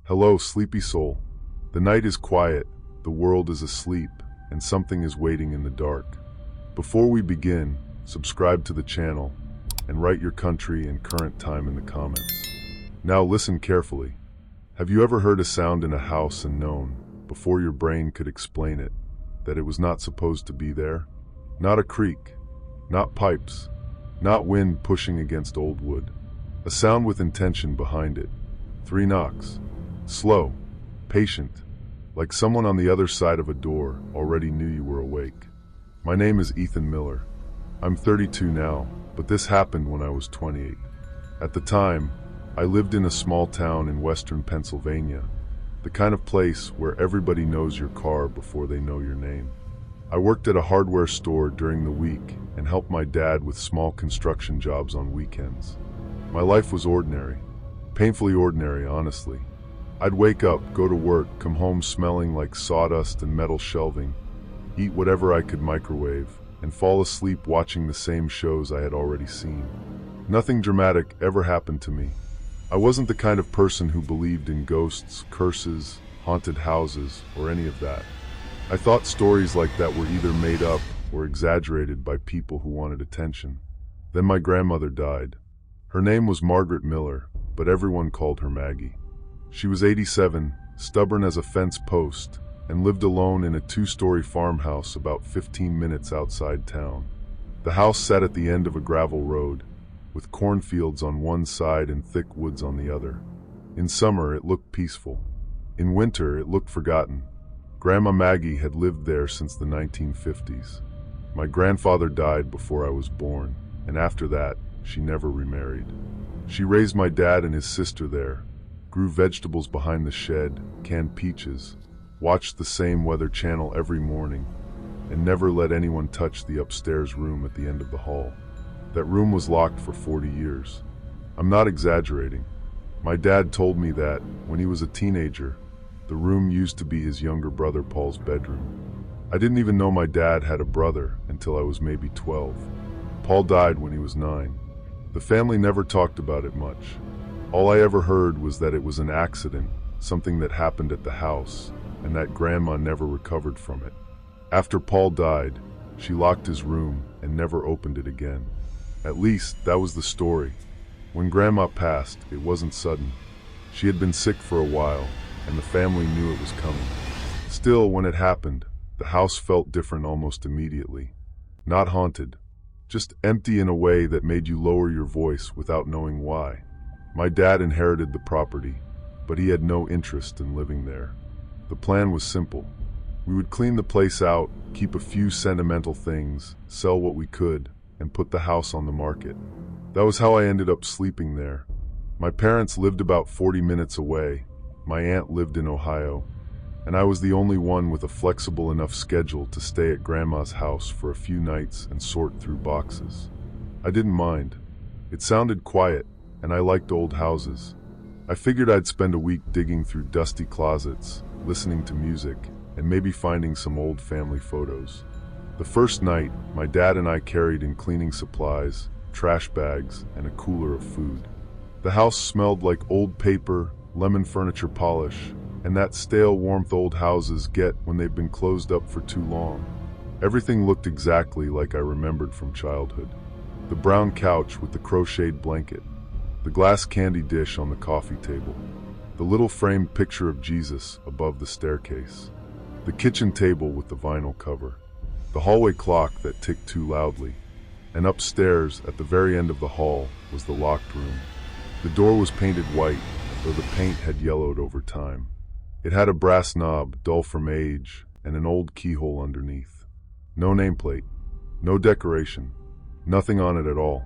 Hello, sleepy soul. The night is quiet, the world is asleep, and something is waiting in the dark. Before we begin, subscribe to the channel and write your country and current time in the comments. Now listen carefully. Have you ever heard a sound in a house and known, before your brain could explain it, that it was not supposed to be there? Not a creak, not pipes, not wind pushing against old wood. A sound with intention behind it. 3 knocks. Slow, patient, like someone on the other side of a door already knew you were awake. My name is Ethan Miller. I'm 32 now, but this happened when I was 28. At the time, I lived in a small town in western Pennsylvania, the kind of place where everybody knows your car before they know your name. I worked at a hardware store during the week and helped my dad with small construction jobs on weekends. My life was ordinary, painfully ordinary, honestly. I'd wake up, go to work, come home smelling like sawdust and metal shelving, eat whatever I could microwave, and fall asleep watching the same shows I had already seen. Nothing dramatic ever happened to me. I wasn't the kind of person who believed in ghosts, curses, haunted houses, or any of that. I thought stories like that were either made up or exaggerated by people who wanted attention. Then my grandmother died. Her name was Margaret Miller, but everyone called her Maggie. She was 87, stubborn as a fence post, and lived alone in a 2-story farmhouse about 15 minutes outside town. The house sat at the end of a gravel road, with cornfields on one side and thick woods on the other. In summer, it looked peaceful. In winter, it looked forgotten. Grandma Maggie had lived there since the 1950s. My grandfather died before I was born, and after that, she never remarried. She raised my dad and his sister there, grew vegetables behind the shed, canned peaches, watched the same Weather Channel every morning, and never let anyone touch the upstairs room at the end of the hall. That room was locked for 40 years. I'm not exaggerating. My dad told me that, when he was a teenager, the room used to be his younger brother Paul's bedroom. I didn't even know my dad had a brother until I was maybe 12. Paul died when he was 9. The family never talked about it much. All I ever heard was that it was an accident, something that happened at the house, and that Grandma never recovered from it. After Paul died, she locked his room and never opened it again. At least, that was the story. When Grandma passed, it wasn't sudden. She had been sick for a while, and the family knew it was coming. Still, when it happened, the house felt different almost immediately. Not haunted, just empty in a way that made you lower your voice without knowing why. My dad inherited the property, but he had no interest in living there. The plan was simple. We would clean the place out, keep a few sentimental things, sell what we could, and put the house on the market. That was how I ended up sleeping there. My parents lived about 40 minutes away. My aunt lived in Ohio, and I was the only one with a flexible enough schedule to stay at Grandma's house for a few nights and sort through boxes. I didn't mind. It sounded quiet, and I liked old houses. I figured I'd spend a week digging through dusty closets, listening to music, and maybe finding some old family photos. The first night, my dad and I carried in cleaning supplies, trash bags, and a cooler of food. The house smelled like old paper, lemon furniture polish, and that stale warmth old houses get when they've been closed up for too long. Everything looked exactly like I remembered from childhood. The brown couch with the crocheted blanket, the glass candy dish on the coffee table, the little framed picture of Jesus above the staircase, the kitchen table with the vinyl cover, the hallway clock that ticked too loudly, and upstairs at the very end of the hall was the locked room. The door was painted white, though the paint had yellowed over time. It had a brass knob, dull from age, and an old keyhole underneath. No nameplate, no decoration, nothing on it at all.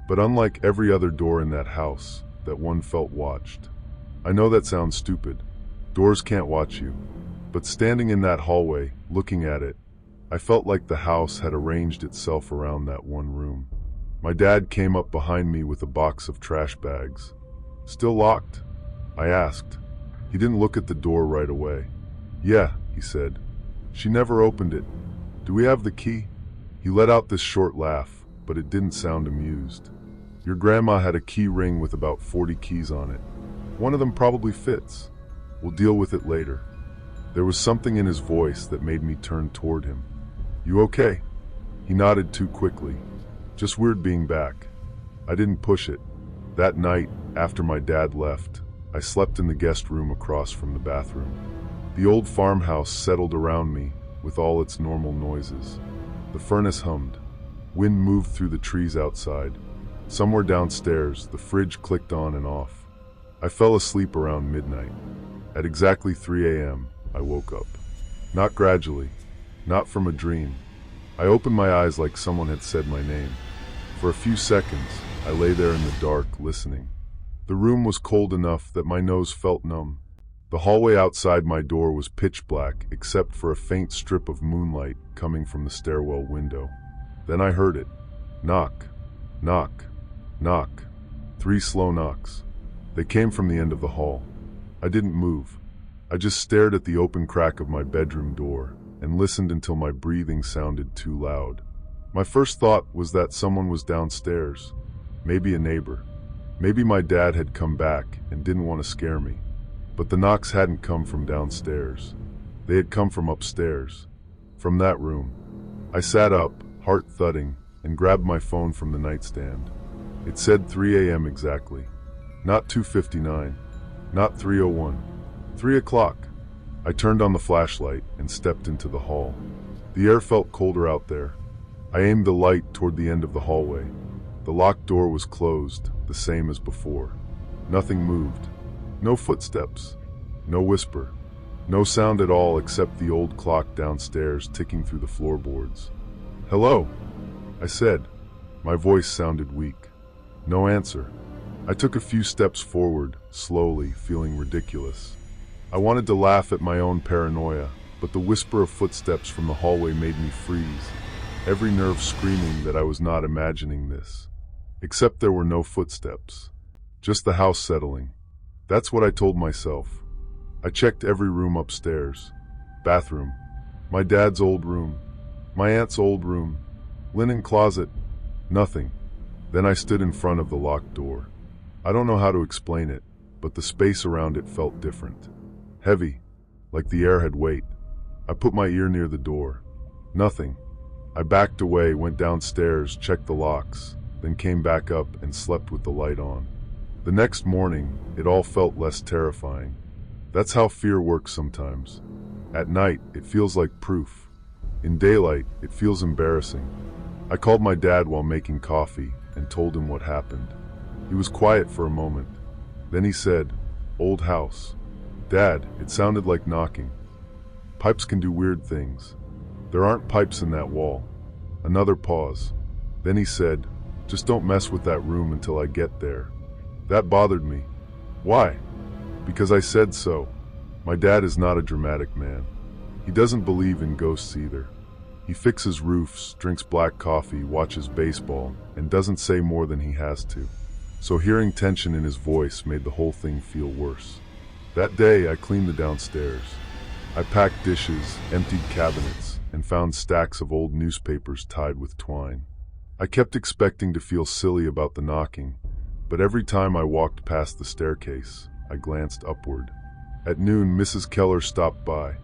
But unlike every other door in that house, that one felt watched. I know that sounds stupid. Doors can't watch you. But standing in that hallway, looking at it, I felt like the house had arranged itself around that one room. My dad came up behind me with a box of trash bags. "Still locked?" I asked. He didn't look at the door right away. "Yeah," he said. "She never opened it. Do we have the key?" He let out this short laugh, but it didn't sound amused. "Your grandma had a key ring with about 40 keys on it. One of them probably fits." We'll deal with it later. There was something in his voice that made me turn toward him. You okay? He nodded too quickly. Just weird being back. I didn't push it. That night, after my dad left, I slept in the guest room across from the bathroom. The old farmhouse settled around me with all its normal noises. The furnace hummed. Wind moved through the trees outside. Somewhere downstairs, the fridge clicked on and off. I fell asleep around midnight. At exactly 3 a.m., I woke up. Not gradually, not from a dream. I opened my eyes like someone had said my name. For a few seconds, I lay there in the dark, listening. The room was cold enough that my nose felt numb. The hallway outside my door was pitch black, except for a faint strip of moonlight coming from the stairwell window. Then I heard it. Knock, knock, knock. 3 slow knocks. They came from the end of the hall. I didn't move. I just stared at the open crack of my bedroom door and listened until my breathing sounded too loud. My first thought was that someone was downstairs. Maybe a neighbor. Maybe my dad had come back and didn't want to scare me. But the knocks hadn't come from downstairs. They had come from upstairs. From that room. I sat up, heart thudding, and grabbed my phone from the nightstand. It said 3 a.m. exactly. Not 2:59. Not 3:01. 3 o'clock. I turned on the flashlight and stepped into the hall. The air felt colder out there. I aimed the light toward the end of the hallway. The locked door was closed, the same as before. Nothing moved. No footsteps. No whisper. No sound at all except the old clock downstairs ticking through the floorboards. Hello, I said. My voice sounded weak. No answer. I took a few steps forward, slowly, feeling ridiculous. I wanted to laugh at my own paranoia, but the whisper of footsteps from the hallway made me freeze, every nerve screaming that I was not imagining this. Except there were no footsteps. Just the house settling. That's what I told myself. I checked every room upstairs. Bathroom. My dad's old room. My aunt's old room. Linen closet. Nothing. Then I stood in front of the locked door. I don't know how to explain it, but the space around it felt different. Heavy, like the air had weight. I put my ear near the door. Nothing. I backed away, went downstairs, checked the locks, then came back up and slept with the light on. The next morning, it all felt less terrifying. That's how fear works sometimes. At night, it feels like proof. In daylight, it feels embarrassing. I called my dad while making coffee and told him what happened. He was quiet for a moment. Then he said, "Old house." "Dad, it sounded like knocking." Pipes can do weird things. There aren't pipes in that wall. Another pause. Then he said, "Just don't mess with that room until I get there." That bothered me. Why? Because I said so. My dad is not a dramatic man. He doesn't believe in ghosts either. He fixes roofs, drinks black coffee, watches baseball, and doesn't say more than he has to. So hearing tension in his voice made the whole thing feel worse. That day, I cleaned the downstairs. I packed dishes, emptied cabinets, and found stacks of old newspapers tied with twine. I kept expecting to feel silly about the knocking, but every time I walked past the staircase, I glanced upward. At noon, Mrs. Keller stopped by.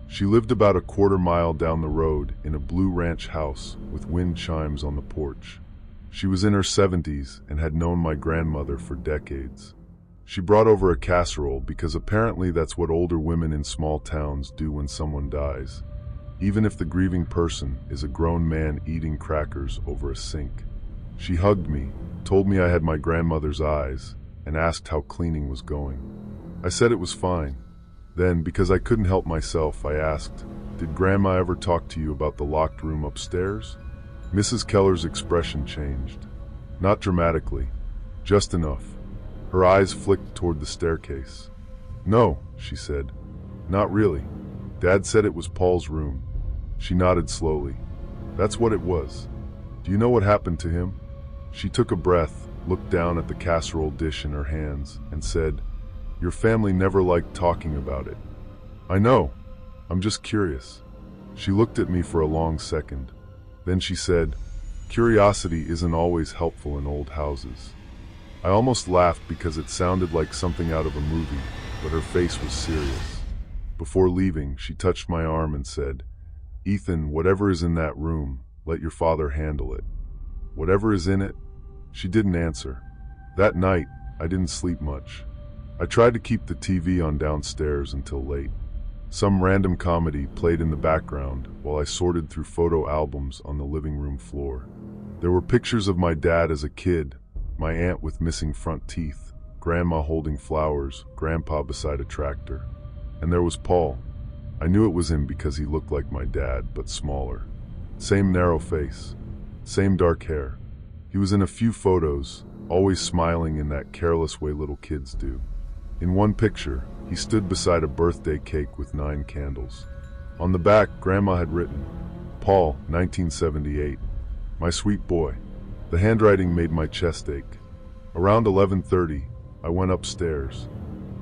She lived about a quarter-mile down the road in a blue ranch house with wind chimes on the porch. She was in her 70s and had known my grandmother for decades. She brought over a casserole because apparently that's what older women in small towns do when someone dies, even if the grieving person is a grown man eating crackers over a sink. She hugged me, told me I had my grandmother's eyes, and asked how cleaning was going. I said it was fine. Then, because I couldn't help myself, I asked, "Did Grandma ever talk to you about the locked room upstairs?" Mrs. Keller's expression changed. Not dramatically, just enough. Her eyes flicked toward the staircase. "No," she said. "Not really. Dad said it was Paul's room." She nodded slowly. "That's what it was. Do you know what happened to him?" She took a breath, looked down at the casserole dish in her hands, and said, "Your family never liked talking about it." "I know. I'm just curious." She looked at me for a long second. Then she said, "Curiosity isn't always helpful in old houses." I almost laughed because it sounded like something out of a movie, but her face was serious. Before leaving, she touched my arm and said, "Ethan, whatever is in that room, let your father handle it." Whatever is in it? She didn't answer. That night, I didn't sleep much. I tried to keep the TV on downstairs until late. Some random comedy played in the background while I sorted through photo albums on the living room floor. There were pictures of my dad as a kid, my aunt with missing front teeth, grandma holding flowers, grandpa beside a tractor. And there was Paul. I knew it was him because he looked like my dad, but smaller. Same narrow face, same dark hair. He was in a few photos, always smiling in that careless way little kids do. In one picture, he stood beside a birthday cake with 9 candles. On the back, Grandma had written, "Paul, 1978. My sweet boy." The handwriting made my chest ache. Around 11:30, I went upstairs.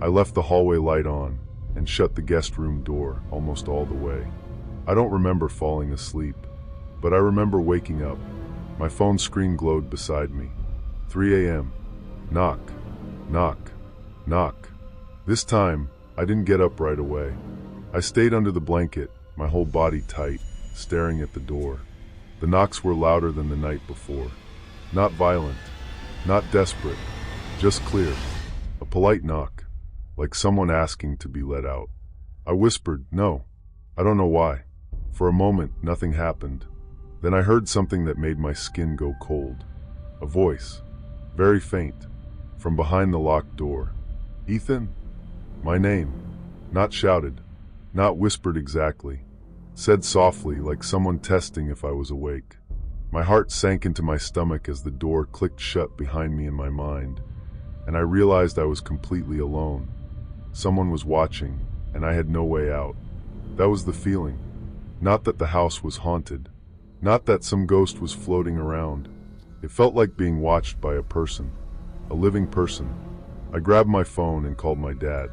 I left the hallway light on and shut the guest room door almost all the way. I don't remember falling asleep, but I remember waking up. My phone screen glowed beside me. 3 a.m. Knock, knock, knock. This time, I didn't get up right away. I stayed under the blanket, my whole body tight, staring at the door. The knocks were louder than the night before. Not violent, not desperate, just clear. A polite knock, like someone asking to be let out. I whispered, "No." I don't know why. For a moment, nothing happened. Then I heard something that made my skin go cold. A voice, very faint, from behind the locked door. "Ethan?" My name, not shouted, not whispered exactly, said softly like someone testing if I was awake. My heart sank into my stomach as the door clicked shut behind me in my mind, and I realized I was completely alone. Someone was watching, and I had no way out. That was the feeling. Not that the house was haunted, not that some ghost was floating around. It felt like being watched by a person, a living person. I grabbed my phone and called my dad.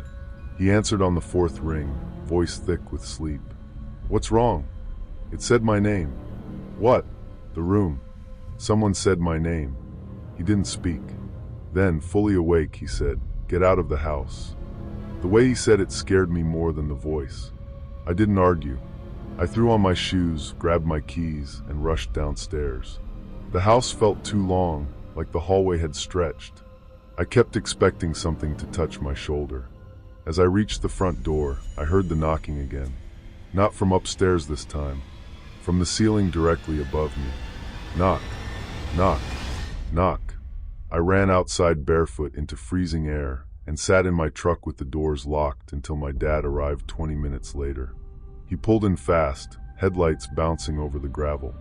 He answered on the 4th ring, voice thick with sleep. "What's wrong?" It said my name. "What?" "The room." Someone said my name. He didn't speak. Then, fully awake, he said, "Get out of the house." The way he said it scared me more than the voice. I didn't argue. I threw on my shoes, grabbed my keys, and rushed downstairs. The house felt too long, like the hallway had stretched. I kept expecting something to touch my shoulder. As I reached the front door, I heard the knocking again. Not from upstairs this time, from the ceiling directly above me. Knock, knock, knock. I ran outside barefoot into freezing air and sat in my truck with the doors locked until my dad arrived 20 minutes later. He pulled in fast, headlights bouncing over the gravel.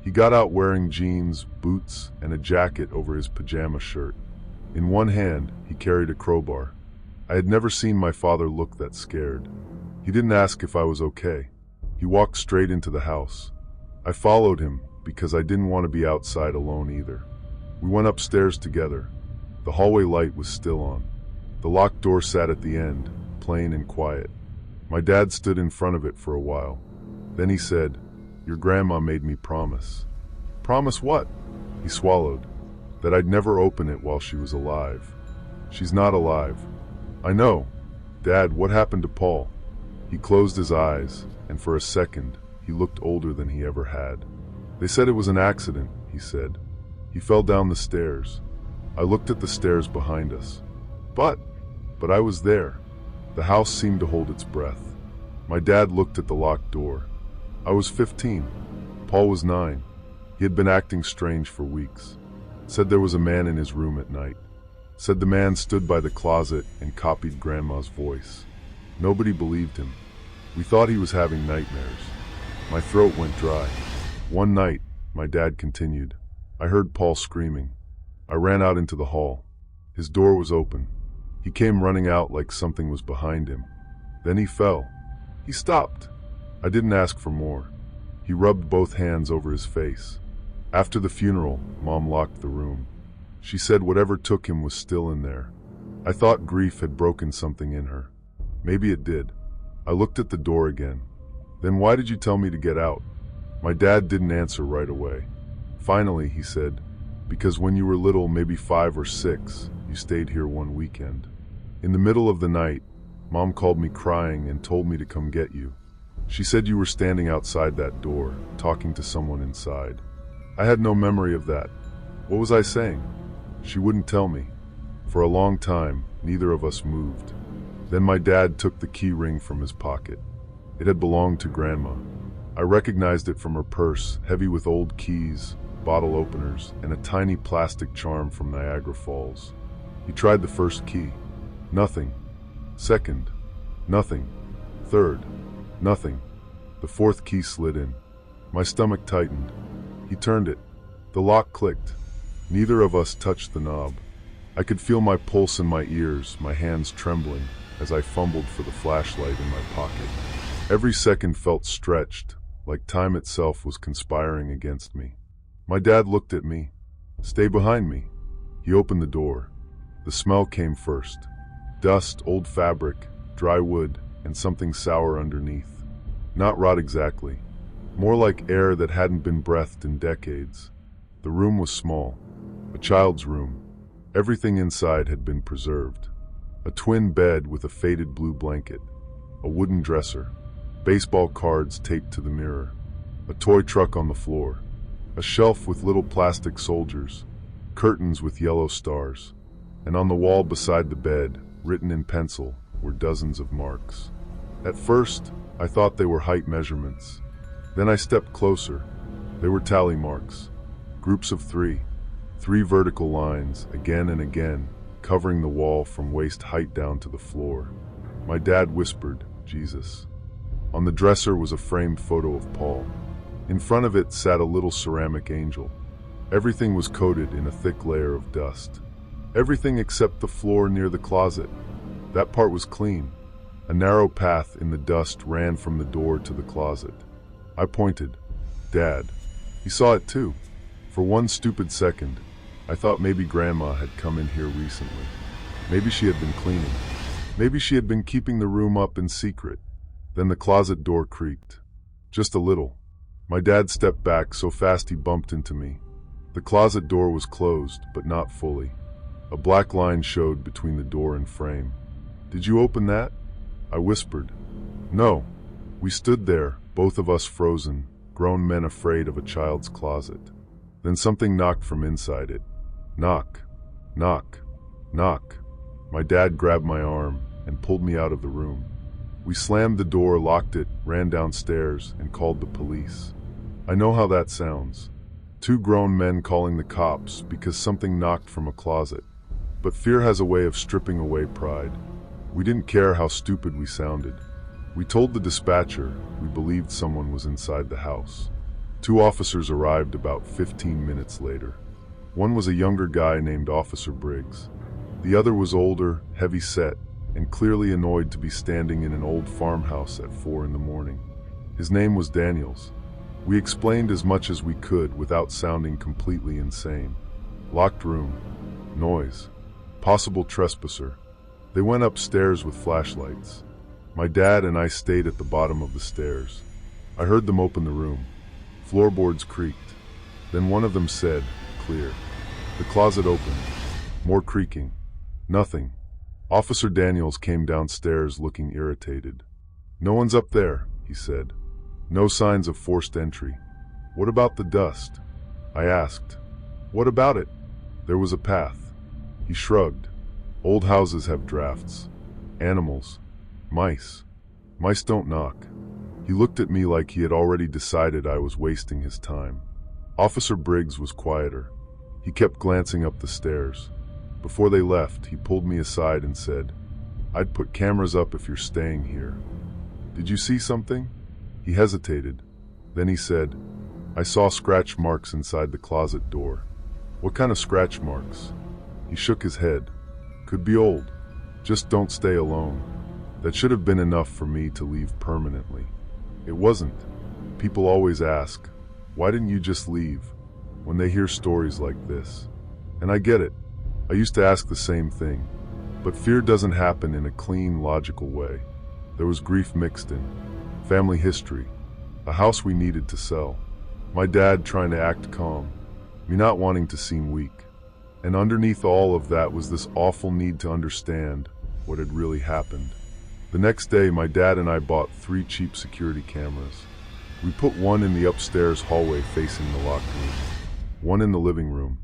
He got out wearing jeans, boots, and a jacket over his pajama shirt. In one hand, he carried a crowbar. I had never seen my father look that scared. He didn't ask if I was okay. He walked straight into the house. I followed him because I didn't want to be outside alone either. We went upstairs together. The hallway light was still on. The locked door sat at the end, plain and quiet. My dad stood in front of it for a while. Then he said, "Your grandma made me promise." "Promise what?" He swallowed. "That I'd never open it while she was alive." "She's not alive." "I know." "Dad, what happened to Paul?" He closed his eyes, and for a second, he looked older than he ever had. "They said it was an accident," he said. "He fell down the stairs." I looked at the stairs behind us. But I was there. The house seemed to hold its breath. My dad looked at the locked door. I was 15. Paul was 9. He had been acting strange for weeks. Said there was a man in his room at night. Said the man stood by the closet and copied Grandma's voice. Nobody believed him. We thought he was having nightmares. My throat went dry. One night, my dad continued, I heard Paul screaming. I ran out into the hall. His door was open. He came running out like something was behind him. Then he fell. He stopped. I didn't ask for more. He rubbed both hands over his face. After the funeral, Mom locked the room. She said whatever took him was still in there. I thought grief had broken something in her. Maybe it did. I looked at the door again. Then why did you tell me to get out? My dad didn't answer right away. Finally, he said, because when you were little, maybe 5 or 6, you stayed here one weekend. In the middle of the night, Mom called me crying and told me to come get you. She said you were standing outside that door, talking to someone inside. I had no memory of that. What was I saying? She wouldn't tell me. For a long time, neither of us moved. Then my dad took the key ring from his pocket. It had belonged to Grandma. I recognized it from her purse, heavy with old keys, bottle openers, and a tiny plastic charm from Niagara Falls. He tried the first key. Nothing. Second. Nothing. Third. Nothing. The fourth key slid in. My stomach tightened. He turned it. The lock clicked. Neither of us touched the knob. I could feel my pulse in my ears, my hands trembling, as I fumbled for the flashlight in my pocket. Every second felt stretched, like time itself was conspiring against me. My dad looked at me. "Stay behind me." He opened the door. The smell came first. Dust, old fabric, dry wood, and something sour underneath. Not rot exactly. More like air that hadn't been breathed in decades. The room was small. A child's room. Everything inside had been preserved. A twin bed with a faded blue blanket. A wooden dresser. Baseball cards taped to the mirror. A toy truck on the floor. A shelf with little plastic soldiers. Curtains with yellow stars. And on the wall beside the bed, written in pencil, were dozens of marks. At first, I thought they were height measurements. Then I stepped closer. They were tally marks. Groups of three. 3 vertical lines, again and again, covering the wall from waist height down to the floor. My dad whispered, "Jesus." On the dresser was a framed photo of Paul. In front of it sat a little ceramic angel. Everything was coated in a thick layer of dust. Everything except the floor near the closet. That part was clean. A narrow path in the dust ran from the door to the closet. I pointed. Dad. He saw it too. For one stupid second, I thought maybe Grandma had come in here recently. Maybe she had been cleaning. Maybe she had been keeping the room up in secret. Then the closet door creaked. Just a little. My dad stepped back so fast he bumped into me. The closet door was closed, but not fully. A black line showed between the door and frame. "Did you open that?" I whispered. "No." We stood there, both of us frozen, grown men afraid of a child's closet. Then something knocked from inside it. Knock. Knock. Knock. My dad grabbed my arm and pulled me out of the room. We slammed the door, locked it, ran downstairs, and called the police. I know how that sounds. 2 grown men calling the cops because something knocked from a closet. But fear has a way of stripping away pride. We didn't care how stupid we sounded. We told the dispatcher we believed someone was inside the house. 2 officers arrived about 15 minutes later. One was a younger guy named Officer Briggs. The other was older, heavy-set, and clearly annoyed to be standing in an old farmhouse at 4 in the morning. His name was Daniels. We explained as much as we could without sounding completely insane. Locked room. Noise. Possible trespasser. They went upstairs with flashlights. My dad and I stayed at the bottom of the stairs. I heard them open the room. Floorboards creaked. Then one of them said, "Clear." The closet opened. More creaking. Nothing. Officer Daniels came downstairs looking irritated. "No one's up there," he said. "No signs of forced entry." "What about the dust?" I asked. "What about it?" "There was a path." He shrugged. "Old houses have drafts. Animals. Mice. Mice don't knock." He looked at me like he had already decided I was wasting his time. Officer Briggs was quieter. He kept glancing up the stairs. Before they left, he pulled me aside and said, "I'd put cameras up if you're staying here." "Did you see something?" He hesitated. Then he said, "I saw scratch marks inside the closet door." "What kind of scratch marks?" He shook his head. "Could be old. Just don't stay alone." That should have been enough for me to leave permanently. It wasn't. People always ask, "Why didn't you just leave?" when they hear stories like this. And I get it. I used to ask the same thing. But fear doesn't happen in a clean, logical way. There was grief mixed in. Family history. A house we needed to sell. My dad trying to act calm. Me not wanting to seem weak. And underneath all of that was this awful need to understand what had really happened. The next day, my dad and I bought 3 cheap security cameras. We put one in the upstairs hallway facing the locked room, one in the living room,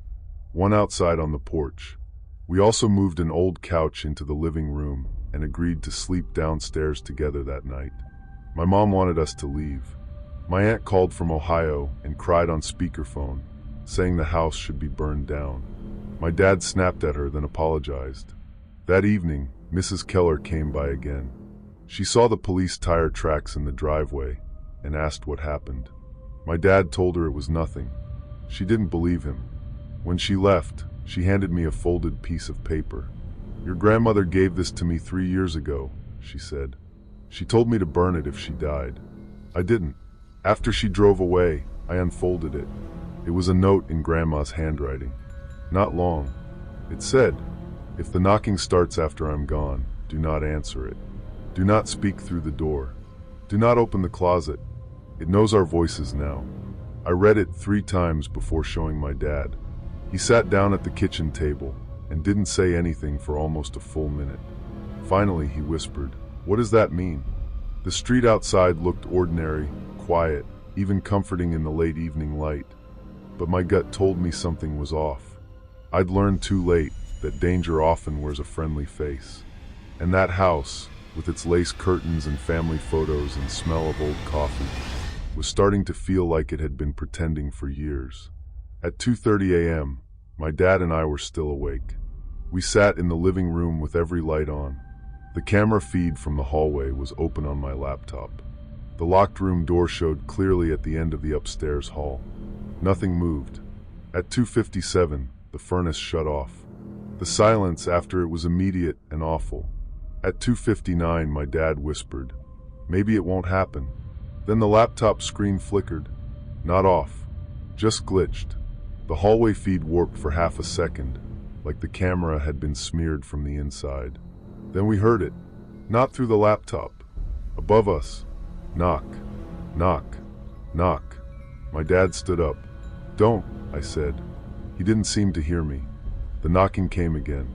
one outside on the porch. We also moved an old couch into the living room and agreed to sleep downstairs together that night. My mom wanted us to leave. My aunt called from Ohio and cried on speakerphone, saying the house should be burned down. My dad snapped at her, then apologized. That evening, Mrs. Keller came by again. She saw the police tire tracks in the driveway and asked what happened. My dad told her it was nothing. She didn't believe him. When she left, she handed me a folded piece of paper. "Your grandmother gave this to me 3 years ago," she said. "She told me to burn it if she died. I didn't. After she drove away, I unfolded it. It was a note in Grandma's handwriting. Not long. It said, 'If the knocking starts after I'm gone, do not answer it. Do not speak through the door. Do not open the closet. It knows our voices now.'" I read it 3 times before showing my dad. He sat down at the kitchen table and didn't say anything for almost a full minute. Finally, he whispered, "What does that mean?" The street outside looked ordinary, quiet, even comforting in the late evening light. But my gut told me something was off. I'd learned too late that danger often wears a friendly face. And that house, with its lace curtains and family photos and smell of old coffee, was starting to feel like it had been pretending for years. At 2:30 a.m., my dad and I were still awake. We sat in the living room with every light on. The camera feed from the hallway was open on my laptop. The locked room door showed clearly at the end of the upstairs hall. Nothing moved. At 2:57, the furnace shut off. The silence after it was immediate and awful. At 2:59, my dad whispered, "Maybe it won't happen." Then the laptop screen flickered. Not off, just glitched. The hallway feed warped for half a second, like the camera had been smeared from the inside. Then we heard it, not through the laptop. Above us, knock, knock, knock. My dad stood up. "Don't," I said. He didn't seem to hear me. The knocking came again.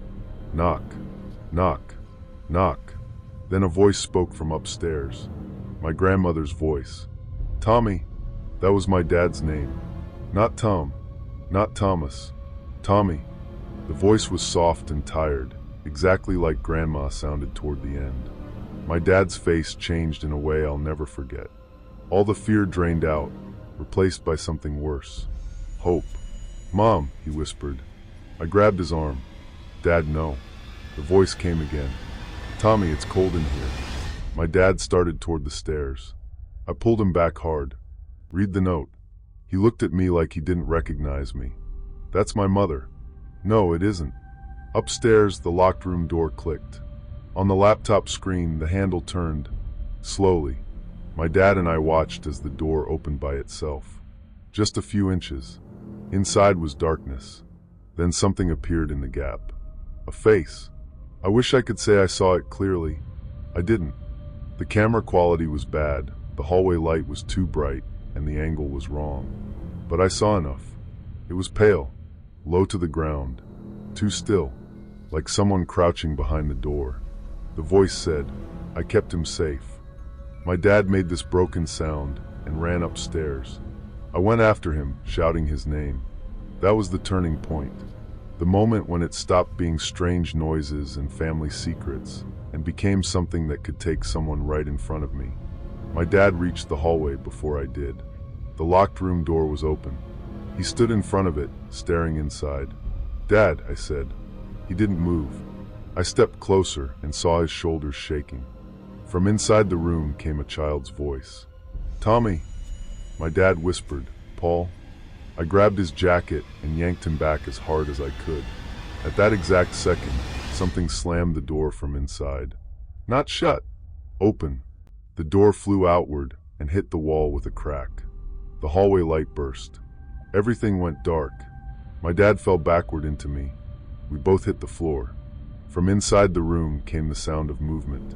Knock, knock, knock. Then a voice spoke from upstairs. My grandmother's voice. "Tommy." That was my dad's name. Not Tom, not Thomas. Tommy. The voice was soft and tired, exactly like Grandma sounded toward the end. My dad's face changed in a way I'll never forget. All the fear drained out, replaced by something worse. Hope. "Mom," he whispered. I grabbed his arm. "Dad, no." The voice came again. "Tommy, it's cold in here." My dad started toward the stairs. I pulled him back hard. "Read the note." He looked at me like he didn't recognize me. "That's my mother." "No, it isn't." Upstairs, the locked room door clicked. On the laptop screen, the handle turned. Slowly. My dad and I watched as the door opened by itself. Just a few inches. Inside was darkness. Then something appeared in the gap. A face. I wish I could say I saw it clearly. I didn't. The camera quality was bad, the hallway light was too bright, and the angle was wrong. But I saw enough. It was pale, low to the ground, too still, like someone crouching behind the door. The voice said, "I kept him safe." My dad made this broken sound and ran upstairs. I went after him, shouting his name. That was the turning point. The moment when it stopped being strange noises and family secrets and became something that could take someone right in front of me. My dad reached the hallway before I did. The locked room door was open. He stood in front of it, staring inside. "Dad," I said. He didn't move. I stepped closer and saw his shoulders shaking. From inside the room came a child's voice. "Tommy." My dad whispered, "Paul." I grabbed his jacket and yanked him back as hard as I could. At that exact second, something slammed the door from inside. Not shut, open. The door flew outward and hit the wall with a crack. The hallway light burst. Everything went dark. My dad fell backward into me. We both hit the floor. From inside the room came the sound of movement.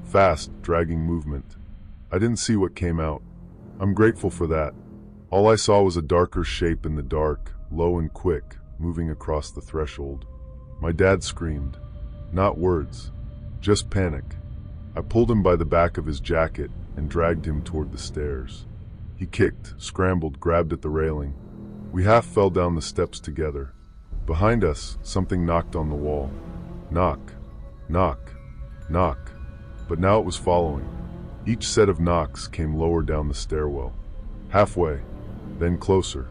Fast, dragging movement. I didn't see what came out. I'm grateful for that. All I saw was a darker shape in the dark, low and quick, moving across the threshold. My dad screamed. Not words, just panic. I pulled him by the back of his jacket and dragged him toward the stairs. He kicked, scrambled, grabbed at the railing. We half fell down the steps together. Behind us, something knocked on the wall. Knock, knock, knock. But now it was following. Each set of knocks came lower down the stairwell. Halfway, then closer,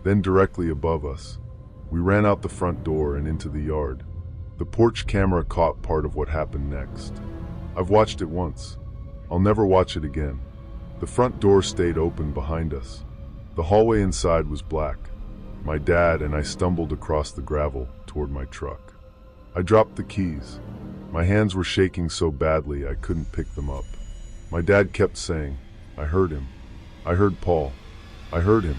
then directly above us. We ran out the front door and into the yard. The porch camera caught part of what happened next. I've watched it once. I'll never watch it again. The front door stayed open behind us. The hallway inside was black. My dad and I stumbled across the gravel toward my truck. I dropped the keys. My hands were shaking so badly I couldn't pick them up. My dad kept saying, "I heard him. I heard Paul. I heard him."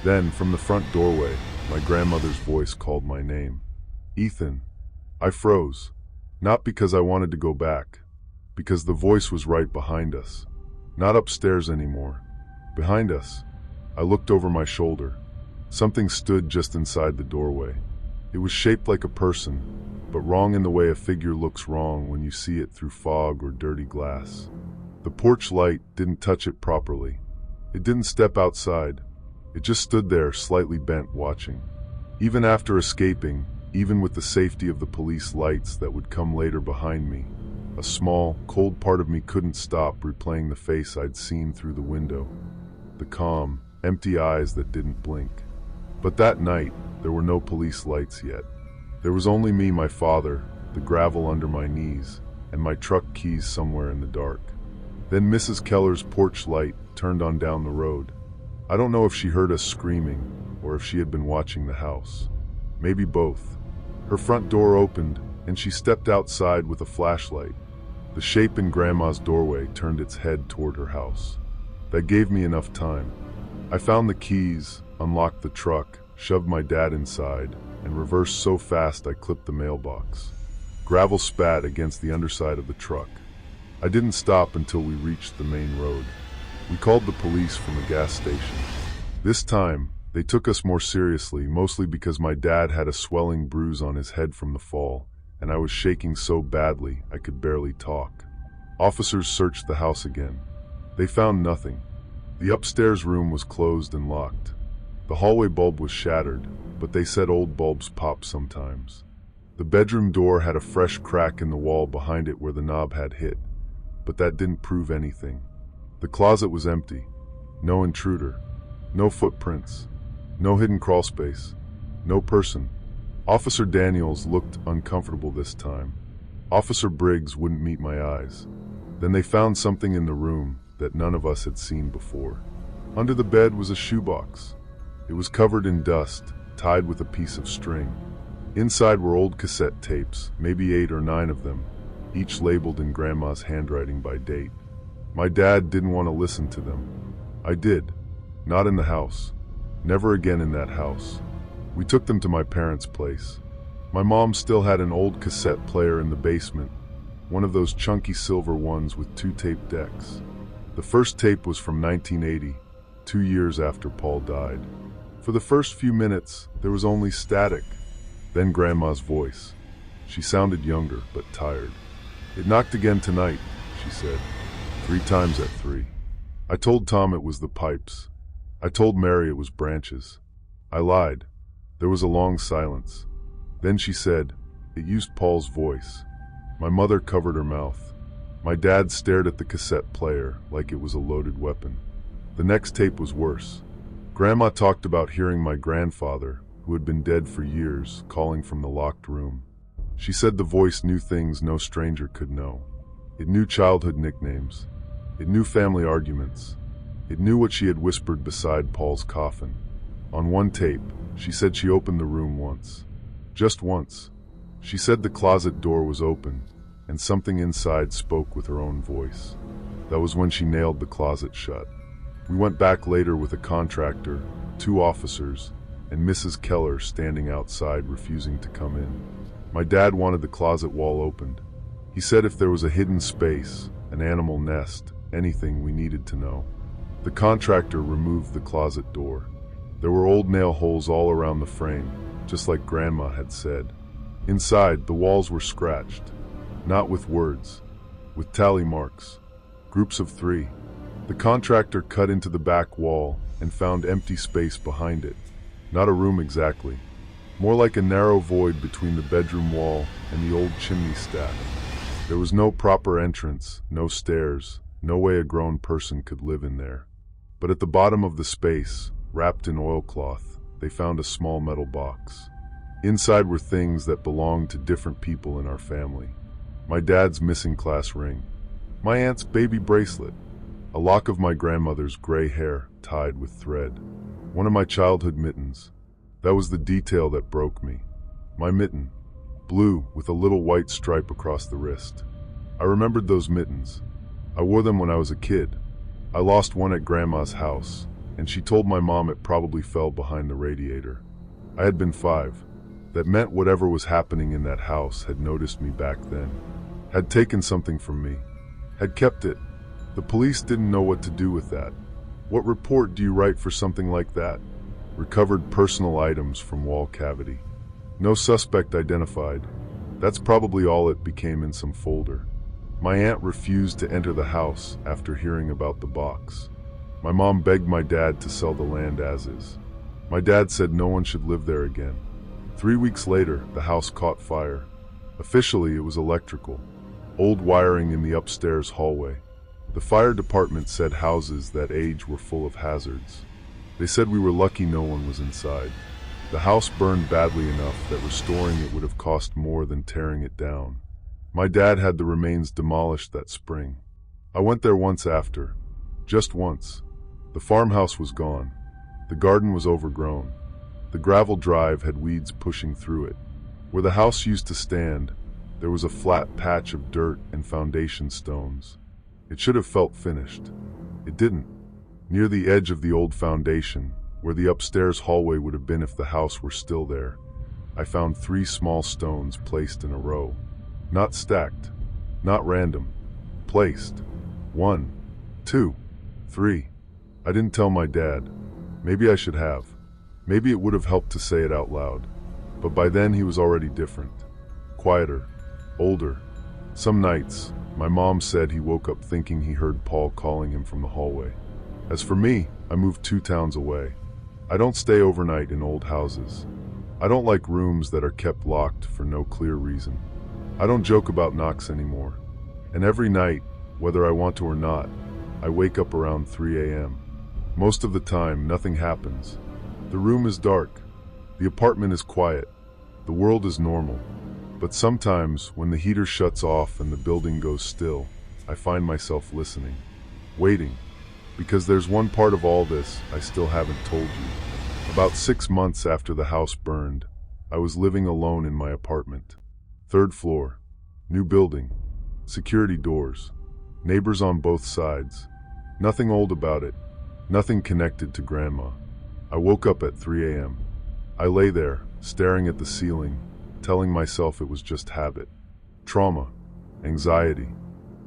Then, from the front doorway, my grandmother's voice called my name. "Ethan." I froze. Not because I wanted to go back. Because the voice was right behind us. Not upstairs anymore. Behind us. I looked over my shoulder. Something stood just inside the doorway. It was shaped like a person, but wrong in the way a figure looks wrong when you see it through fog or dirty glass. The porch light didn't touch it properly. It didn't step outside. It just stood there, slightly bent, watching. Even after escaping, even with the safety of the police lights that would come later behind me, a small, cold part of me couldn't stop replaying the face I'd seen through the window. The calm, empty eyes that didn't blink. But that night, there were no police lights yet. There was only me, my father, the gravel under my knees, and my truck keys somewhere in the dark. Then Mrs. Keller's porch light turned on down the road. I don't know if she heard us screaming, or if she had been watching the house. Maybe both. Her front door opened, and she stepped outside with a flashlight. The shape in Grandma's doorway turned its head toward her house. That gave me enough time. I found the keys, unlocked the truck, shoved my dad inside, and reversed so fast I clipped the mailbox. Gravel spat against the underside of the truck. I didn't stop until we reached the main road. We called the police from a gas station. This time, they took us more seriously, mostly because my dad had a swelling bruise on his head from the fall, and I was shaking so badly I could barely talk. Officers searched the house again. They found nothing. The upstairs room was closed and locked. The hallway bulb was shattered, but they said old bulbs pop sometimes. The bedroom door had a fresh crack in the wall behind it where the knob had hit, but that didn't prove anything. The closet was empty. No intruder. No footprints. No hidden crawlspace. No person. Officer Daniels looked uncomfortable this time. Officer Briggs wouldn't meet my eyes. Then they found something in the room that none of us had seen before. Under the bed was a shoebox. It was covered in dust, tied with a piece of string. Inside were old cassette tapes, maybe 8 or 9 of them, each labeled in Grandma's handwriting by date. My dad didn't want to listen to them. I did. Not in the house. Never again in that house. We took them to my parents' place. My mom still had an old cassette player in the basement, one of those chunky silver ones with 2 tape decks. The first tape was from 1980, 2 years after Paul died. For the first few minutes, there was only static. Then Grandma's voice. She sounded younger, but tired. "It knocked again tonight," she said. 3 times at 3. I told Tom it was the pipes. I told Mary it was branches. I lied. There was a long silence. Then she said, "It used Paul's voice." My mother covered her mouth. My dad stared at the cassette player like it was a loaded weapon. The next tape was worse. Grandma talked about hearing my grandfather, who had been dead for years, calling from the locked room. She said the voice knew things no stranger could know. It knew childhood nicknames. It knew family arguments. It knew what she had whispered beside Paul's coffin. On one tape, she said she opened the room once. Just once. She said the closet door was open, and something inside spoke with her own voice. That was when she nailed the closet shut. We went back later with a contractor, 2 officers, and Mrs. Keller standing outside refusing to come in. My dad wanted the closet wall opened. He said if there was a hidden space, an animal nest, anything we needed to know. The contractor removed the closet door. There were old nail holes all around the frame, just like Grandma had said. Inside, the walls were scratched. Not with words. with tally marks. Groups of 3. The contractor cut into the back wall and found empty space behind it. Not a room exactly. More like a narrow void between the bedroom wall and the old chimney stack. There was no proper entrance, no stairs, no way a grown person could live in there. But at the bottom of the space, wrapped in oilcloth, they found a small metal box. Inside were things that belonged to different people in our family. My dad's missing class ring, my aunt's baby bracelet, a lock of my grandmother's gray hair tied with thread, one of my childhood mittens. That was the detail that broke me. My mitten, blue with a little white stripe across the wrist. I remembered those mittens. I wore them when I was a kid. I lost one at Grandma's house, and she told my mom it probably fell behind the radiator. I had been 5. That meant whatever was happening in that house had noticed me back then, had taken something from me, had kept it. The police didn't know what to do with that. What report do you write for something like that? Recovered personal items from wall cavity. No suspect identified. That's probably all it became in some folder. My aunt refused to enter the house after hearing about the box. My mom begged my dad to sell the land as is. My dad said no one should live there again. 3 weeks later, the house caught fire. Officially, it was electrical. Old wiring in the upstairs hallway. The fire department said houses that age were full of hazards. They said we were lucky no one was inside. The house burned badly enough that restoring it would have cost more than tearing it down. My dad had the remains demolished that spring. I went there once after. Just once. The farmhouse was gone. The garden was overgrown. The gravel drive had weeds pushing through it. Where the house used to stand, there was a flat patch of dirt and foundation stones. It should have felt finished. It didn't. Near the edge of the old foundation, where the upstairs hallway would have been if the house were still there, I found 3 small stones placed in a row. Not stacked, not random. Placed. 1, 2, 3. I didn't tell my dad. Maybe I should have. Maybe it would have helped to say it out loud. But by then he was already different. Quieter. Older. Some nights, my mom said he woke up thinking he heard Paul calling him from the hallway. As for me, I moved 2 towns away. I don't stay overnight in old houses. I don't like rooms that are kept locked for no clear reason. I don't joke about knocks anymore. And every night, whether I want to or not, I wake up around 3 a.m. Most of the time, nothing happens. The room is dark. The apartment is quiet. The world is normal. But sometimes, when the heater shuts off and the building goes still, I find myself listening, waiting, because there's one part of all this I still haven't told you. About 6 months after the house burned, I was living alone in my apartment. 3rd floor, new building, security doors, neighbors on both sides. Nothing old about it, nothing connected to Grandma. I woke up at 3 a.m. I lay there, staring at the ceiling, telling myself it was just habit. Trauma, anxiety,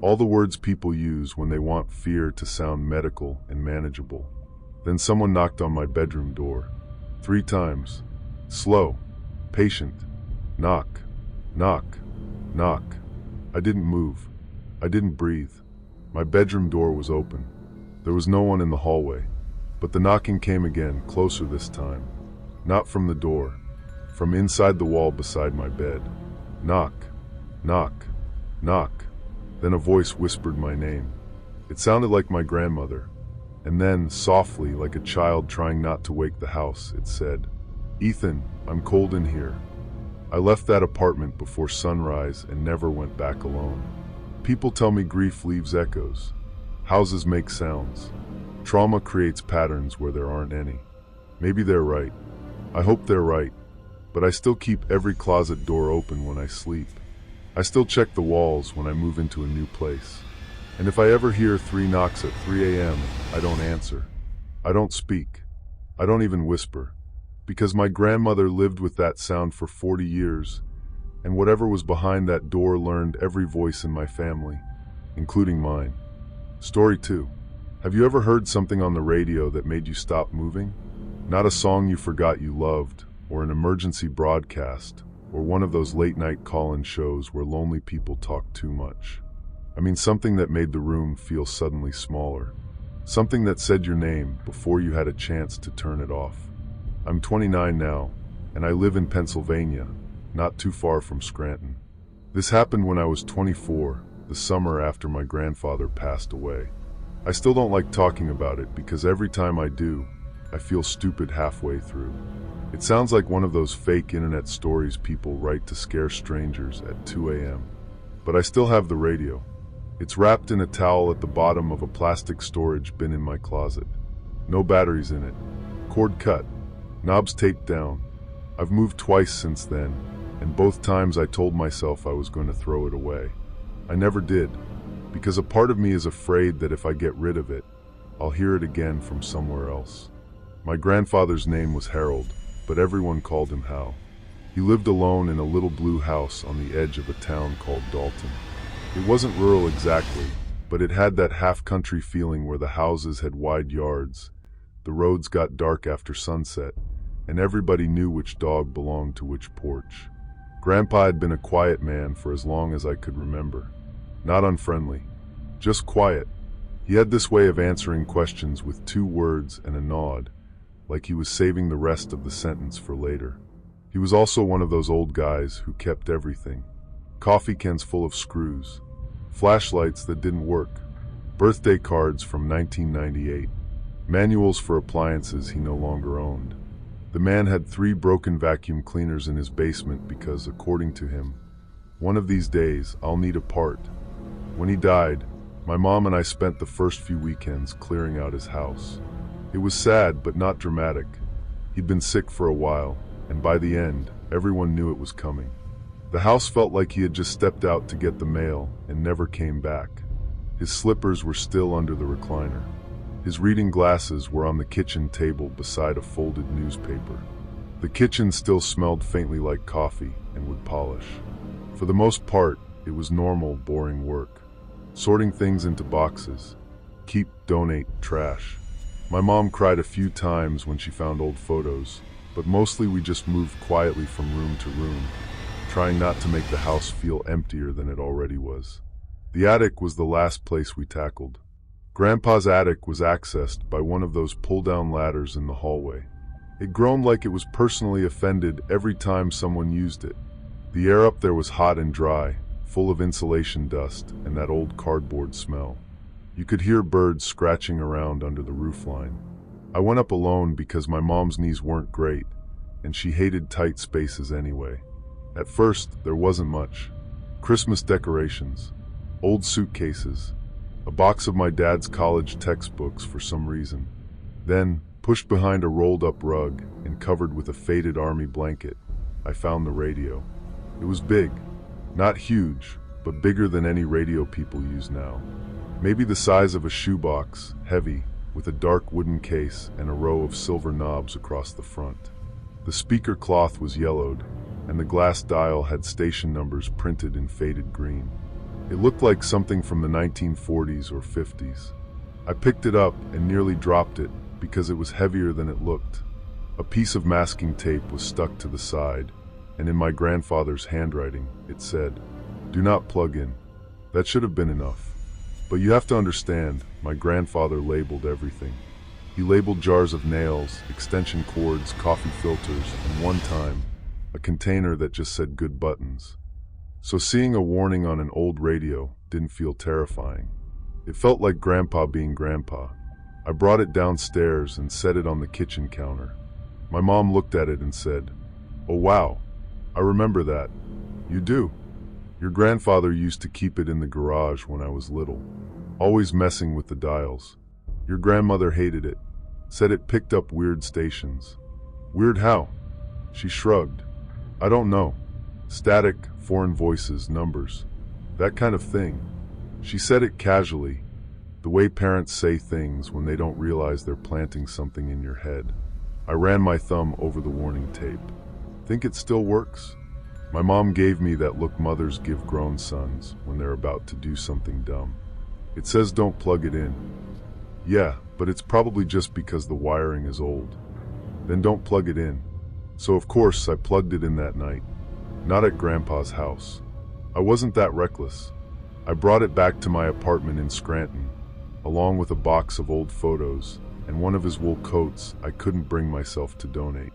all the words people use when they want fear to sound medical and manageable. Then someone knocked on my bedroom door. 3 times. Slow, patient. Knock, knock, knock. I didn't move. I didn't breathe. My bedroom door was open. There was no one in the hallway. But the knocking came again, closer this time. Not from the door. From inside the wall beside my bed. Knock, knock, knock. Then a voice whispered my name. It sounded like my grandmother. And then, softly, like a child trying not to wake the house, it said, "Ethan, I'm cold in here." I left that apartment before sunrise and never went back alone. People tell me grief leaves echoes. Houses make sounds. Trauma creates patterns where there aren't any. Maybe they're right. I hope they're right. But I still keep every closet door open when I sleep. I still check the walls when I move into a new place. And if I ever hear 3 knocks at 3 a.m., I don't answer. I don't speak. I don't even whisper. Because my grandmother lived with that sound for 40 years, and whatever was behind that door learned every voice in my family, including mine. Story 2. Have you ever heard something on the radio that made you stop moving? Not a song you forgot you loved, or an emergency broadcast, or one of those late-night call-in shows where lonely people talk too much. I mean something that made the room feel suddenly smaller. Something that said your name before you had a chance to turn it off. I'm 29 now, and I live in Pennsylvania, not too far from Scranton. This happened when I was 24, the summer after my grandfather passed away. I still don't like talking about it because every time I do, I feel stupid halfway through. It sounds like one of those fake internet stories people write to scare strangers at 2 a.m. But I still have the radio. It's wrapped in a towel at the bottom of a plastic storage bin in my closet. No batteries in it. Cord cut. Knobs taped down. I've moved twice since then, and both times I told myself I was going to throw it away. I never did, because a part of me is afraid that if I get rid of it, I'll hear it again from somewhere else. My grandfather's name was Harold, but everyone called him Hal. He lived alone in a little blue house on the edge of a town called Dalton. It wasn't rural exactly, but it had that half-country feeling where the houses had wide yards, the roads got dark after sunset, and everybody knew which dog belonged to which porch. Grandpa had been a quiet man for as long as I could remember. Not unfriendly, just quiet. He had this way of answering questions with 2 words and a nod, like he was saving the rest of the sentence for later. He was also one of those old guys who kept everything. Coffee cans full of screws, flashlights that didn't work, birthday cards from 1998, manuals for appliances he no longer owned. The man had 3 broken vacuum cleaners in his basement because, according to him, one of these days I'll need a part. When he died, my mom and I spent the first few weekends clearing out his house. It was sad but not dramatic. He'd been sick for a while, and by the end, everyone knew it was coming. The house felt like he had just stepped out to get the mail and never came back. His slippers were still under the recliner. His reading glasses were on the kitchen table beside a folded newspaper. The kitchen still smelled faintly like coffee and wood polish. For the most part, it was normal, boring work. Sorting things into boxes. Keep, donate, trash. My mom cried a few times when she found old photos, but mostly we just moved quietly from room to room, trying not to make the house feel emptier than it already was. The attic was the last place we tackled. Grandpa's attic was accessed by one of those pull-down ladders in the hallway. It groaned like it was personally offended every time someone used it. The air up there was hot and dry, full of insulation dust and that old cardboard smell. You could hear birds scratching around under the roofline. I went up alone because my mom's knees weren't great, and she hated tight spaces anyway. At first, there wasn't much. Christmas decorations, old suitcases, a box of my dad's college textbooks for some reason. Then, pushed behind a rolled-up rug and covered with a faded army blanket, I found the radio. It was big, not huge, but bigger than any radio people use now. Maybe the size of a shoebox, heavy, with a dark wooden case and a row of silver knobs across the front. The speaker cloth was yellowed, and the glass dial had station numbers printed in faded green. It looked like something from the 1940s or 50s. I picked it up and nearly dropped it because it was heavier than it looked. A piece of masking tape was stuck to the side, and in my grandfather's handwriting, it said, "Do not plug in." That should have been enough. But you have to understand, my grandfather labeled everything. He labeled jars of nails, extension cords, coffee filters, and one time, a container that just said "good buttons." So seeing a warning on an old radio didn't feel terrifying. It felt like Grandpa being Grandpa. I brought it downstairs and set it on the kitchen counter. My mom looked at it and said, "Oh wow, I remember that." "You do? Your grandfather used to keep it in the garage when I was little, always messing with the dials. Your grandmother hated it, said it picked up weird stations." "Weird how?" She shrugged. "I don't know. Static, foreign voices, numbers. That kind of thing." She said it casually, the way parents say things when they don't realize they're planting something in your head. I ran my thumb over the warning tape. "Think it still works?" My mom gave me that look mothers give grown sons when they're about to do something dumb. "It says don't plug it in." "Yeah, but it's probably just because the wiring is old." "Then don't plug it in." So of course I plugged it in that night. Not at Grandpa's house. I wasn't that reckless. I brought it back to my apartment in Scranton, along with a box of old photos and one of his wool coats I couldn't bring myself to donate.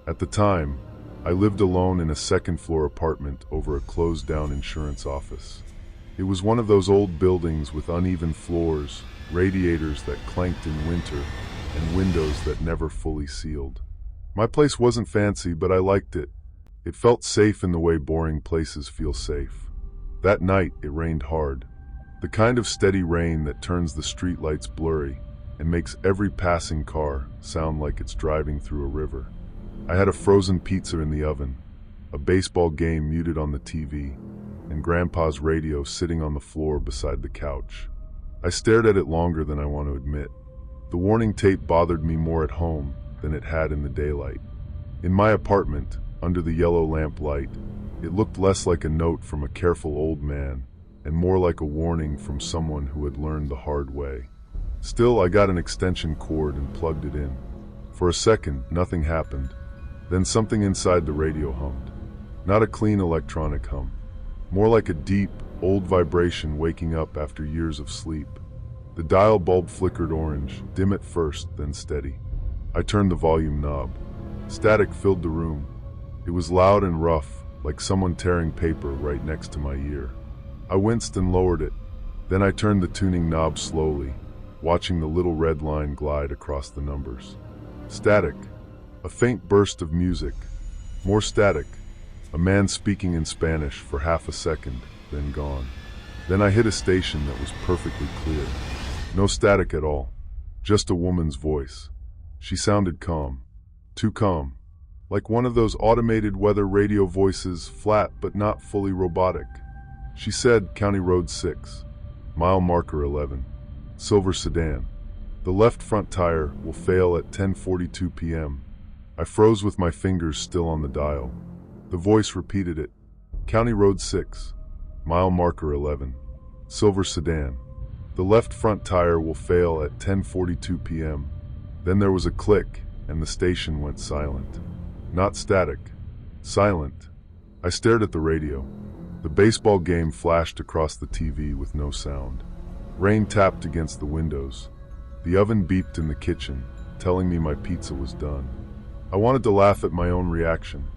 At the time, I lived alone in a second-floor apartment over a closed-down insurance office. It was one of those old buildings with uneven floors, radiators that clanked in winter, and windows that never fully sealed. My place wasn't fancy, but I liked it. It felt safe in the way boring places feel safe. That night, it rained hard. The kind of steady rain that turns the streetlights blurry and makes every passing car sound like it's driving through a river. I had a frozen pizza in the oven, a baseball game muted on the TV, and Grandpa's radio sitting on the floor beside the couch. I stared at it longer than I want to admit. The warning tape bothered me more at home than it had in the daylight. In my apartment, under the yellow lamp light, it looked less like a note from a careful old man and more like a warning from someone who had learned the hard way. Still, I got an extension cord and plugged it in. For a second, nothing happened. Then something inside the radio hummed. Not a clean electronic hum. More like a deep, old vibration waking up after years of sleep. The dial bulb flickered orange, dim at first, then steady. I turned the volume knob. Static filled the room. It was loud and rough, like someone tearing paper right next to my ear. I winced and lowered it. Then I turned the tuning knob slowly, watching the little red line glide across the numbers. Static. A faint burst of music. More static. A man speaking in Spanish for half a second, then gone. Then I hit a station that was perfectly clear. No static at all. Just a woman's voice. She sounded calm. Too calm. Like one of those automated weather radio voices, flat but not fully robotic. She said, County Road 6. Mile marker 11. Silver sedan. The left front tire will fail at 10:42 p.m. I froze with my fingers still on the dial. The voice repeated it. County Road 6. Mile marker 11. Silver sedan. The left front tire will fail at 10:42 p.m. Then there was a click, and the station went silent. Not static. Silent. I stared at the radio. The baseball game flashed across the TV with no sound. Rain tapped against the windows. The oven beeped in the kitchen, telling me my pizza was done. I wanted to laugh at my own reaction.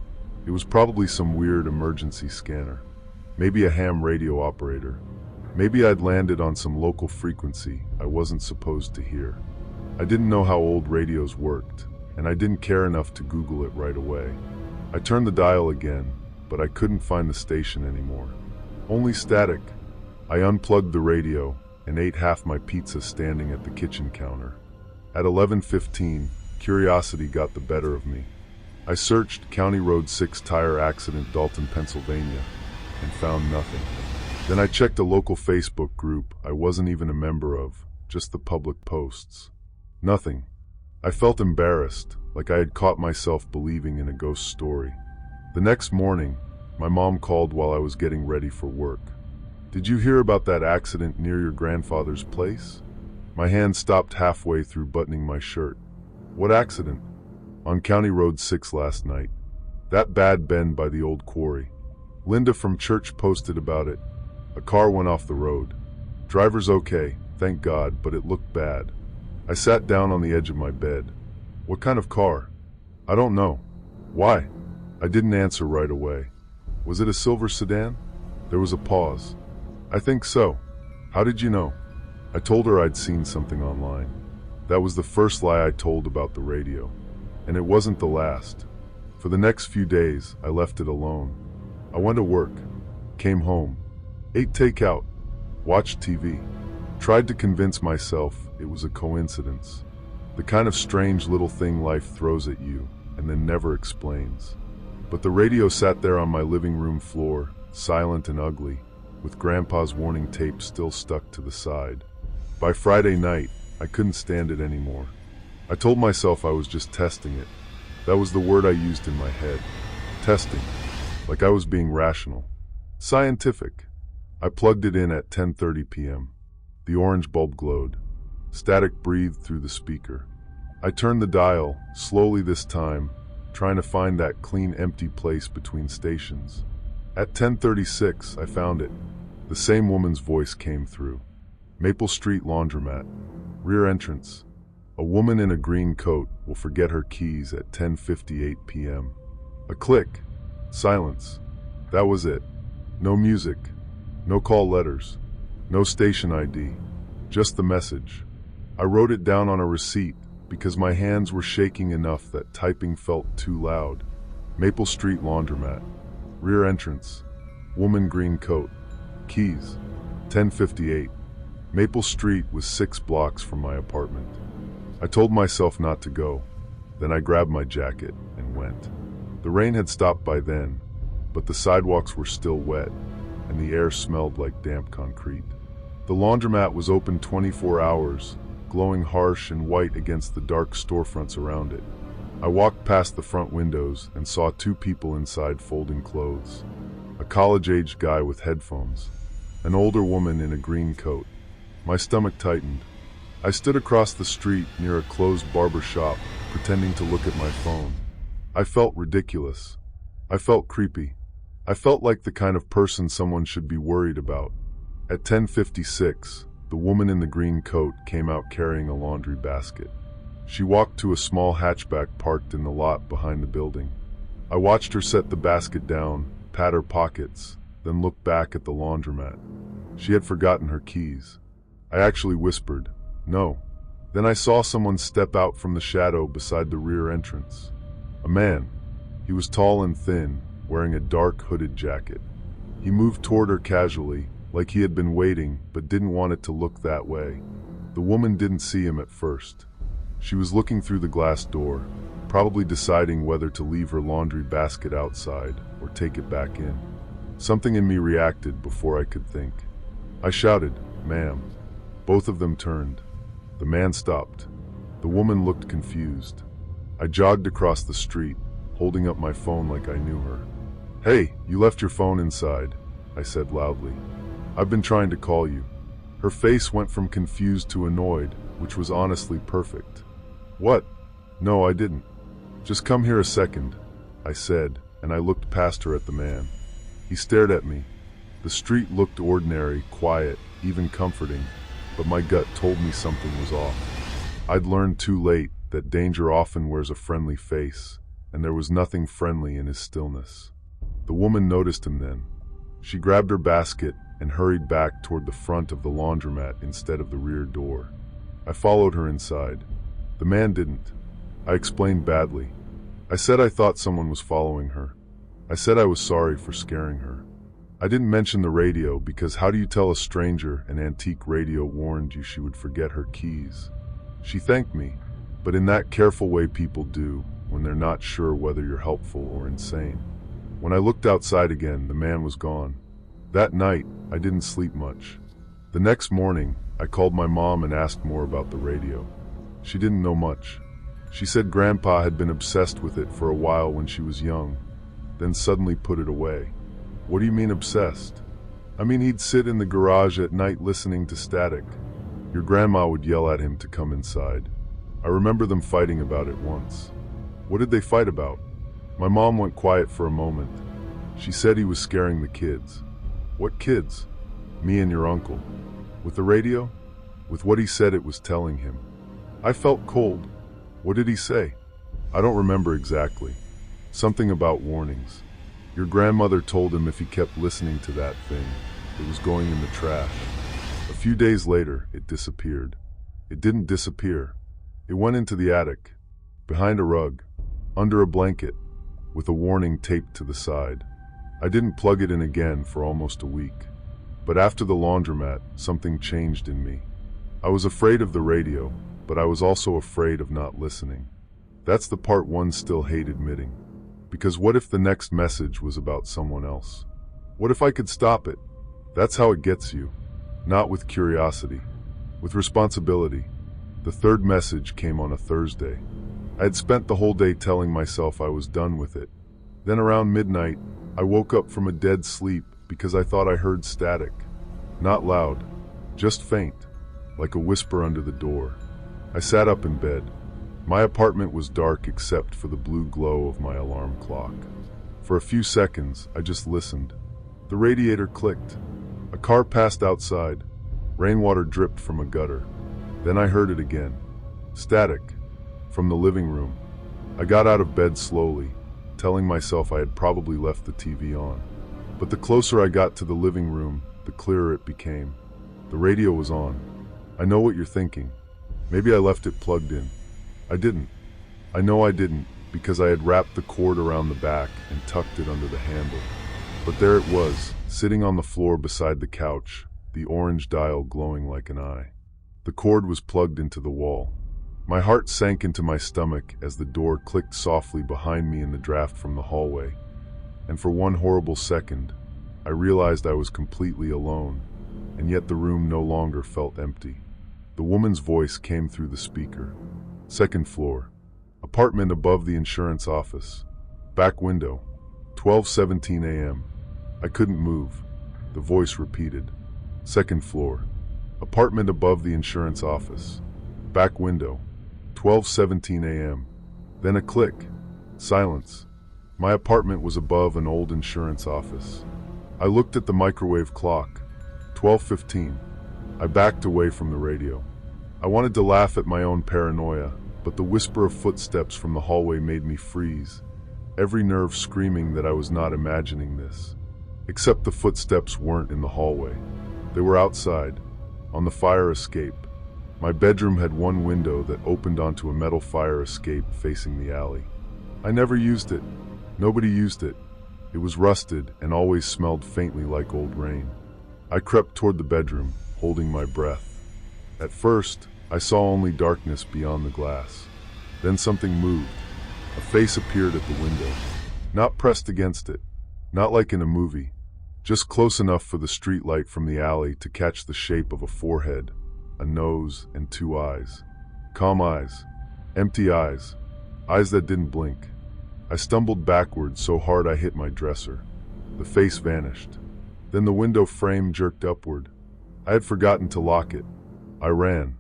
It was probably some weird emergency scanner. Maybe a ham radio operator. Maybe I'd landed on some local frequency I wasn't supposed to hear. I didn't know how old radios worked, and I didn't care enough to Google it right away. I turned the dial again, but I couldn't find the station anymore. Only static. I unplugged the radio and ate half my pizza standing at the kitchen counter. At 11:15, curiosity got the better of me. I searched County Road 6 tire accident, Dalton, Pennsylvania, and found nothing. Then I checked a local Facebook group I wasn't even a member of, just the public posts. Nothing. I felt embarrassed, like I had caught myself believing in a ghost story. The next morning, my mom called while I was getting ready for work. Did you hear about that accident near your grandfather's place? My hand stopped halfway through buttoning my shirt. What accident? On County Road 6 last night. That bad bend by the old quarry. Linda from church posted about it. A car went off the road. Driver's okay, thank God, but it looked bad. I sat down on the edge of my bed. What kind of car? I don't know. Why? I didn't answer right away. Was it a silver sedan? There was a pause. I think so. How did you know? I told her I'd seen something online. That was the first lie I told about the radio. And it wasn't the last. For the next few days, I left it alone. I went to work, came home, ate takeout, watched TV, tried to convince myself it was a coincidence. The kind of strange little thing life throws at you and then never explains. But the radio sat there on my living room floor, silent and ugly, with Grandpa's warning tape still stuck to the side. By Friday night, I couldn't stand it anymore. I told myself I was just testing it. That was the word I used in my head. Testing. Like I was being rational. Scientific. I plugged it in at 10:30 p.m. The orange bulb glowed. Static breathed through the speaker. I turned the dial, slowly this time, trying to find that clean, empty place between stations. At 10:36, I found it. The same woman's voice came through. Maple Street Laundromat. Rear entrance. A woman in a green coat will forget her keys at 10:58 p.m. A click. Silence. That was it. No music. No call letters. No station ID. Just the message. I wrote it down on a receipt because my hands were shaking enough that typing felt too loud. Maple Street Laundromat. Rear entrance. Woman green coat. Keys. 10:58. Maple Street was 6 blocks from my apartment. I told myself not to go. Then I grabbed my jacket and went. The rain had stopped by then, but the sidewalks were still wet, and the air smelled like damp concrete. The laundromat was open 24 hours, glowing harsh and white against the dark storefronts around it. I walked past the front windows and saw 2 people inside folding clothes. A college-aged guy with headphones, an older woman in a green coat. My stomach tightened. I stood across the street near a closed barber shop, pretending to look at my phone. I felt ridiculous. I felt creepy. I felt like the kind of person someone should be worried about. At 10:56, the woman in the green coat came out carrying a laundry basket. She walked to a small hatchback parked in the lot behind the building. I watched her set the basket down, pat her pockets, then look back at the laundromat. She had forgotten her keys. I actually whispered, "No." Then I saw someone step out from the shadow beside the rear entrance. A man. He was tall and thin, wearing a dark hooded jacket. He moved toward her casually, like he had been waiting but didn't want it to look that way. The woman didn't see him at first. She was looking through the glass door, probably deciding whether to leave her laundry basket outside or take it back in. Something in me reacted before I could think. I shouted, "Ma'am." Both of them turned. The man stopped. The woman looked confused. I jogged across the street, holding up my phone like I knew her. "Hey, you left your phone inside," I said loudly. "I've been trying to call you." Her face went from confused to annoyed, which was honestly perfect. "What? No, I didn't. Just come here a second," I said, and I looked past her at the man. He stared at me. The street looked ordinary, quiet, even comforting, but my gut told me something was off. I'd learned too late that danger often wears a friendly face, and there was nothing friendly in his stillness. The woman noticed him then. She grabbed her basket and hurried back toward the front of the laundromat instead of the rear door. I followed her inside. The man didn't. I explained badly. I said I thought someone was following her. I said I was sorry for scaring her. I didn't mention the radio because how do you tell a stranger an antique radio warned you she would forget her keys? She thanked me, but in that careful way people do when they're not sure whether you're helpful or insane. When I looked outside again, the man was gone. That night, I didn't sleep much. The next morning, I called my mom and asked more about the radio. She didn't know much. She said Grandpa had been obsessed with it for a while when she was young, then suddenly put it away. What do you mean obsessed? I mean he'd sit in the garage at night listening to static. Your grandma would yell at him to come inside. I remember them fighting about it once. What did they fight about? My mom went quiet for a moment. She said he was scaring the kids. What kids? Me and your uncle. With the radio? With what he said it was telling him. I felt cold. What did he say? I don't remember exactly. Something about warnings. Your grandmother told him if he kept listening to that thing, it was going in the trash. A few days later, it disappeared. It didn't disappear. It went into the attic, behind a rug, under a blanket, with a warning taped to the side. I didn't plug it in again for almost a week. But after the laundromat, something changed in me. I was afraid of the radio, but I was also afraid of not listening. That's the part one still hate admitting. Because what if the next message was about someone else? What if I could stop it? That's how it gets you. Not with curiosity, with responsibility. The third message came on a Thursday. I had spent the whole day telling myself I was done with it. Then around midnight, I woke up from a dead sleep because I thought I heard static. Not loud, just faint, like a whisper under the door. I sat up in bed. My apartment was dark except for the blue glow of my alarm clock. For a few seconds, I just listened. The radiator clicked. A car passed outside. Rainwater dripped from a gutter. Then I heard it again. Static. From the living room. I got out of bed slowly, telling myself I had probably left the TV on. But the closer I got to the living room, the clearer it became. The radio was on. I know what you're thinking. Maybe I left it plugged in. I didn't. I know I didn't, because I had wrapped the cord around the back and tucked it under the handle. But there it was, sitting on the floor beside the couch, the orange dial glowing like an eye. The cord was plugged into the wall. My heart sank into my stomach as the door clicked softly behind me in the draft from the hallway. And for one horrible second, I realized I was completely alone, and yet the room no longer felt empty. The woman's voice came through the speaker. Second floor. Apartment above the insurance office. Back window. 12:17 a.m. I couldn't move. The voice repeated. Second floor. Apartment above the insurance office. Back window. 12:17 a.m. Then a click. Silence. My apartment was above an old insurance office. I looked at the microwave clock. 12:15. I backed away from the radio. I wanted to laugh at my own paranoia, but the whisper of footsteps from the hallway made me freeze, every nerve screaming that I was not imagining this. Except the footsteps weren't in the hallway. They were outside, on the fire escape. My bedroom had one window that opened onto a metal fire escape facing the alley. I never used it. Nobody used it. It was rusted and always smelled faintly like old rain. I crept toward the bedroom, holding my breath. At first, I saw only darkness beyond the glass. Then something moved. A face appeared at the window. Not pressed against it. Not like in a movie. Just close enough for the streetlight from the alley to catch the shape of a forehead, a nose, and two eyes. Calm eyes. Empty eyes. Eyes that didn't blink. I stumbled backwards so hard I hit my dresser. The face vanished. Then the window frame jerked upward. I had forgotten to lock it. I ran.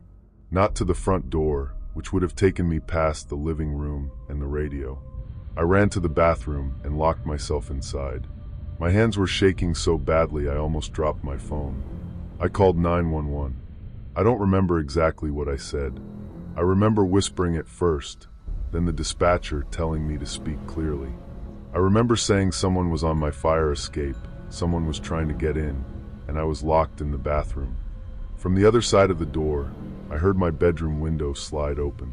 Not to the front door, which would have taken me past the living room and the radio. I ran to the bathroom and locked myself inside. My hands were shaking so badly I almost dropped my phone. I called 911. I don't remember exactly what I said. I remember whispering at first, then the dispatcher telling me to speak clearly. I remember saying someone was on my fire escape, someone was trying to get in, and I was locked in the bathroom. From the other side of the door, I heard my bedroom window slide open.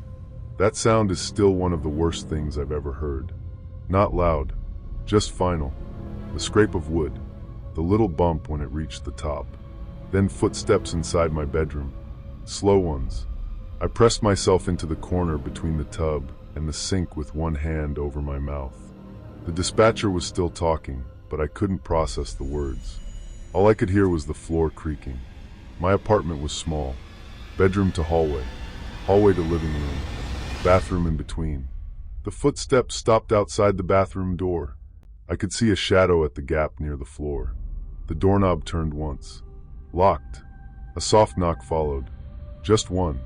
That sound is still one of the worst things I've ever heard. Not loud, just final. The scrape of wood, the little bump when it reached the top. Then footsteps inside my bedroom. Slow ones. I pressed myself into the corner between the tub and the sink with one hand over my mouth. The dispatcher was still talking, but I couldn't process the words. All I could hear was the floor creaking. My apartment was small. Bedroom to hallway. Hallway to living room. Bathroom in between. The footsteps stopped outside the bathroom door. I could see a shadow at the gap near the floor. The doorknob turned once. Locked. A soft knock followed. Just one.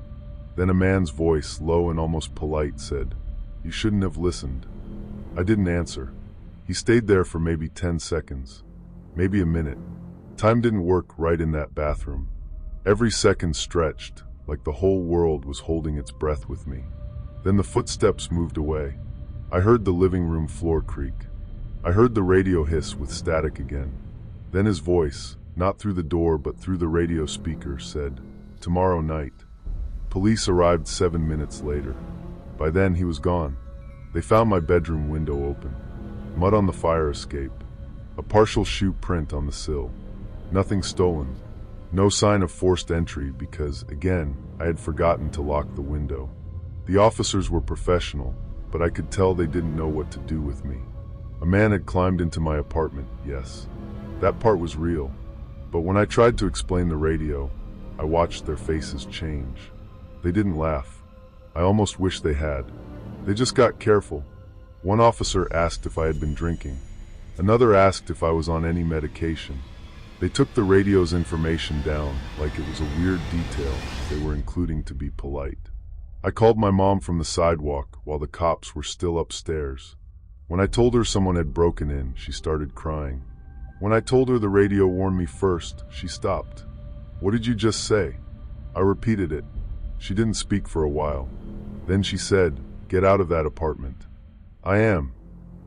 Then a man's voice, low and almost polite, said, "You shouldn't have listened." I didn't answer. He stayed there for maybe 10 seconds. Maybe a minute. Time didn't work right in that bathroom. Every second stretched, like the whole world was holding its breath with me. Then the footsteps moved away. I heard the living room floor creak. I heard the radio hiss with static again. Then his voice, not through the door but through the radio speaker, said, "Tomorrow night." Police arrived 7 minutes later. By then he was gone. They found my bedroom window open. Mud on the fire escape. A partial shoe print on the sill. Nothing stolen. No sign of forced entry because, again, I had forgotten to lock the window. The officers were professional, but I could tell they didn't know what to do with me. A man had climbed into my apartment, yes. That part was real. But when I tried to explain the radio, I watched their faces change. They didn't laugh. I almost wish they had. They just got careful. One officer asked if I had been drinking. Another asked if I was on any medication. They took the radio's information down like it was a weird detail they were including to be polite. I called my mom from the sidewalk while the cops were still upstairs. When I told her someone had broken in, she started crying. When I told her the radio warned me first, she stopped. "What did you just say?" I repeated it. She didn't speak for a while. Then she said, "Get out of that apartment." "I am.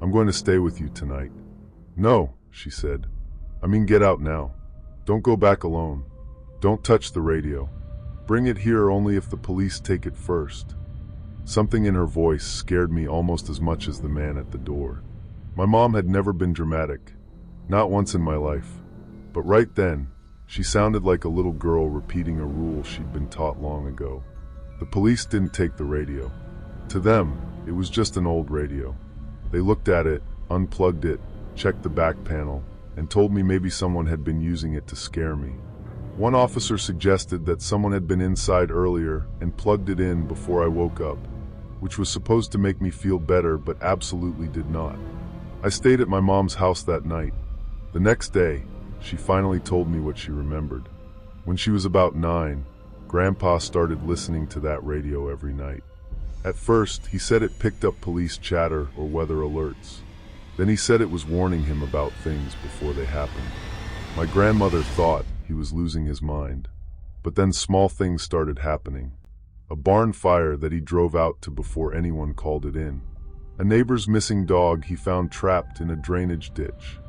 I'm going to stay with you tonight." "No," she said. "I mean, get out now. Don't go back alone. Don't touch the radio. Bring it here only if the police take it first." Something in her voice scared me almost as much as the man at the door. My mom had never been dramatic, not once in my life. But right then, she sounded like a little girl repeating a rule she'd been taught long ago. The police didn't take the radio. To them, it was just an old radio. They looked at it, unplugged it, checked the back panel, and told me maybe someone had been using it to scare me. One officer suggested that someone had been inside earlier and plugged it in before I woke up, which was supposed to make me feel better but absolutely did not. I stayed at my mom's house that night. The next day, she finally told me what she remembered. When she was about 9, Grandpa started listening to that radio every night. At first, he said it picked up police chatter or weather alerts. Then he said it was warning him about things before they happened. My grandmother thought he was losing his mind. But then small things started happening. A barn fire that he drove out to before anyone called it in. A neighbor's missing dog he found trapped in a drainage ditch.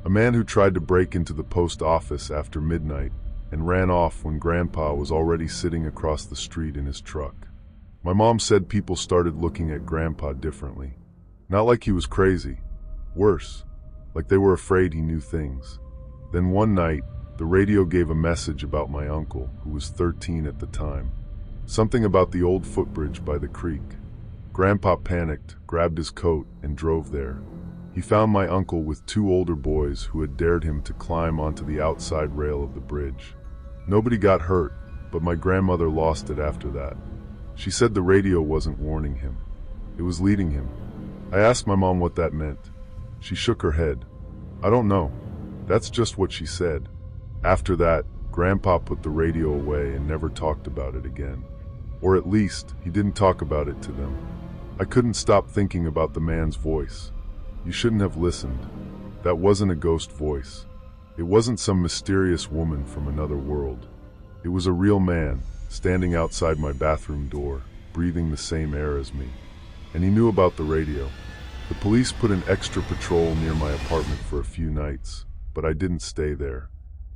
A man who tried to break into the post office after midnight and ran off when Grandpa was already sitting across the street in his truck. My mom said people started looking at Grandpa differently. Not like he was crazy. Worse, like they were afraid he knew things. Then one night, the radio gave a message about my uncle, who was 13 at the time. Something about the old footbridge by the creek. Grandpa panicked, grabbed his coat, and drove there. He found my uncle with 2 older boys who had dared him to climb onto the outside rail of the bridge. Nobody got hurt, but my grandmother lost it after that. She said the radio wasn't warning him. It was leading him. I asked my mom what that meant. She shook her head. "I don't know. That's just what she said." After that, Grandpa put the radio away and never talked about it again. Or at least, he didn't talk about it to them. I couldn't stop thinking about the man's voice. You shouldn't have listened. That wasn't a ghost voice. It wasn't some mysterious woman from another world. It was a real man, standing outside my bathroom door, breathing the same air as me. And he knew about the radio. The police put an extra patrol near my apartment for a few nights, but I didn't stay there.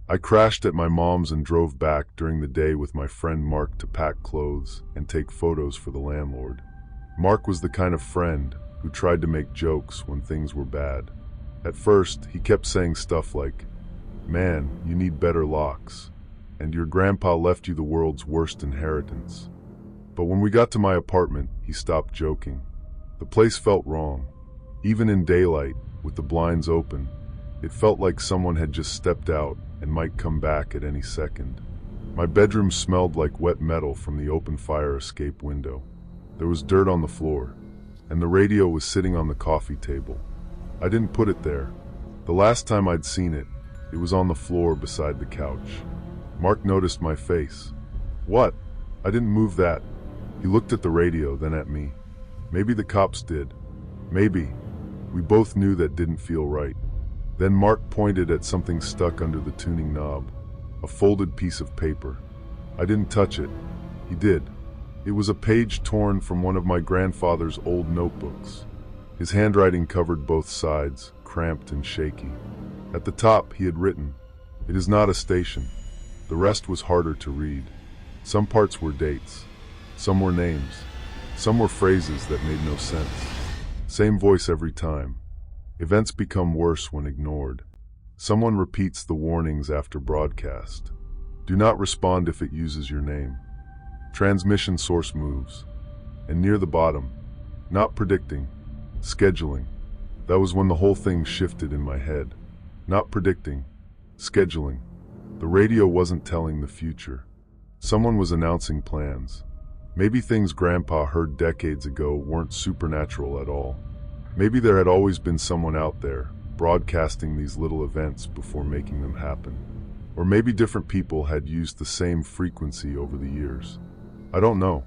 I crashed at my mom's and drove back during the day with my friend Mark to pack clothes and take photos for the landlord. Mark was the kind of friend who tried to make jokes when things were bad. At first, he kept saying stuff like, "Man, you need better locks," and "Your grandpa left you the world's worst inheritance." But when we got to my apartment, he stopped joking. The place felt wrong. Even in daylight, with the blinds open, it felt like someone had just stepped out and might come back at any second. My bedroom smelled like wet metal from the open fire escape window. There was dirt on the floor, and the radio was sitting on the coffee table. I didn't put it there. The last time I'd seen it, it was on the floor beside the couch. Mark noticed my face. "What? I didn't move that." He looked at the radio, then at me. Maybe the cops did. Maybe. We both knew that didn't feel right. Then Mark pointed at something stuck under the tuning knob, a folded piece of paper. I didn't touch it. He did. It was a page torn from one of my grandfather's old notebooks. His handwriting covered both sides, cramped and shaky. At the top, he had written, "It is not a station." The rest was harder to read. Some parts were dates. Some were names. Some were phrases that made no sense. Same voice every time. Events become worse when ignored. Someone repeats the warnings after broadcast. Do not respond if it uses your name. Transmission source moves. And near the bottom, not predicting, scheduling. That was when the whole thing shifted in my head. Not predicting, scheduling. The radio wasn't telling the future. Someone was announcing plans. Maybe things Grandpa heard decades ago weren't supernatural at all. Maybe there had always been someone out there, broadcasting these little events before making them happen. Or maybe different people had used the same frequency over the years. I don't know,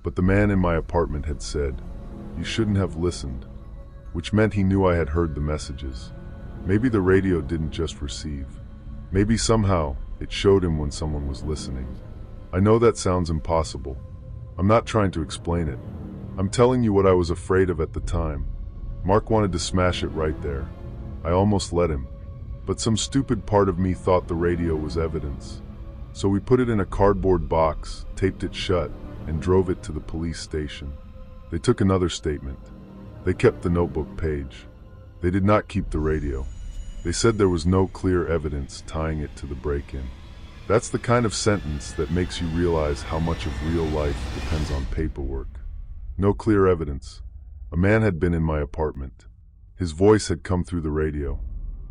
but the man in my apartment had said, "You shouldn't have listened," which meant he knew I had heard the messages. Maybe the radio didn't just receive. Maybe somehow it showed him when someone was listening. I know that sounds impossible. I'm not trying to explain it. I'm telling you what I was afraid of at the time. Mark wanted to smash it right there. I almost let him. But some stupid part of me thought the radio was evidence. So we put it in a cardboard box, taped it shut, and drove it to the police station. They took another statement. They kept the notebook page. They did not keep the radio. They said there was no clear evidence tying it to the break-in. That's the kind of sentence that makes you realize how much of real life depends on paperwork. No clear evidence. A man had been in my apartment. His voice had come through the radio.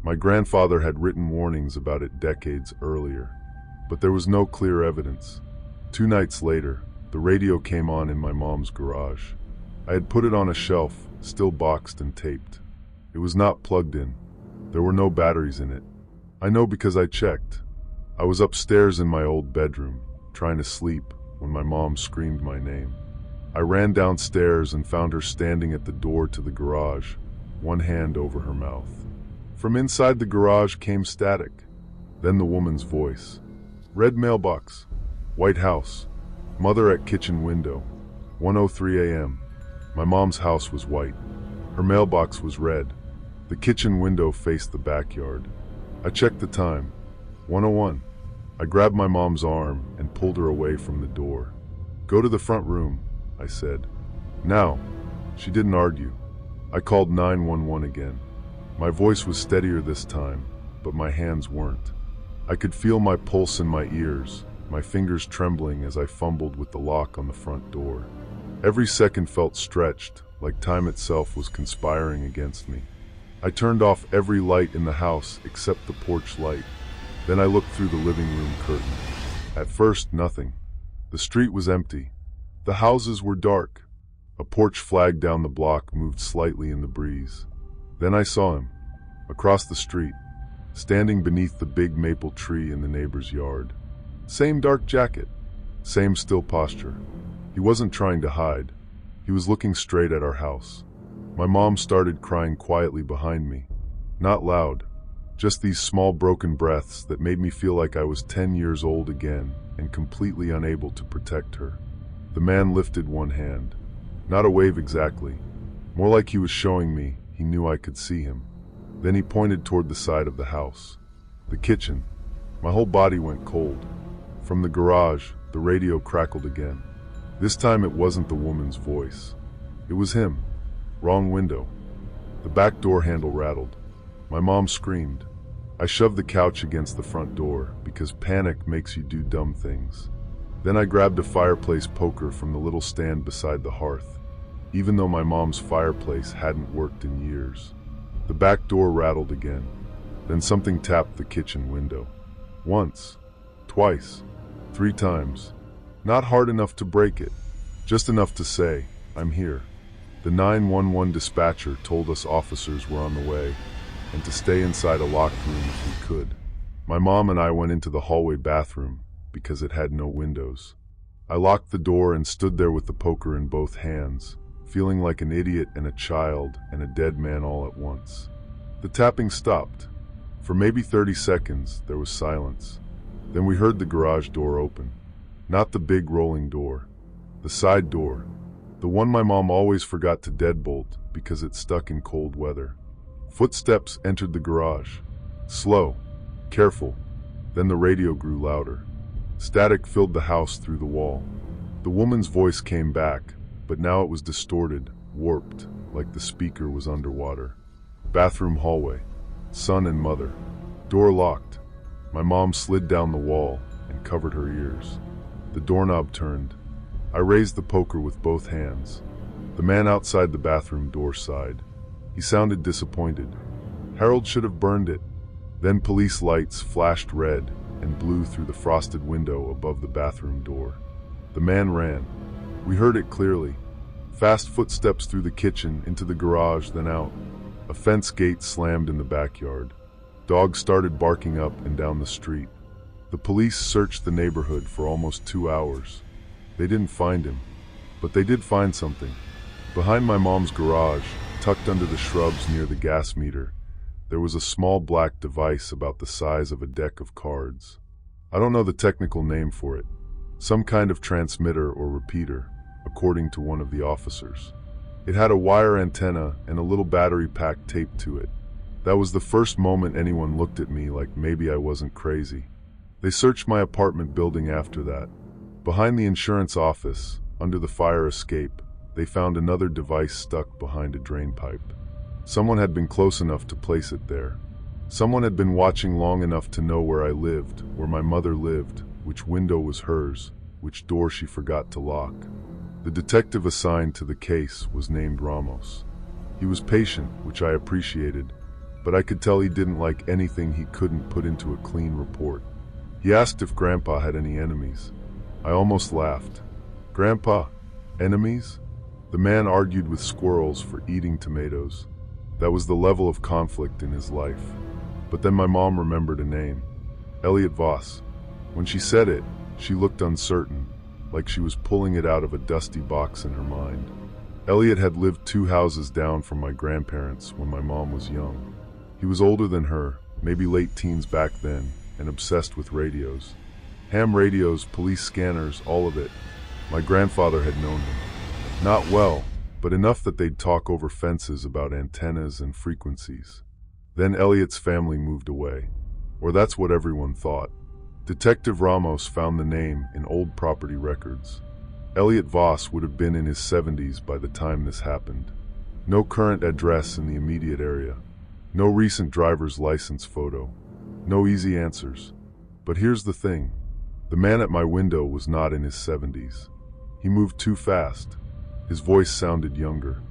My grandfather had written warnings about it decades earlier. But there was no clear evidence. 2 nights later, the radio came on in my mom's garage. I had put it on a shelf, still boxed and taped. It was not plugged in. There were no batteries in it. I know because I checked. I was upstairs in my old bedroom, trying to sleep, when my mom screamed my name. I ran downstairs and found her standing at the door to the garage, one hand over her mouth. From inside the garage came static. Then the woman's voice. Red mailbox. White house. Mother at kitchen window. 1:03 a.m. My mom's house was white. Her mailbox was red. The kitchen window faced the backyard. I checked the time. 1:01. I grabbed my mom's arm and pulled her away from the door. Go to the front room, I said. Now. She didn't argue. I called 911 again. My voice was steadier this time, but my hands weren't. I could feel my pulse in my ears, my fingers trembling as I fumbled with the lock on the front door. Every second felt stretched, like time itself was conspiring against me. I turned off every light in the house except the porch light. Then I looked through the living room curtain. At first, nothing. The street was empty. The houses were dark. A porch flag down the block moved slightly in the breeze. Then I saw him, across the street, standing beneath the big maple tree in the neighbor's yard. Same dark jacket, same still posture. He wasn't trying to hide. He was looking straight at our house. My mom started crying quietly behind me. Not loud, just these small broken breaths that made me feel like I was 10 years old again and completely unable to protect her. The man lifted one hand. Not a wave exactly, more like he was showing me he knew I could see him. Then he pointed toward the side of the house. The kitchen. My whole body went cold. From the garage, the radio crackled again. This time it wasn't the woman's voice. It was him. Wrong window. The back door handle rattled. My mom screamed. I shoved the couch against the front door because panic makes you do dumb things. Then I grabbed a fireplace poker from the little stand beside the hearth, even though my mom's fireplace hadn't worked in years. The back door rattled again. Then something tapped the kitchen window. Once, twice, 3 times. Not hard enough to break it, just enough to say, I'm here. The 911 dispatcher told us officers were on the way and to stay inside a locked room if we could. My mom and I went into the hallway bathroom because it had no windows. I locked the door and stood there with the poker in both hands, feeling like an idiot and a child and a dead man all at once. The tapping stopped. For maybe 30 seconds, there was silence. Then we heard the garage door open. Not the big rolling door. The side door. The one my mom always forgot to deadbolt because it stuck in cold weather. Footsteps entered the garage. Slow. Careful. Then the radio grew louder. Static filled the house through the wall. The woman's voice came back, but now it was distorted, warped, like the speaker was underwater. Bathroom hallway. Son and mother. Door locked. My mom slid down the wall and covered her ears. The doorknob turned. I raised the poker with both hands. The man outside the bathroom door sighed. He sounded disappointed. Harold should have burned it. Then police lights flashed red and blue through the frosted window above the bathroom door. The man ran. We heard it clearly. Fast footsteps through the kitchen, into the garage, then out. A fence gate slammed in the backyard. Dogs started barking up and down the street. The police searched the neighborhood for almost 2 hours. They didn't find him, but they did find something. Behind my mom's garage, tucked under the shrubs near the gas meter, There was a small black device about the size of a deck of cards. I don't know the technical name for it. Some kind of transmitter or repeater, according to one of the officers. It had a wire antenna and a little battery pack taped to it. That was the first moment anyone looked at me like maybe I wasn't crazy. They searched my apartment building after that. Behind the insurance office, under the fire escape, they found another device stuck behind a drain pipe. Someone had been close enough to place it there. Someone had been watching long enough to know where I lived, where my mother lived, which window was hers, which door she forgot to lock. The detective assigned to the case was named Ramos. He was patient, which I appreciated, but I could tell he didn't like anything he couldn't put into a clean report. He asked if Grandpa had any enemies. I almost laughed. Grandpa? Enemies? The man argued with squirrels for eating tomatoes. That was the level of conflict in his life. But then my mom remembered a name. Elliot Voss. When she said it, she looked uncertain, like she was pulling it out of a dusty box in her mind. Elliot had lived 2 houses down from my grandparents when my mom was young. He was older than her, maybe late teens back then, and obsessed with radios. Ham radios, police scanners, all of it. My grandfather had known him. Not well, but enough that they'd talk over fences about antennas and frequencies. Then Elliot's family moved away. Or that's what everyone thought. Detective Ramos found the name in old property records. Elliot Voss would have been in his 70s by the time this happened. No current address in the immediate area. No recent driver's license photo. No easy answers. But here's the thing. The man at my window was not in his 70s. He moved too fast. His voice sounded younger.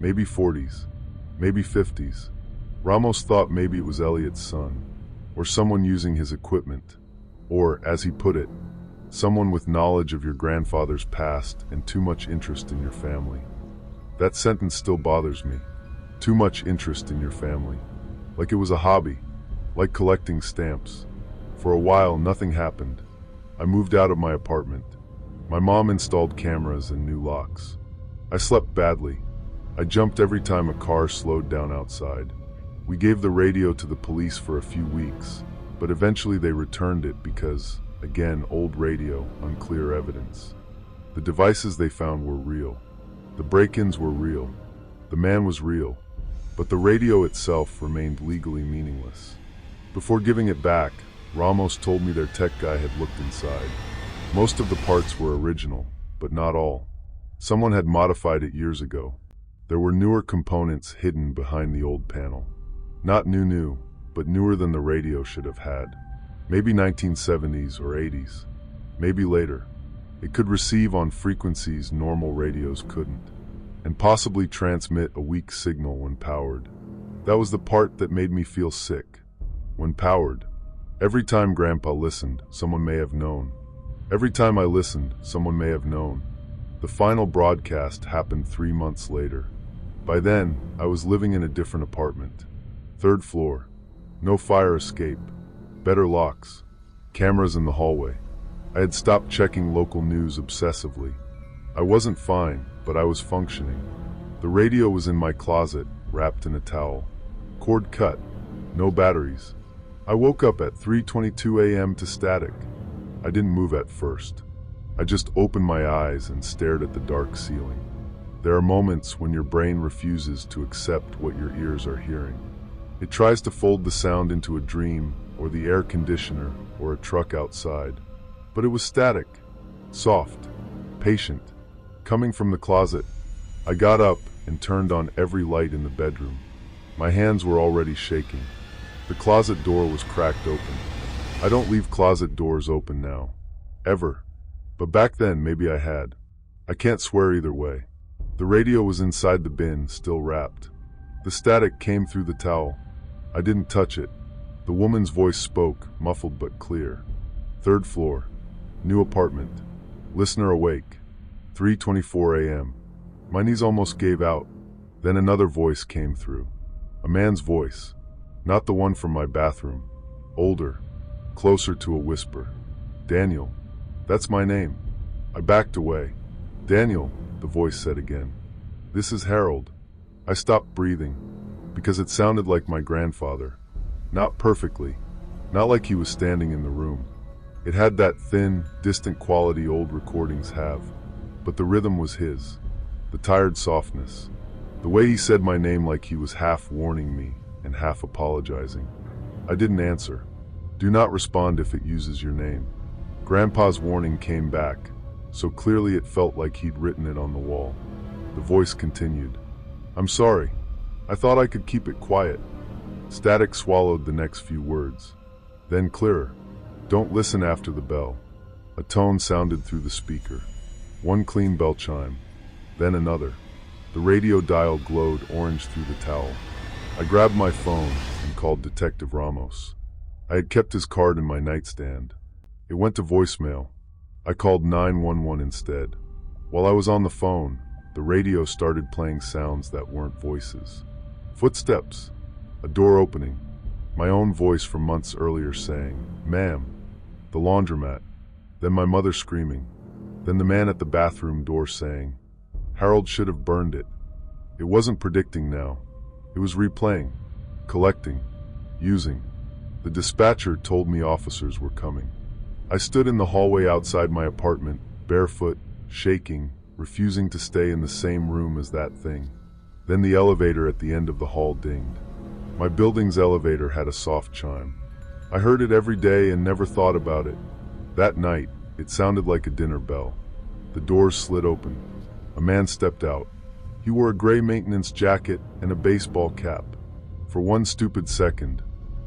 Maybe 40s. Maybe 50s. Ramos thought maybe it was Elliot's son. Or someone using his equipment. Or, as he put it, someone with knowledge of your grandfather's past and too much interest in your family. That sentence still bothers me. Too much interest in your family. Like it was a hobby. Like collecting stamps. For a while, nothing happened. I moved out of my apartment. My mom installed cameras and new locks. I slept badly. I jumped every time a car slowed down outside. We gave the radio to the police for a few weeks, but eventually they returned it because, again, old radio, unclear evidence. The devices they found were real. The break-ins were real. The man was real. But the radio itself remained legally meaningless. Before giving it back, Ramos told me their tech guy had looked inside. Most of the parts were original, but not all. Someone had modified it years ago. There were newer components hidden behind the old panel. Not new, but newer than the radio should have had. Maybe 1970s or 80s. Maybe later. It could receive on frequencies normal radios couldn't, and possibly transmit a weak signal when powered. That was the part that made me feel sick. When powered. Every time Grandpa listened, someone may have known. Every time I listened, someone may have known. The final broadcast happened 3 months later. By then, I was living in a different apartment. 3rd floor. No fire escape. Better locks. Cameras in the hallway. I had stopped checking local news obsessively. I wasn't fine, but I was functioning. The radio was in my closet, wrapped in a towel. Cord cut. No batteries. I woke up at 3:22 a.m. to static. I didn't move at first. I just opened my eyes and stared at the dark ceiling. There are moments when your brain refuses to accept what your ears are hearing. It tries to fold the sound into a dream, or the air conditioner, or a truck outside. But it was static, soft, patient, coming from the closet. I got up and turned on every light in the bedroom. My hands were already shaking. The closet door was cracked open. I don't leave closet doors open now. Ever. But back then, maybe I had. I can't swear either way. The radio was inside the bin, still wrapped. The static came through the towel. I didn't touch it. The woman's voice spoke, muffled but clear. 3rd floor. New apartment. Listener awake. 3:24 a.m. My knees almost gave out. Then another voice came through. A man's voice. Not the one from my bathroom. Older. Closer to a whisper. Daniel. That's my name. I backed away. Daniel, the voice said again. This is Harold. I stopped breathing. because it sounded like my grandfather. Not perfectly, not like he was standing in the room. It had that thin, distant quality old recordings have, but the rhythm was his, the tired softness, the way he said my name like he was half warning me and half apologizing. I didn't answer. Do not respond if it uses your name. Grandpa's warning came back, so clearly it felt like he'd written it on the wall. The voice continued. I'm sorry. I thought I could keep it quiet. Static swallowed the next few words. Then clearer. Don't listen after the bell. A tone sounded through the speaker. One clean bell chime. Then another. The radio dial glowed orange through the towel. I grabbed my phone and called Detective Ramos. I had kept his card in my nightstand. It went to voicemail. I called 911 instead. While I was on the phone, the radio started playing sounds that weren't voices. Footsteps. A door opening. My own voice from months earlier saying, Ma'am. The laundromat. Then my mother screaming. Then the man at the bathroom door saying, Harold should have burned it. It wasn't predicting now. It was replaying, collecting, using. The dispatcher told me officers were coming. I stood in the hallway outside my apartment, barefoot, shaking, refusing to stay in the same room as that thing. Then the elevator at the end of the hall dinged. My building's elevator had a soft chime. I heard it every day and never thought about it. That night, it sounded like a dinner bell. The doors slid open. A man stepped out. He wore a gray maintenance jacket and a baseball cap. For one stupid second,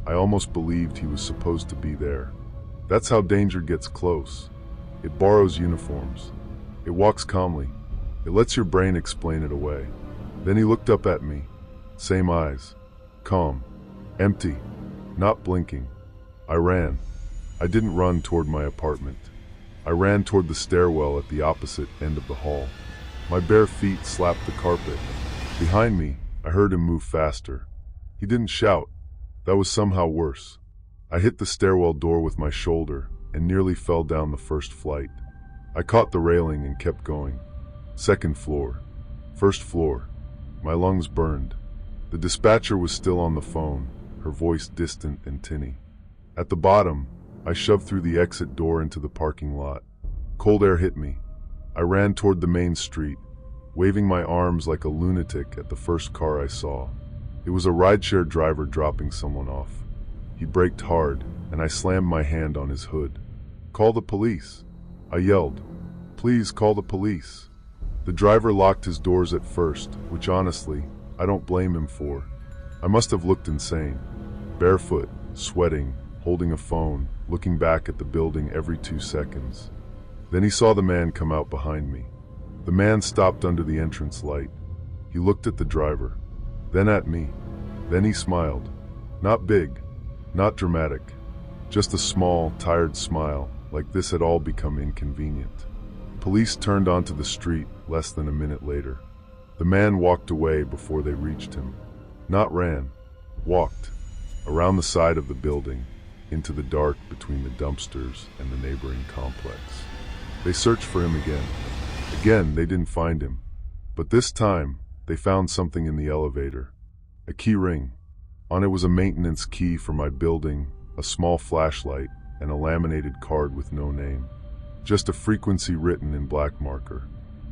I almost believed he was supposed to be there. That's how danger gets close. It borrows uniforms. It walks calmly. It lets your brain explain it away. Then he looked up at me. Same eyes. Calm. Empty. Not blinking. I ran. I didn't run toward my apartment. I ran toward the stairwell at the opposite end of the hall. My bare feet slapped the carpet. Behind me, I heard him move faster. He didn't shout. That was somehow worse. I hit the stairwell door with my shoulder and nearly fell down the first flight. I caught the railing and kept going. Second floor. First floor. My lungs burned. The dispatcher was still on the phone, her voice distant and tinny. At the bottom, I shoved through the exit door into the parking lot. Cold air hit me. I ran toward the main street, waving my arms like a lunatic at the first car I saw. It was a rideshare driver dropping someone off. He braked hard, and I slammed my hand on his hood. Call the police. I yelled. Please call the police. The driver locked his doors at first, which honestly, I don't blame him for. I must have looked insane. Barefoot, sweating, holding a phone, looking back at the building every 2 seconds. Then he saw the man come out behind me. The man stopped under the entrance light. He looked at the driver, then at me. Then he smiled. Not big, not dramatic, just a small, tired smile, like this had all become inconvenient. Police turned onto the street less than a minute later. The man walked away before they reached him. Not ran, walked, around the side of the building, into the dark between the dumpsters and the neighboring complex. They searched for him again. Again, they didn't find him. But this time, they found something in the elevator. A key ring. On it was a maintenance key for my building, a small flashlight, and a laminated card with no name. Just a frequency written in black marker.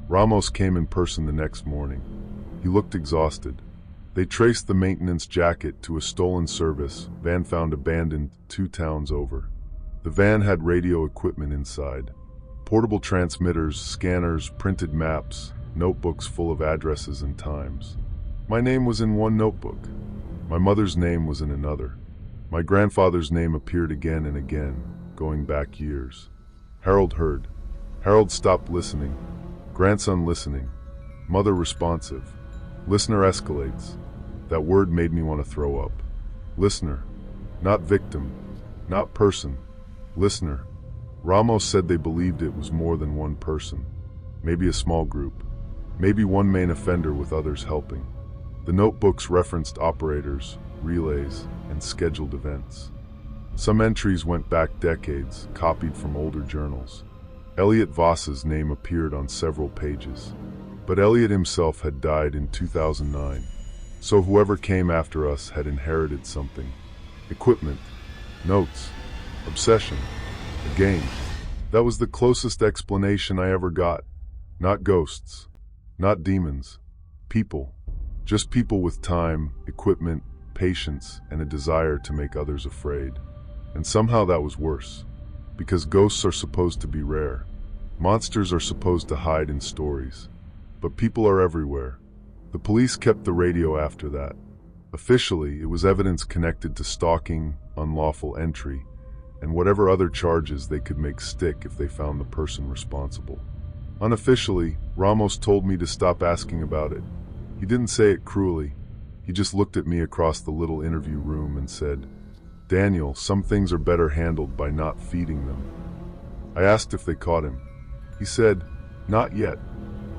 Ramos came in person the next morning. He looked exhausted. They traced the maintenance jacket to a stolen service van found abandoned 2 towns over. The van had radio equipment inside. Portable transmitters, scanners, printed maps, notebooks full of addresses and times. My name was in one notebook. My mother's name was in another. My grandfather's name appeared again and again, going back years. Harold heard. Harold stopped listening. Grandson listening. Mother responsive. Listener escalates. That word made me want to throw up. Listener. Not victim. Not person. Listener. Ramos said they believed it was more than one person. Maybe a small group. Maybe one main offender with others helping. The notebooks referenced operators, relays, and scheduled events. Some entries went back decades, copied from older journals. Elliot Voss's name appeared on several pages. But Elliot himself had died in 2009. So whoever came after us had inherited something. Equipment, notes, obsession, a game. That was the closest explanation I ever got. Not ghosts, not demons, people. Just people with time, equipment, patience, and a desire to make others afraid. And somehow that was worse. Because ghosts are supposed to be rare. Monsters are supposed to hide in stories. But people are everywhere. The police kept the radio after that. Officially, it was evidence connected to stalking, unlawful entry, and whatever other charges they could make stick if they found the person responsible. Unofficially, Ramos told me to stop asking about it. He didn't say it cruelly. He just looked at me across the little interview room and said, "Daniel, some things are better handled by not feeding them." I asked if they caught him. He said, "Not yet."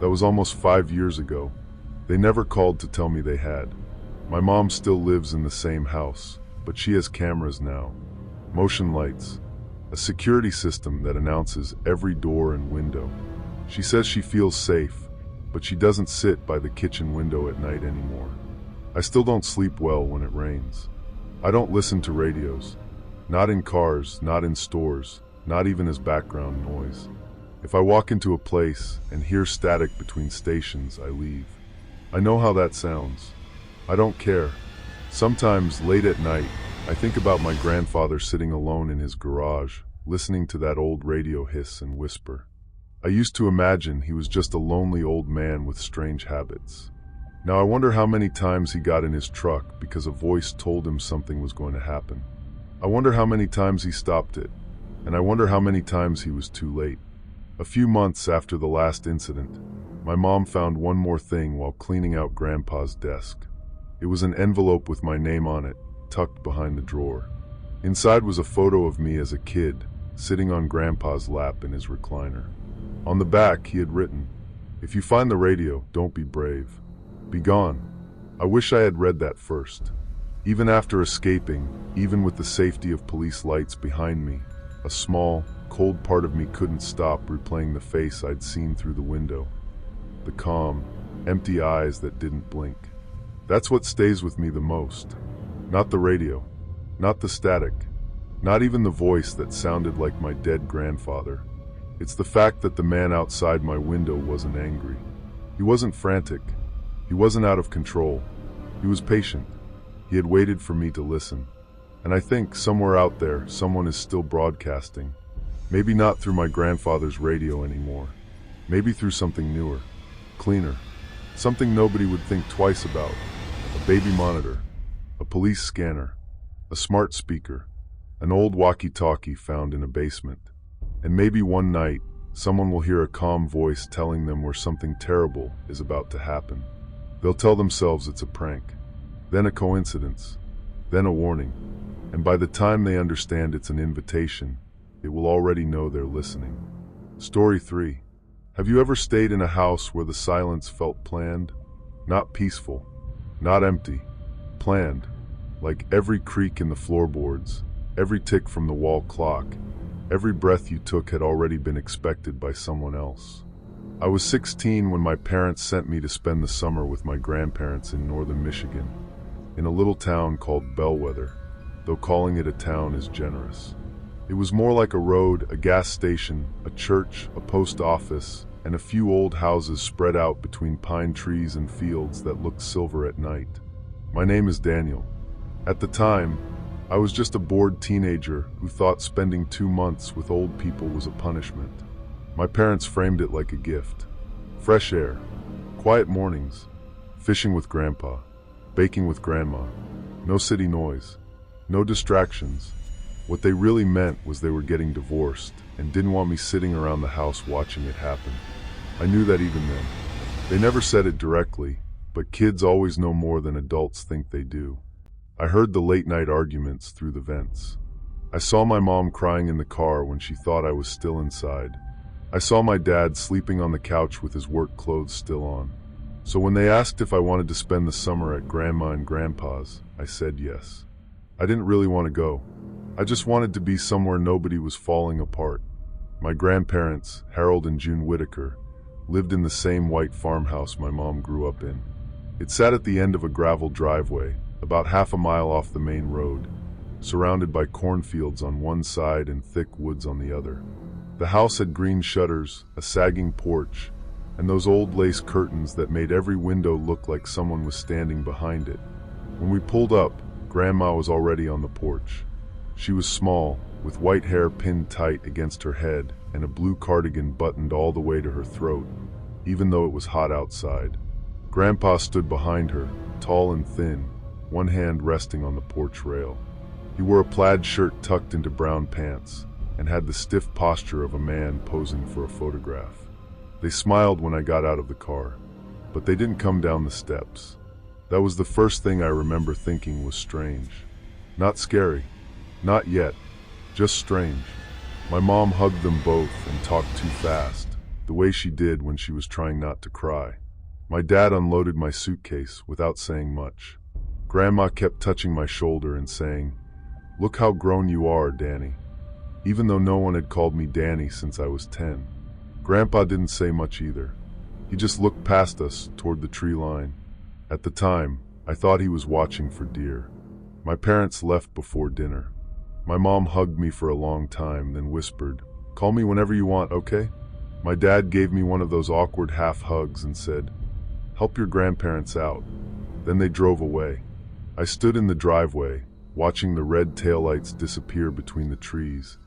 That was almost 5 years ago. They never called to tell me they had. My mom still lives in the same house, but she has cameras now. Motion lights. A security system that announces every door and window. She says she feels safe, but she doesn't sit by the kitchen window at night anymore. I still don't sleep well when it rains. I don't listen to radios. Not in cars, not in stores, not even as background noise. If I walk into a place and hear static between stations, I leave. I know how that sounds. I don't care. Sometimes, late at night, I think about my grandfather sitting alone in his garage, listening to that old radio hiss and whisper. I used to imagine he was just a lonely old man with strange habits. Now I wonder how many times he got in his truck because a voice told him something was going to happen. I wonder how many times he stopped it, and I wonder how many times he was too late. A few months after the last incident, my mom found one more thing while cleaning out Grandpa's desk. It was an envelope with my name on it, tucked behind the drawer. Inside was a photo of me as a kid, sitting on Grandpa's lap in his recliner. On the back, he had written, "If you find the radio, don't be brave. Be gone." I wish I had read that first. Even after escaping, even with the safety of police lights behind me, a small, cold part of me couldn't stop replaying the face I'd seen through the window. The calm, empty eyes that didn't blink. That's what stays with me the most. Not the radio, not the static, not even the voice that sounded like my dead grandfather. It's the fact that the man outside my window wasn't angry. He wasn't frantic. He wasn't out of control. He was patient. He had waited for me to listen. And I think somewhere out there, someone is still broadcasting. Maybe not through my grandfather's radio anymore. Maybe through something newer, cleaner, something nobody would think twice about. A baby monitor, a police scanner, a smart speaker, an old walkie-talkie found in a basement. And maybe one night, someone will hear a calm voice telling them where something terrible is about to happen. They'll tell themselves it's a prank, then a coincidence, then a warning. And by the time they understand it's an invitation, it will already know they're listening. Story 3. Have you ever stayed in a house where the silence felt planned? Not peaceful, not empty, planned. Like every creak in the floorboards, every tick from the wall clock, every breath you took had already been expected by someone else. I was 16 when my parents sent me to spend the summer with my grandparents in northern Michigan, in a little town called Bellwether, though calling it a town is generous. It was more like a road, a gas station, a church, a post office, and a few old houses spread out between pine trees and fields that looked silver at night. My name is Daniel. At the time, I was just a bored teenager who thought spending 2 months with old people was a punishment. My parents framed it like a gift. Fresh air, quiet mornings, fishing with Grandpa, baking with Grandma, no city noise, no distractions. What they really meant was they were getting divorced and didn't want me sitting around the house watching it happen. I knew that even then. They never said it directly, but kids always know more than adults think they do. I heard the late-night arguments through the vents. I saw my mom crying in the car when she thought I was still inside. I saw my dad sleeping on the couch with his work clothes still on. So when they asked if I wanted to spend the summer at Grandma and Grandpa's, I said yes. I didn't really want to go. I just wanted to be somewhere nobody was falling apart. My grandparents, Harold and June Whitaker, lived in the same white farmhouse my mom grew up in. It sat at the end of a gravel driveway, about half a mile off the main road, surrounded by cornfields on one side and thick woods on the other. The house had green shutters, a sagging porch, and those old lace curtains that made every window look like someone was standing behind it. When we pulled up, Grandma was already on the porch. She was small, with white hair pinned tight against her head and a blue cardigan buttoned all the way to her throat, even though it was hot outside. Grandpa stood behind her, tall and thin, one hand resting on the porch rail. He wore a plaid shirt tucked into brown pants and had the stiff posture of a man posing for a photograph. They smiled when I got out of the car, but they didn't come down the steps. That was the first thing I remember thinking was strange. Not scary. Not yet. Just strange. My mom hugged them both and talked too fast, the way she did when she was trying not to cry. My dad unloaded my suitcase without saying much. Grandma kept touching my shoulder and saying, "Look how grown you are, Danny," even though no one had called me Danny since I was 10. Grandpa didn't say much either. He just looked past us toward the tree line. At the time, I thought he was watching for deer. My parents left before dinner. My mom hugged me for a long time, then whispered, "Call me whenever you want, okay?" My dad gave me one of those awkward half hugs and said, "Help your grandparents out." Then they drove away. I stood in the driveway, watching the red taillights disappear between the trees,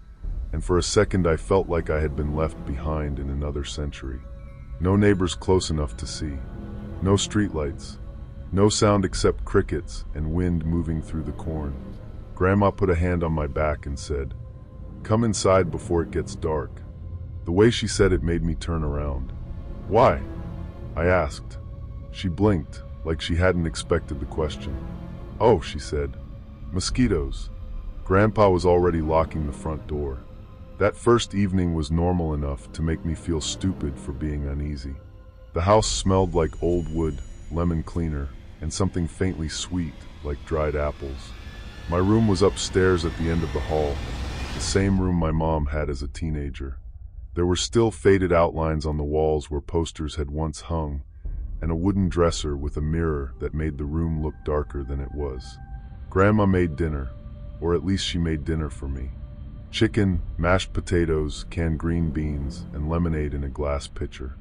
and for a second I felt like I had been left behind in another century. No neighbors close enough to see. No streetlights. No sound except crickets and wind moving through the corn. Grandma put a hand on my back and said, "Come inside before it gets dark." The way she said it made me turn around. "Why?" I asked. She blinked, like she hadn't expected the question. "Oh," she said, "mosquitoes." Grandpa was already locking the front door. That first evening was normal enough to make me feel stupid for being uneasy. The house smelled like old wood, lemon cleaner, and something faintly sweet, like dried apples. My room was upstairs at the end of the hall, the same room my mom had as a teenager. There were still faded outlines on the walls where posters had once hung, and a wooden dresser with a mirror that made the room look darker than it was. Grandma made dinner, or at least she made dinner for me. Chicken, mashed potatoes, canned green beans, and lemonade in a glass pitcher.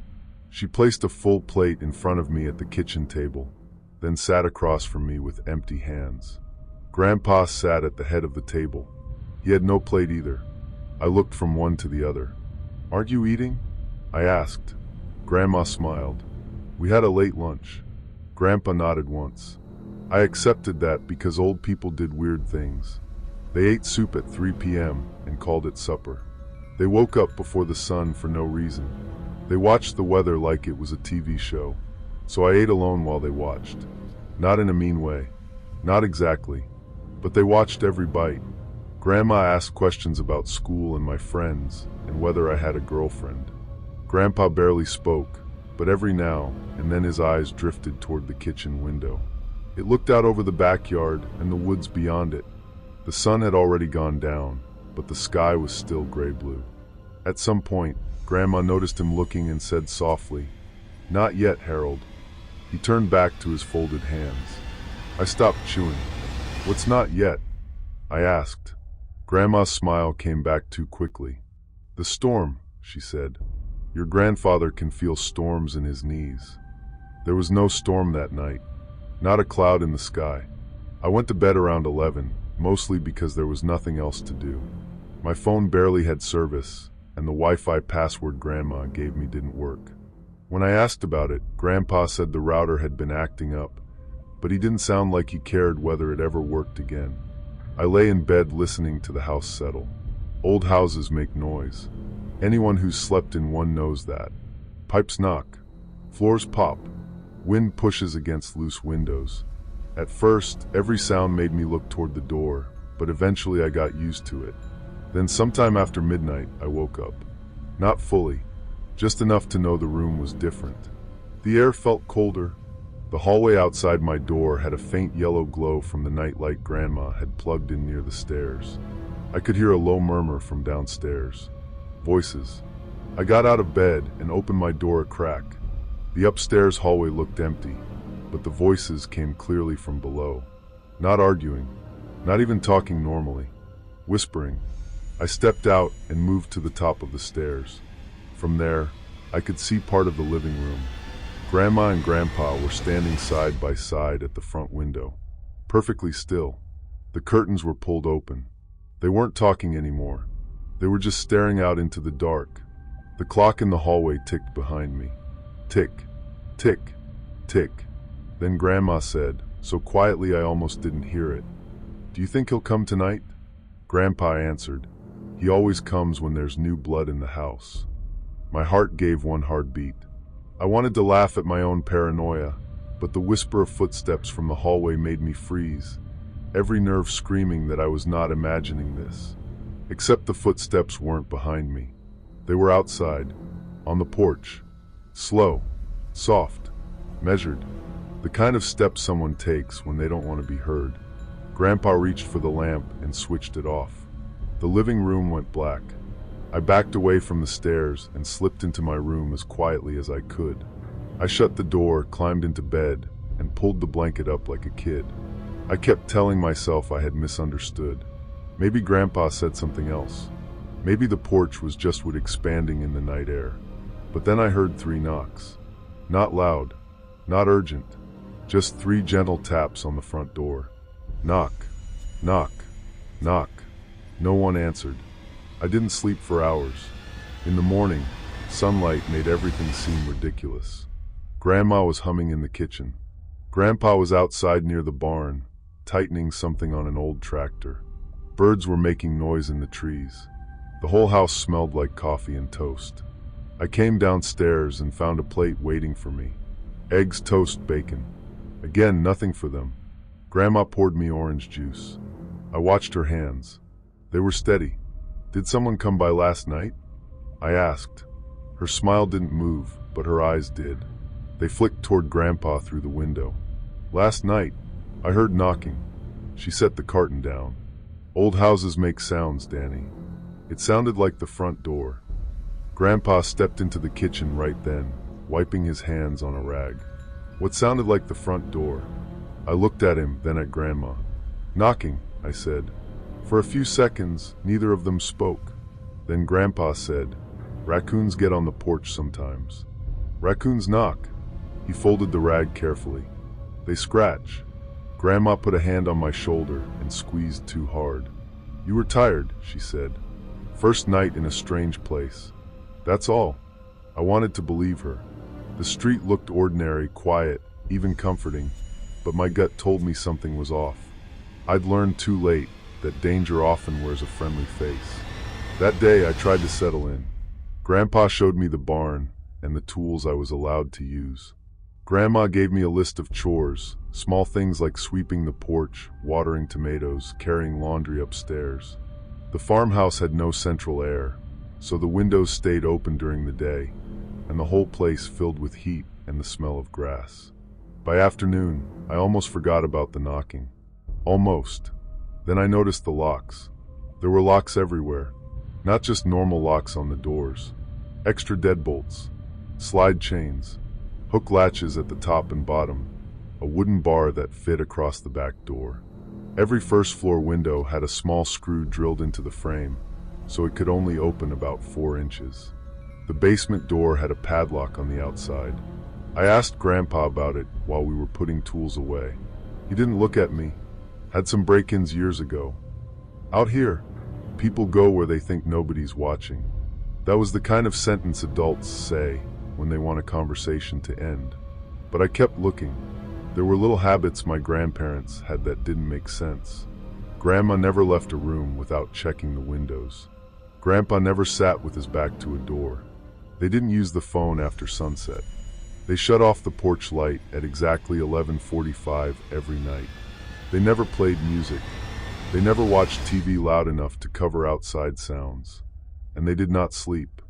She placed a full plate in front of me at the kitchen table, then sat across from me with empty hands. Grandpa sat at the head of the table. He had no plate either. I looked from one to the other. "Aren't you eating?" I asked. Grandma smiled. "We had a late lunch." Grandpa nodded once. I accepted that because old people did weird things. They ate soup at 3 p.m. and called it supper. They woke up before the sun for no reason. They watched the weather like it was a TV show. So I ate alone while they watched. Not in a mean way. Not exactly. But they watched every bite. Grandma asked questions about school and my friends, and whether I had a girlfriend. Grandpa barely spoke, but every now and then his eyes drifted toward the kitchen window. It looked out over the backyard and the woods beyond it. The sun had already gone down, but the sky was still gray-blue. At some point, Grandma noticed him looking and said softly, "Not yet, Harold." He turned back to his folded hands. I stopped chewing. "What's not yet?" I asked. Grandma's smile came back too quickly. "The storm," she said. "Your grandfather can feel storms in his knees." There was no storm that night. Not a cloud in the sky. I went to bed around 11, mostly because there was nothing else to do. My phone barely had service, and the Wi-Fi password Grandma gave me didn't work. When I asked about it, Grandpa said the router had been acting up, but he didn't sound like he cared whether it ever worked again. I lay in bed listening to the house settle. Old houses make noise. Anyone who's slept in one knows that. Pipes knock. Floors pop. Wind pushes against loose windows. At first, every sound made me look toward the door, but eventually I got used to it. Then sometime after midnight, I woke up. Not fully, just enough to know the room was different. The air felt colder. The hallway outside my door had a faint yellow glow from the nightlight Grandma had plugged in near the stairs. I could hear a low murmur from downstairs. Voices. I got out of bed and opened my door a crack. The upstairs hallway looked empty. but the voices came clearly from below. Not arguing, not even talking normally, whispering. I stepped out and moved to the top of the stairs. From there, I could see part of the living room. Grandma and Grandpa were standing side by side at the front window, perfectly still. The curtains were pulled open. They weren't talking anymore. They were just staring out into the dark. The clock in the hallway ticked behind me. Tick, tick, tick. Then Grandma said, so quietly I almost didn't hear it, "Do you think he'll come tonight?" Grandpa answered, "He always comes when there's new blood in the house." My heart gave one hard beat. I wanted to laugh at my own paranoia, but the whisper of footsteps from the hallway made me freeze, every nerve screaming that I was not imagining this. Except the footsteps weren't behind me. They were outside, on the porch. Slow, soft, measured. The kind of steps someone takes when they don't want to be heard. Grandpa reached for the lamp and switched it off. The living room went black. I backed away from the stairs and slipped into my room as quietly as I could. I shut the door, climbed into bed, and pulled the blanket up like a kid. I kept telling myself I had misunderstood. Maybe Grandpa said something else. Maybe the porch was just wood expanding in the night air. But then I heard 3 knocks. Not loud, not urgent, just 3 gentle taps on the front door. Knock, knock, knock. No one answered. I didn't sleep for hours. In the morning, sunlight made everything seem ridiculous. Grandma was humming in the kitchen. Grandpa was outside near the barn, tightening something on an old tractor. Birds were making noise in the trees. The whole house smelled like coffee and toast. I came downstairs and found a plate waiting for me. Eggs, toast, bacon. Again, nothing for them. Grandma poured me orange juice. I watched her hands. They were steady. "Did someone come by last night?" I asked. Her smile didn't move, but her eyes did. They flicked toward Grandpa through the window. "Last night, I heard knocking." She set the carton down. "Old houses make sounds, Danny." It sounded like the front door. Grandpa stepped into the kitchen right then, wiping his hands on a rag. "What sounded like the front door?" I looked at him, then at Grandma. "Knocking," I said. For a few seconds, neither of them spoke. Then Grandpa said, "Raccoons get on the porch sometimes." "Raccoons knock." He folded the rag carefully. "They scratch." Grandma put a hand on my shoulder and squeezed too hard. "You were tired," she said. "First night in a strange place." That's all. I wanted to believe her. The street looked ordinary, quiet, even comforting, but my gut told me something was off. I'd learned too late that danger often wears a friendly face. That day I tried to settle in. Grandpa showed me the barn and the tools I was allowed to use. Grandma gave me a list of chores, small things like sweeping the porch, watering tomatoes, carrying laundry upstairs. The farmhouse had no central air, so the windows stayed open during the day, and the whole place filled with heat and the smell of grass. By afternoon, I almost forgot about the knocking. Almost. Then I noticed the locks. There were locks everywhere, not just normal locks on the doors. Extra deadbolts, slide chains, hook latches at the top and bottom, a wooden bar that fit across the back door. Every first-floor window had a small screw drilled into the frame, so it could only open about 4 inches. The basement door had a padlock on the outside. I asked Grandpa about it while we were putting tools away. He didn't look at me. Had some break-ins years ago. Out here, people go where they think nobody's watching. That was the kind of sentence adults say when they want a conversation to end. But I kept looking. There were little habits my grandparents had that didn't make sense. Grandma never left a room without checking the windows. Grandpa never sat with his back to a door. They didn't use the phone after sunset. They shut off the porch light at exactly 11:45 every night. They never played music. They never watched TV loud enough to cover outside sounds. And they did not sleep.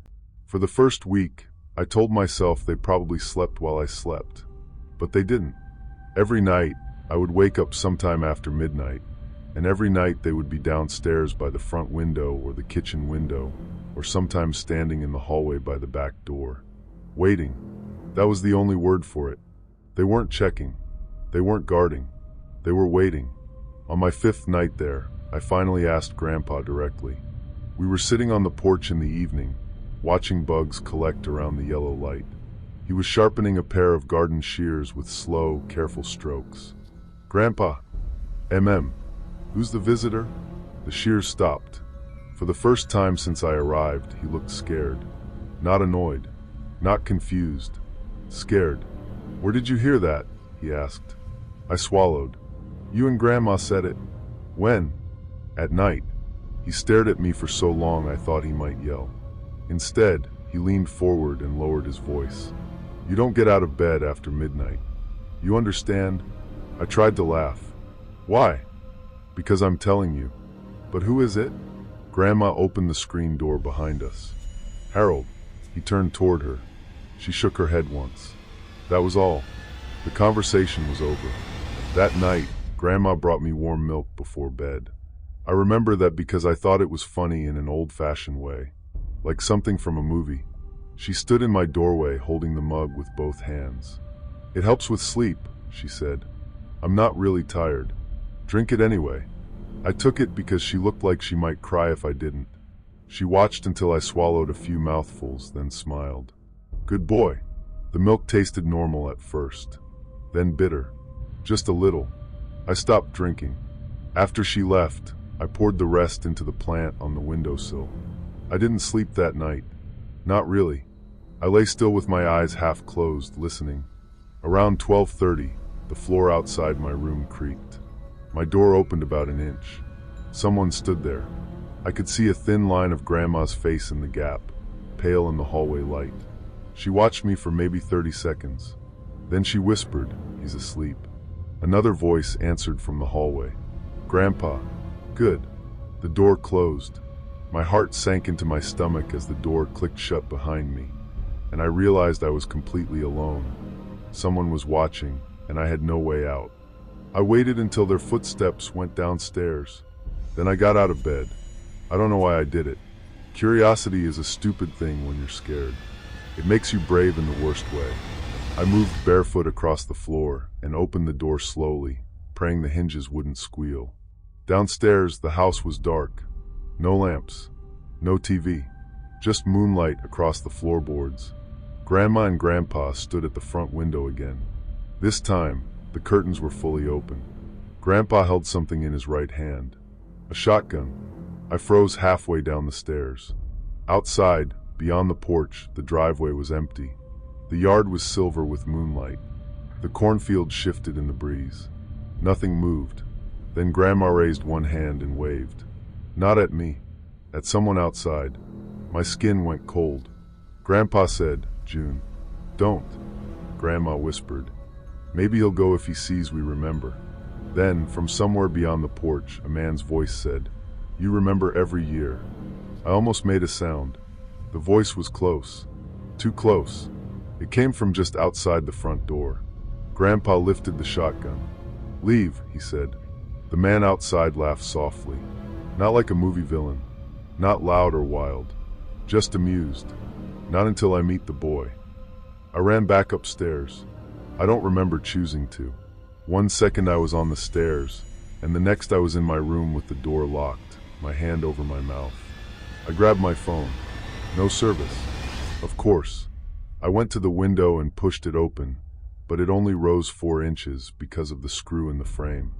For the first week, I told myself they probably slept while I slept. But they didn't. Every night, I would wake up sometime after midnight, and every night they would be downstairs by the front window or the kitchen window, or sometimes standing in the hallway by the back door. Waiting. That was the only word for it. They weren't checking. They weren't guarding. They were waiting. On my 5th night there, I finally asked Grandpa directly. We were sitting on the porch in the evening, watching bugs collect around the yellow light. He was sharpening a pair of garden shears with slow, careful strokes. "Grandpa, who's the visitor?" The shears stopped. For the first time since I arrived, he looked scared. Not annoyed, not confused. Scared. "Where did you hear that?" he asked. I swallowed. "You and Grandma said it." "When?" "At night." He stared at me for so long I thought he might yell. Instead, he leaned forward and lowered his voice. "You don't get out of bed after midnight. You understand?" I tried to laugh. "Why?" "Because I'm telling you." "But who is it?" Grandma opened the screen door behind us. "Harold." He turned toward her. She shook her head once. That was all. The conversation was over. That night, Grandma brought me warm milk before bed. I remember that because I thought it was funny in an old-fashioned way, like something from a movie. She stood in my doorway holding the mug with both hands. "It helps with sleep," she said. "I'm not really tired. Drink it anyway." I took it because she looked like she might cry if I didn't. She watched until I swallowed a few mouthfuls, then smiled. "Good boy." The milk tasted normal at first, then bitter. Just a little. I stopped drinking. After she left, I poured the rest into the plant on the windowsill. I didn't sleep that night. Not really. I lay still with my eyes half closed, listening. Around 12:30, the floor outside my room creaked. My door opened about an inch. Someone stood there. I could see a thin line of Grandma's face in the gap, pale in the hallway light. She watched me for maybe 30 seconds. Then she whispered, "He's asleep." Another voice answered from the hallway. "Grandpa." "Good." The door closed. My heart sank into my stomach as the door clicked shut behind me, and I realized I was completely alone. Someone was watching, and I had no way out. I waited until their footsteps went downstairs. Then I got out of bed. I don't know why I did it. Curiosity is a stupid thing when you're scared. It makes you brave in the worst way. I moved barefoot across the floor and opened the door slowly, praying the hinges wouldn't squeal. Downstairs, the house was dark. No lamps, no TV, just moonlight across the floorboards. Grandma and Grandpa stood at the front window again. This time, the curtains were fully open. Grandpa held something in his right hand. A shotgun. I froze halfway down the stairs. Outside, beyond the porch, the driveway was empty. The yard was silver with moonlight. The cornfield shifted in the breeze. Nothing moved. Then Grandma raised one hand and waved. Not at me, at someone outside. My skin went cold. Grandpa said, "June, don't." Grandma whispered, "Maybe he'll go if he sees we remember." Then, from somewhere beyond the porch, a man's voice said, "You remember every year." I almost made a sound. The voice was close. Too close. It came from just outside the front door. Grandpa lifted the shotgun. "Leave," he said. The man outside laughed softly. Not like a movie villain. Not loud or wild. Just amused. Not until I meet the boy. I ran back upstairs. I don't remember choosing to. One second I was on the stairs, and the next I was in my room with the door locked, my hand over my mouth. I grabbed my phone. No service. Of course. I went to the window and pushed it open, but it only rose 4 inches because of the screw in the frame.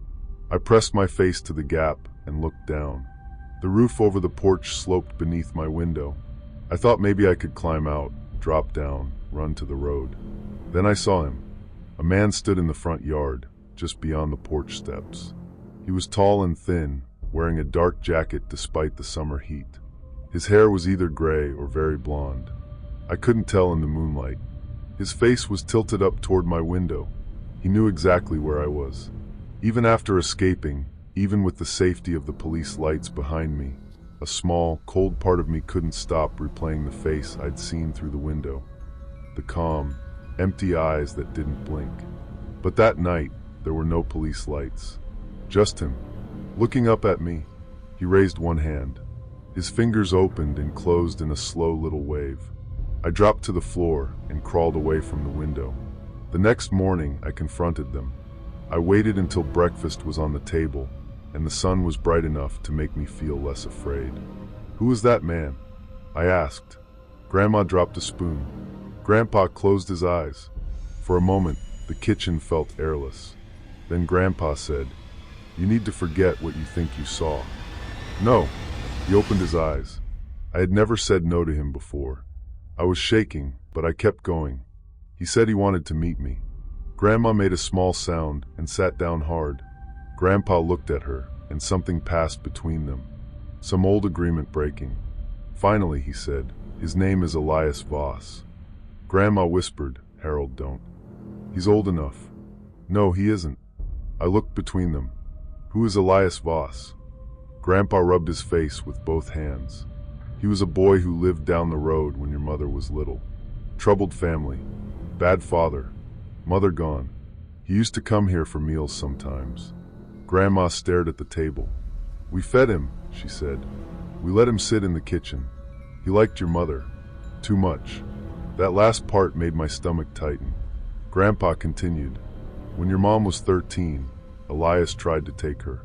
I pressed my face to the gap and looked down. The roof over the porch sloped beneath my window. I thought maybe I could climb out, drop down, run to the road. Then I saw him. A man stood in the front yard, just beyond the porch steps. He was tall and thin, wearing a dark jacket despite the summer heat. His hair was either gray or very blonde. I couldn't tell in the moonlight. His face was tilted up toward my window. He knew exactly where I was. Even after escaping, even with the safety of the police lights behind me, a small, cold part of me couldn't stop replaying the face I'd seen through the window. The calm, empty eyes that didn't blink. But that night, there were no police lights. Just him, looking up at me. He raised one hand. His fingers opened and closed in a slow little wave. I dropped to the floor and crawled away from the window. The next morning, I confronted them. I waited until breakfast was on the table, and the sun was bright enough to make me feel less afraid. "Who was that man?" I asked. Grandma dropped a spoon. Grandpa closed his eyes. For a moment, the kitchen felt airless. Then Grandpa said, "You need to forget what you think you saw." "No." He opened his eyes. I had never said no to him before. I was shaking, but I kept going. He said he wanted to meet me. Grandma made a small sound and sat down hard. Grandpa looked at her, and something passed between them. Some old agreement breaking. Finally, he said, "His name is Elias Voss." Grandma whispered, "Harold, don't. He's old enough." "No, he isn't." I looked between them. "Who is Elias Voss?" Grandpa rubbed his face with both hands. "He was a boy who lived down the road when your mother was little. Troubled family. Bad father. Mother gone. He used to come here for meals sometimes." Grandma stared at the table. "We fed him," she said. "We let him sit in the kitchen. He liked your mother. Too much." That last part made my stomach tighten. Grandpa continued, "When your mom was 13, Elias tried to take her.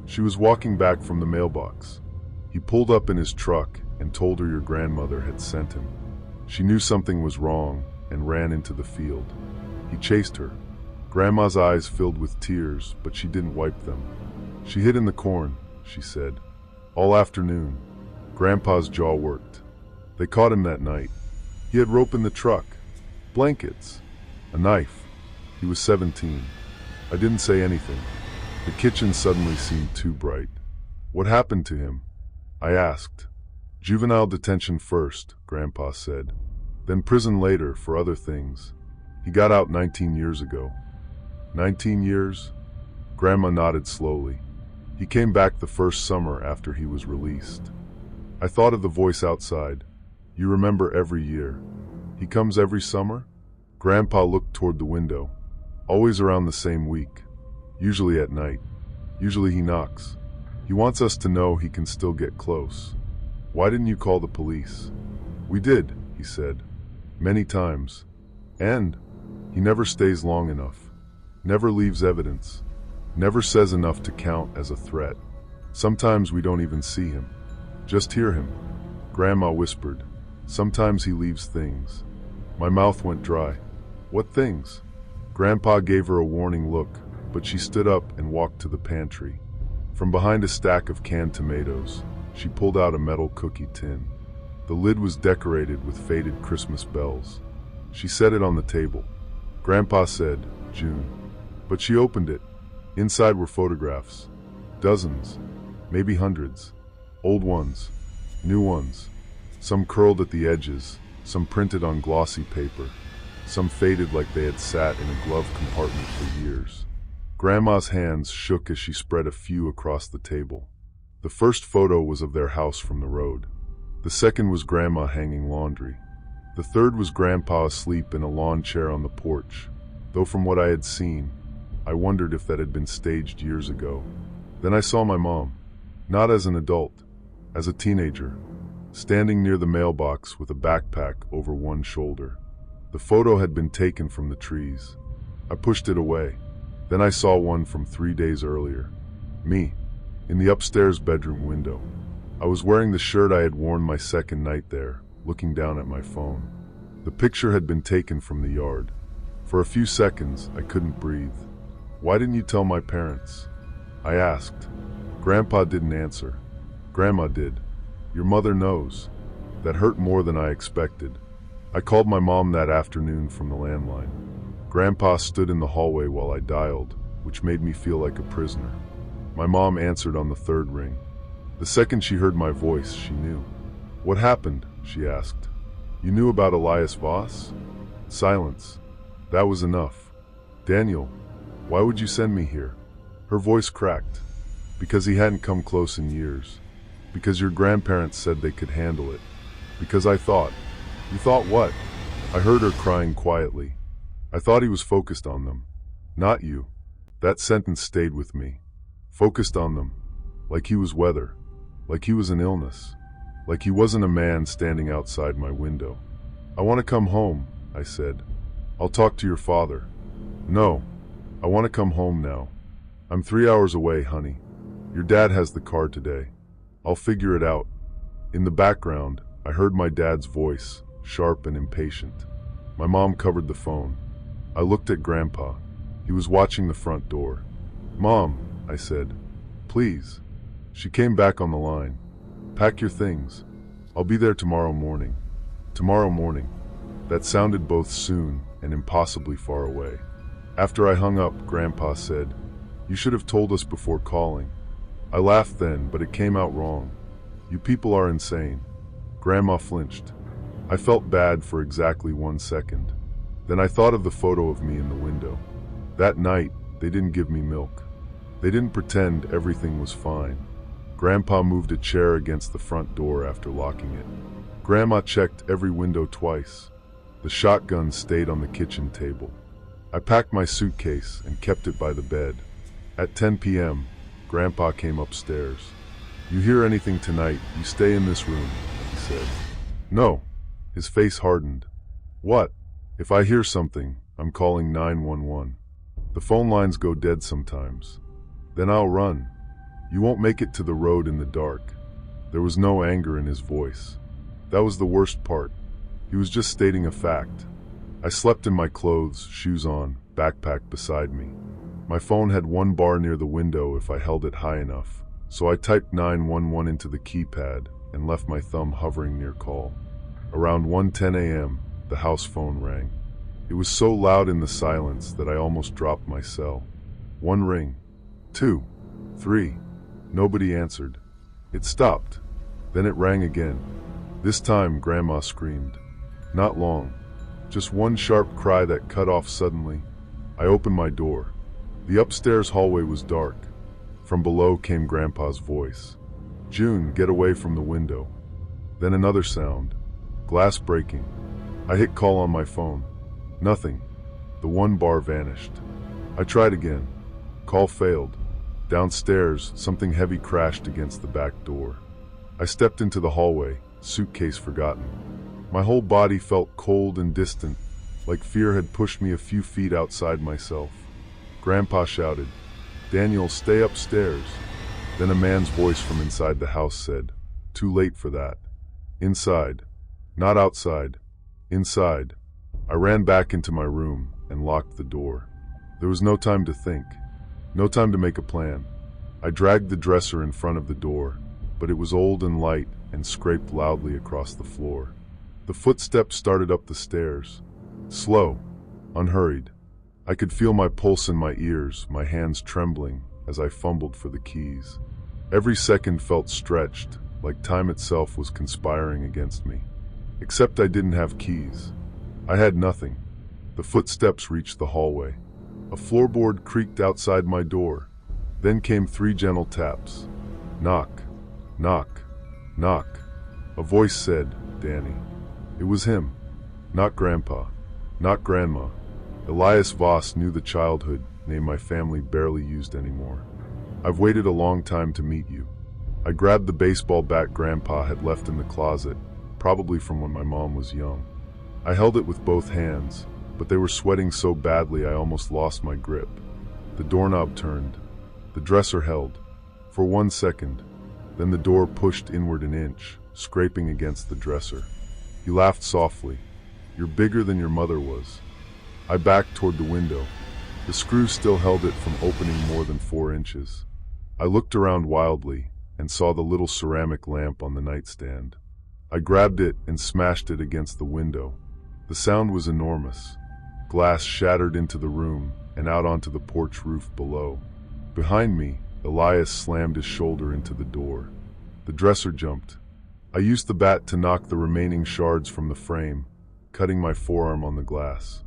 She was walking back from the mailbox. He pulled up in his truck and told her your grandmother had sent him. She knew something was wrong and ran into the field. He chased her. Grandma's eyes filled with tears, but she didn't wipe them. She hid in the corn," she said. "All afternoon." Grandpa's jaw worked. "They caught him that night. He had rope in the truck, blankets, a knife. He was 17. I didn't say anything. The kitchen suddenly seemed too bright. "What happened to him?" I asked. "Juvenile detention first," Grandpa said. "Then prison later for other things. He got out 19 years ago." 19 years? Grandma nodded slowly. "He came back the first summer after he was released." I thought of the voice outside. "You remember every year. He comes every summer?" Grandpa looked toward the window. "Always around the same week. Usually at night. Usually he knocks. He wants us to know he can still get close." "Why didn't you call the police?" "We did," he said. "Many times. And he never stays long enough. Never leaves evidence. Never says enough to count as a threat. Sometimes we don't even see him. Just hear him." Grandma whispered, "Sometimes he leaves things." My mouth went dry. "What things?" Grandpa gave her a warning look, but she stood up and walked to the pantry. From behind a stack of canned tomatoes, she pulled out a metal cookie tin. The lid was decorated with faded Christmas bells. She set it on the table. Grandpa said, "June." But she opened it. Inside were photographs. Dozens, maybe hundreds. Old ones, new ones. Some curled at the edges, some printed on glossy paper. Some faded like they had sat in a glove compartment for years. Grandma's hands shook as she spread a few across the table. The first photo was of their house from the road. The second was Grandma hanging laundry. The third was Grandpa asleep in a lawn chair on the porch, though from what I had seen, I wondered if that had been staged years ago. Then I saw my mom, not as an adult, as a teenager, standing near the mailbox with a backpack over one shoulder. The photo had been taken from the trees. I pushed it away. Then I saw one from 3 days earlier. Me, in the upstairs bedroom window. I was wearing the shirt I had worn my second night there, looking down at my phone. The picture had been taken from the yard. For a few seconds, I couldn't breathe. "Why didn't you tell my parents?" I asked. Grandpa didn't answer. Grandma did. "Your mother knows." That hurt more than I expected. I called my mom that afternoon from the landline. Grandpa stood in the hallway while I dialed, which made me feel like a prisoner. My mom answered on the third ring. The second she heard my voice, she knew. "What happened?" she asked. "You knew about Elias Voss?" Silence. That was enough. "Daniel, why would you send me here?" Her voice cracked. "Because he hadn't come close in years. Because your grandparents said they could handle it. Because I thought." "You thought what?" I heard her crying quietly. "I thought he was focused on them. Not you." That sentence stayed with me. Focused on them. Like he was weather. Like he was an illness. Like he wasn't a man standing outside my window. "I want to come home," I said. "I'll talk to your father." "No." I want to come home now. I'm 3 hours away, honey. Your dad has the car today. I'll figure it out." In the background, I heard my dad's voice, sharp and impatient. My mom covered the phone. I looked at Grandpa. He was watching the front door. "Mom," I said, "please." She came back on the line. "Pack your things. I'll be there tomorrow morning." Tomorrow morning. That sounded both soon and impossibly far away. After I hung up, Grandpa said, "You should have told us before calling." I laughed then, but it came out wrong. "You people are insane." Grandma flinched. I felt bad for exactly 1 second. Then I thought of the photo of me in the window. That night, they didn't give me milk. They didn't pretend everything was fine. Grandpa moved a chair against the front door after locking it. Grandma checked every window twice. The shotgun stayed on the kitchen table. I packed my suitcase and kept it by the bed. At 10 p.m., Grandpa came upstairs. "You hear anything tonight, you stay in this room," he said. "No." His face hardened. "What?" "If I hear something, I'm calling 911. The phone lines go dead sometimes. Then I'll run. You won't make it to the road in the dark." There was no anger in his voice. That was the worst part. He was just stating a fact. I slept in my clothes, shoes on, backpack beside me. My phone had one bar near the window if I held it high enough, so I typed 911 into the keypad and left my thumb hovering near call. Around 1:10 a.m., the house phone rang. It was so loud in the silence that I almost dropped my cell. 1 ring, 2, 3. Nobody answered. It stopped. Then it rang again. This time, Grandma screamed. Not long. Just one sharp cry that cut off suddenly. I opened my door. The upstairs hallway was dark. From below came Grandpa's voice. "June, get away from the window." Then another sound. Glass breaking. I hit call on my phone. Nothing. The one bar vanished. I tried again. Call failed. Downstairs, something heavy crashed against the back door. I stepped into the hallway, suitcase forgotten. My whole body felt cold and distant, like fear had pushed me a few feet outside myself. Grandpa shouted, "Daniel, stay upstairs." Then a man's voice from inside the house said, "Too late for that." Inside. Not outside. Inside. I ran back into my room and locked the door. There was no time to think. No time to make a plan. I dragged the dresser in front of the door, but it was old and light and scraped loudly across the floor. The footsteps started up the stairs. Slow, unhurried. I could feel my pulse in my ears, my hands trembling as I fumbled for the keys. Every second felt stretched, like time itself was conspiring against me. Except I didn't have keys. I had nothing. The footsteps reached the hallway. A floorboard creaked outside my door. Then came 3 gentle taps. Knock, knock, knock. A voice said, "Danny." It was him. Not Grandpa. Not Grandma. Elias Voss knew the childhood name my family barely used anymore. "I've waited a long time to meet you." I grabbed the baseball bat Grandpa had left in the closet, probably from when my mom was young. I held it with both hands, but they were sweating so badly I almost lost my grip. The doorknob turned. The dresser held. For 1 second. Then the door pushed inward an inch, scraping against the dresser. He laughed softly. "You're bigger than your mother was." I backed toward the window. The screw still held it from opening more than 4 inches. I looked around wildly and saw the little ceramic lamp on the nightstand. I grabbed it and smashed it against the window. The sound was enormous. Glass shattered into the room and out onto the porch roof below. Behind me, Elias slammed his shoulder into the door. The dresser jumped. I used the bat to knock the remaining shards from the frame, cutting my forearm on the glass.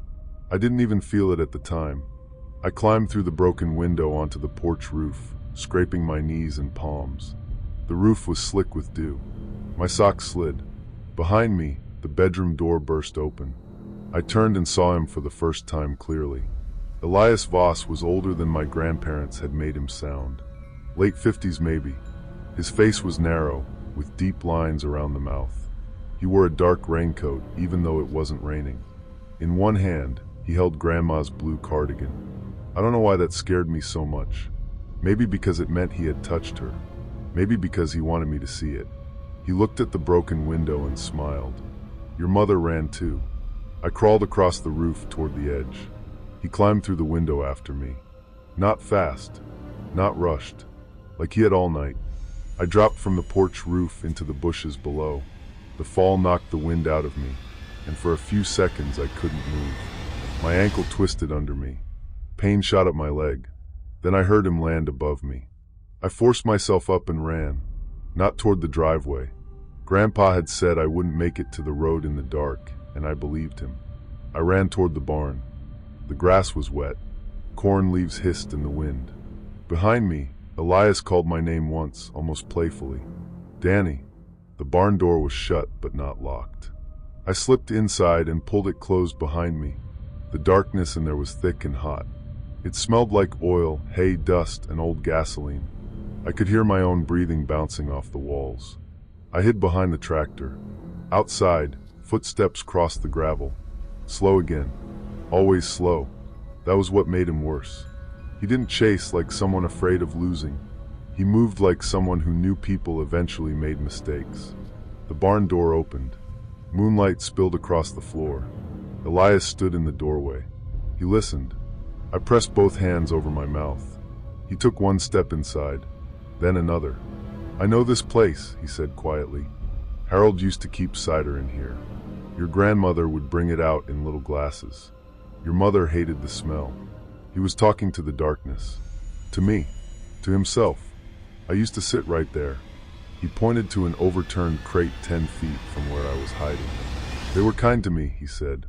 I didn't even feel it at the time. I climbed through the broken window onto the porch roof, scraping my knees and palms. The roof was slick with dew. My socks slid. Behind me, the bedroom door burst open. I turned and saw him for the first time clearly. Elias Voss was older than my grandparents had made him sound. Late 50s maybe. His face was narrow, with deep lines around the mouth. He wore a dark raincoat, even though it wasn't raining. In one hand, he held Grandma's blue cardigan. I don't know why that scared me so much. Maybe because it meant he had touched her. Maybe because he wanted me to see it. He looked at the broken window and smiled. Your mother ran too. I crawled across the roof toward the edge. He climbed through the window after me. Not fast, not rushed, like he had all night. I dropped from the porch roof into the bushes below. The fall knocked the wind out of me, and for a few seconds I couldn't move. My ankle twisted under me. Pain shot up my leg. Then I heard him land above me. I forced myself up and ran, not toward the driveway. Grandpa had said I wouldn't make it to the road in the dark, and I believed him. I ran toward the barn. The grass was wet. Corn leaves hissed in the wind. Behind me, Elias called my name once, almost playfully. Danny. The barn door was shut, but not locked. I slipped inside and pulled it closed behind me. The darkness in there was thick and hot. It smelled like oil, hay, dust, and old gasoline. I could hear my own breathing bouncing off the walls. I hid behind the tractor. Outside, footsteps crossed the gravel. Slow again. Always slow. That was what made him worse. He didn't chase like someone afraid of losing. He moved like someone who knew people eventually made mistakes. The barn door opened. Moonlight spilled across the floor. Elias stood in the doorway. He listened. I pressed both hands over my mouth. He took one step inside, then another. I know this place, he said quietly. Harold used to keep cider in here. Your grandmother would bring it out in little glasses. Your mother hated the smell. He was talking to the darkness. To me. To himself. I used to sit right there. He pointed to an overturned crate 10 feet from where I was hiding. They were kind to me, he said.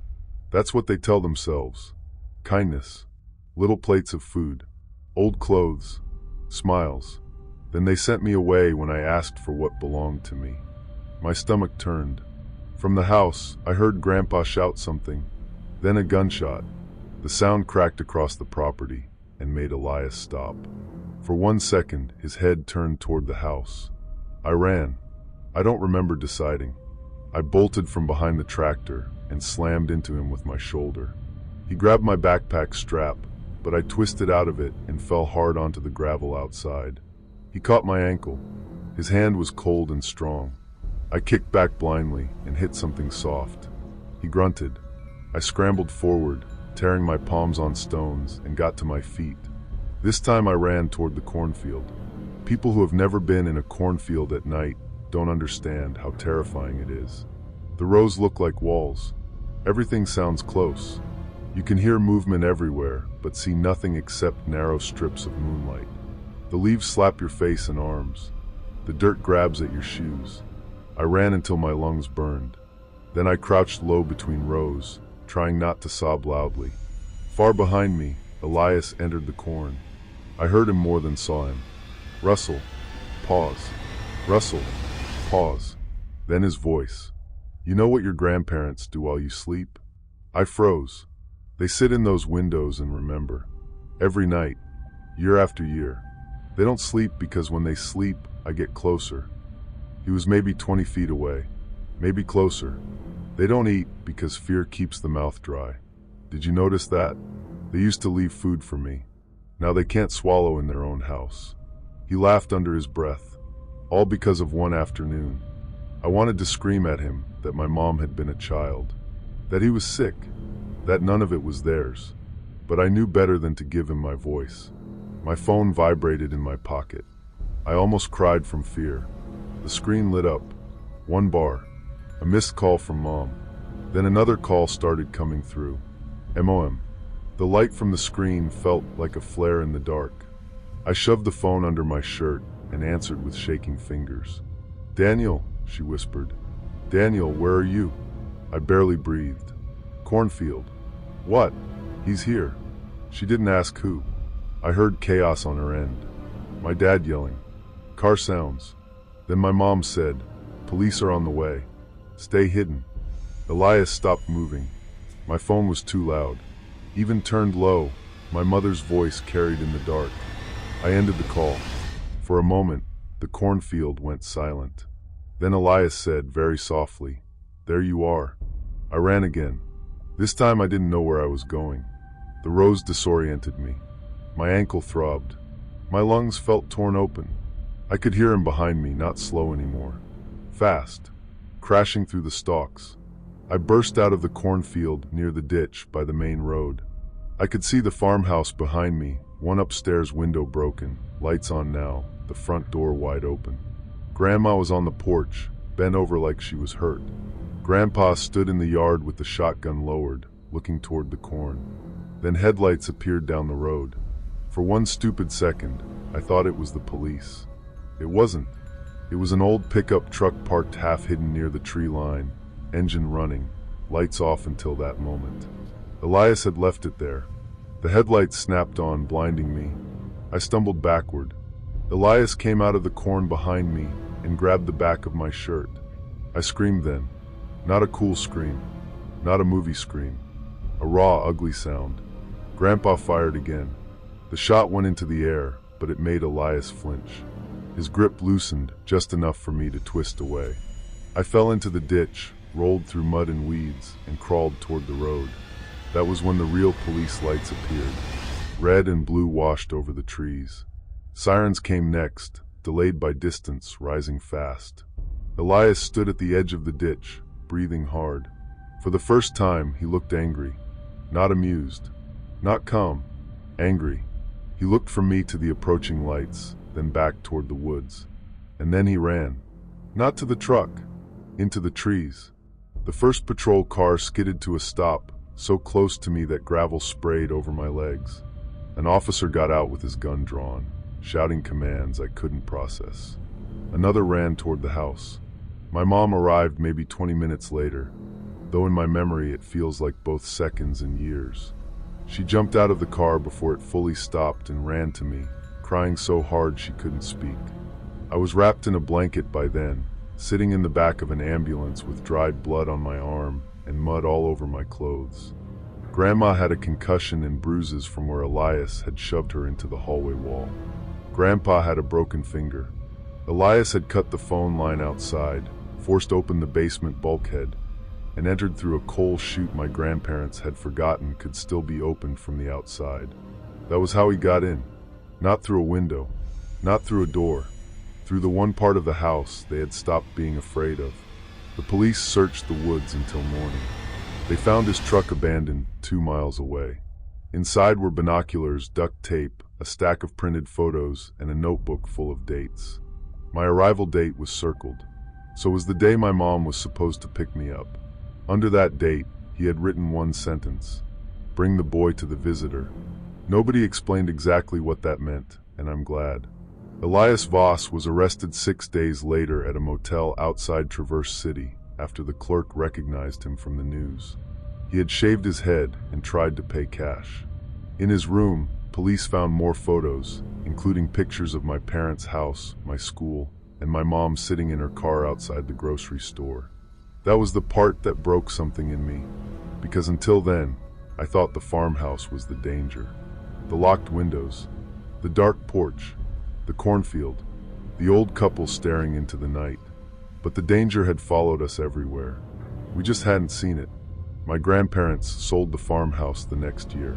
That's what they tell themselves. Kindness. Little plates of food. Old clothes. Smiles. Then they sent me away when I asked for what belonged to me. My stomach turned. From the house, I heard Grandpa shout something. Then a gunshot. The sound cracked across the property and made Elias stop. For 1 second, his head turned toward the house. I ran. I don't remember deciding. I bolted from behind the tractor and slammed into him with my shoulder. He grabbed my backpack strap, but I twisted out of it and fell hard onto the gravel outside. He caught my ankle. His hand was cold and strong. I kicked back blindly and hit something soft. He grunted. I scrambled forward, tearing my palms on stones, and got to my feet. This time I ran toward the cornfield. People who have never been in a cornfield at night don't understand how terrifying it is. The rows look like walls. Everything sounds close. You can hear movement everywhere, but see nothing except narrow strips of moonlight. The leaves slap your face and arms. The dirt grabs at your shoes. I ran until my lungs burned. Then I crouched low between rows, trying not to sob loudly. Far behind me, Elias entered the corn. I heard him more than saw him. Rustle. Pause. Rustle. Pause. Then his voice. You know what your grandparents do while you sleep? I froze. They sit in those windows and remember. Every night, year after year. They don't sleep because when they sleep, I get closer. He was maybe 20 feet away. Maybe closer. They don't eat because fear keeps the mouth dry. Did you notice that? They used to leave food for me. Now they can't swallow in their own house. He laughed under his breath. All because of one afternoon. I wanted to scream at him that my mom had been a child. That he was sick. That none of it was theirs. But I knew better than to give him my voice. My phone vibrated in my pocket. I almost cried from fear. The screen lit up. One bar. A missed call from Mom. Then another call started coming through. MOM. The light from the screen felt like a flare in the dark. I shoved the phone under my shirt and answered with shaking fingers. Daniel, she whispered. Daniel, where are you? I barely breathed. Cornfield. What? He's here. She didn't ask who. I heard chaos on her end. My dad yelling. Car sounds. Then my mom said, police are on the way. Stay hidden. Elias stopped moving. My phone was too loud. Even turned low, my mother's voice carried in the dark. I ended the call. For a moment, the cornfield went silent. Then Elias said very softly, there you are. I ran again. This time I didn't know where I was going. The rows disoriented me. My ankle throbbed. My lungs felt torn open. I could hear him behind me, not slow anymore. Fast, crashing through the stalks. I burst out of the cornfield near the ditch by the main road. I could see the farmhouse behind me, one upstairs window broken, lights on now, the front door wide open. Grandma was on the porch, bent over like she was hurt. Grandpa stood in the yard with the shotgun lowered, looking toward the corn. Then headlights appeared down the road. For one stupid second, I thought it was the police. It wasn't. It was an old pickup truck parked half hidden near the tree line, engine running, lights off until that moment. Elias had left it there. The headlights snapped on, blinding me. I stumbled backward. Elias came out of the corn behind me and grabbed the back of my shirt. I screamed then. Not a cool scream. Not a movie scream. A raw, ugly sound. Grandpa fired again. The shot went into the air, but it made Elias flinch. His grip loosened just enough for me to twist away. I fell into the ditch, rolled through mud and weeds, and crawled toward the road. That was when the real police lights appeared. Red and blue washed over the trees. Sirens came next, delayed by distance, rising fast. Elias stood at the edge of the ditch, breathing hard. For the first time, he looked angry. Not amused. Not calm. Angry. He looked from me to the approaching lights, then back toward the woods. And then he ran. Not to the truck. Into the trees. The first patrol car skidded to a stop, so close to me that gravel sprayed over my legs. An officer got out with his gun drawn, shouting commands I couldn't process. Another ran toward the house. My mom arrived maybe 20 minutes later, though in my memory it feels like both seconds and years. She jumped out of the car before it fully stopped and ran to me, crying so hard she couldn't speak. I was wrapped in a blanket by then, sitting in the back of an ambulance with dried blood on my arm and mud all over my clothes. Grandma had a concussion and bruises from where Elias had shoved her into the hallway wall. Grandpa had a broken finger. Elias had cut the phone line outside, forced open the basement bulkhead, and entered through a coal chute my grandparents had forgotten could still be opened from the outside. That was how he got in. Not through a window, not through a door, through the one part of the house they had stopped being afraid of. The police searched the woods until morning. They found his truck abandoned 2 miles away. Inside were binoculars, duct tape, a stack of printed photos, and a notebook full of dates. My arrival date was circled. So was the day my mom was supposed to pick me up. Under that date, he had written one sentence: "Bring the boy to the visitor." Nobody explained exactly what that meant, and I'm glad. Elias Voss was arrested 6 days later at a motel outside Traverse City after the clerk recognized him from the news. He had shaved his head and tried to pay cash. In his room, police found more photos, including pictures of my parents' house, my school, and my mom sitting in her car outside the grocery store. That was the part that broke something in me, because until then, I thought the farmhouse was the danger. The locked windows, the dark porch, the cornfield, the old couple staring into the night. But the danger had followed us everywhere. We just hadn't seen it. My grandparents sold the farmhouse the next year.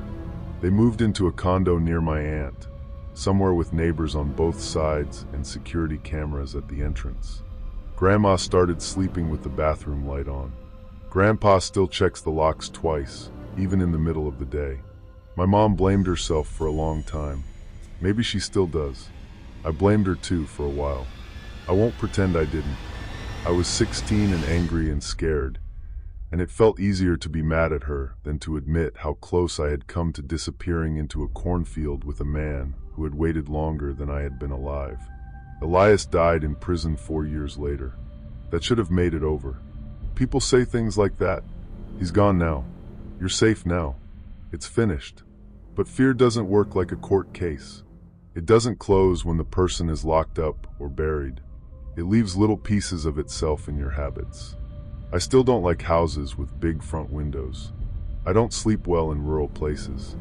They moved into a condo near my aunt, somewhere with neighbors on both sides and security cameras at the entrance. Grandma started sleeping with the bathroom light on. Grandpa still checks the locks twice, even in the middle of the day. My mom blamed herself for a long time. Maybe she still does. I blamed her too for a while. I won't pretend I didn't. I was 16 and angry and scared, and it felt easier to be mad at her than to admit how close I had come to disappearing into a cornfield with a man who had waited longer than I had been alive. Elias died in prison 4 years later. That should have made it over. People say things like that. He's gone now. You're safe now. It's finished. But fear doesn't work like a court case. It doesn't close when the person is locked up or buried. It leaves little pieces of itself in your habits. I still don't like houses with big front windows. I don't sleep well in rural places.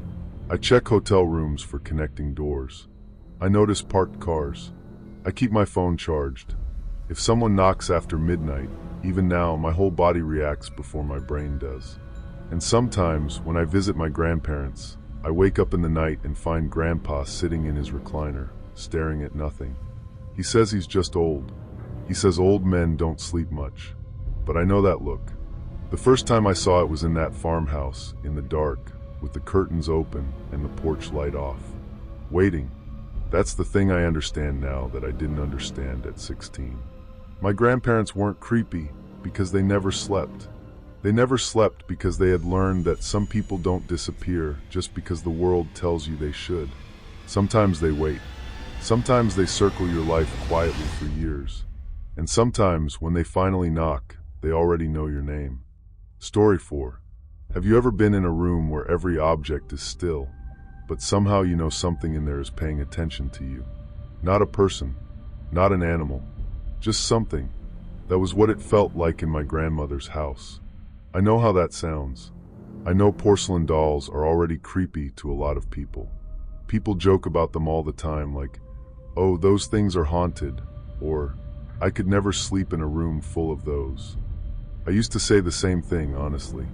I check hotel rooms for connecting doors. I notice parked cars. I keep my phone charged. If someone knocks after midnight, even now, my whole body reacts before my brain does. And sometimes, when I visit my grandparents, I wake up in the night and find Grandpa sitting in his recliner, staring at nothing. He says he's just old. He says old men don't sleep much. But I know that look. The first time I saw it was in that farmhouse, in the dark, with the curtains open and the porch light off. Waiting. That's the thing I understand now that I didn't understand at 16. My grandparents weren't creepy because they never slept. They never slept because they had learned that some people don't disappear just because the world tells you they should. Sometimes they wait. Sometimes they circle your life quietly for years. And sometimes, when they finally knock, they already know your name. Story 4. Have you ever been in a room where every object is still, but somehow you know something in there is paying attention to you? Not a person, not an animal, just something. That was what it felt like in my grandmother's house. I know how that sounds. I know porcelain dolls are already creepy to a lot of people. People joke about them all the time, like, "Oh, those things are haunted," or "I could never sleep in a room full of those." I used to say the same thing, honestly.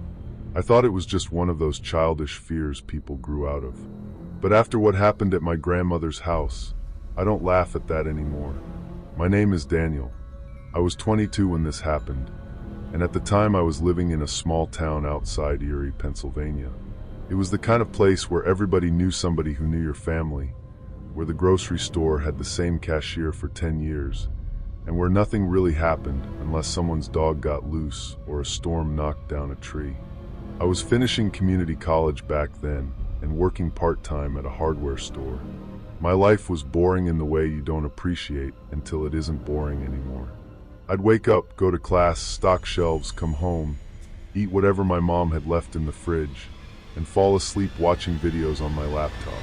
I thought it was just one of those childish fears people grew out of. But after what happened at my grandmother's house, I don't laugh at that anymore. My name is Daniel. I was 22 when this happened, and at the time I was living in a small town outside Eerie, Pennsylvania. It was the kind of place where everybody knew somebody who knew your family, where the grocery store had the same cashier for 10 years, and where nothing really happened unless someone's dog got loose or a storm knocked down a tree. I was finishing community college back then and working part-time at a hardware store. My life was boring in the way you don't appreciate until it isn't boring anymore. I'd wake up, go to class, stock shelves, come home, eat whatever my mom had left in the fridge, and fall asleep watching videos on my laptop.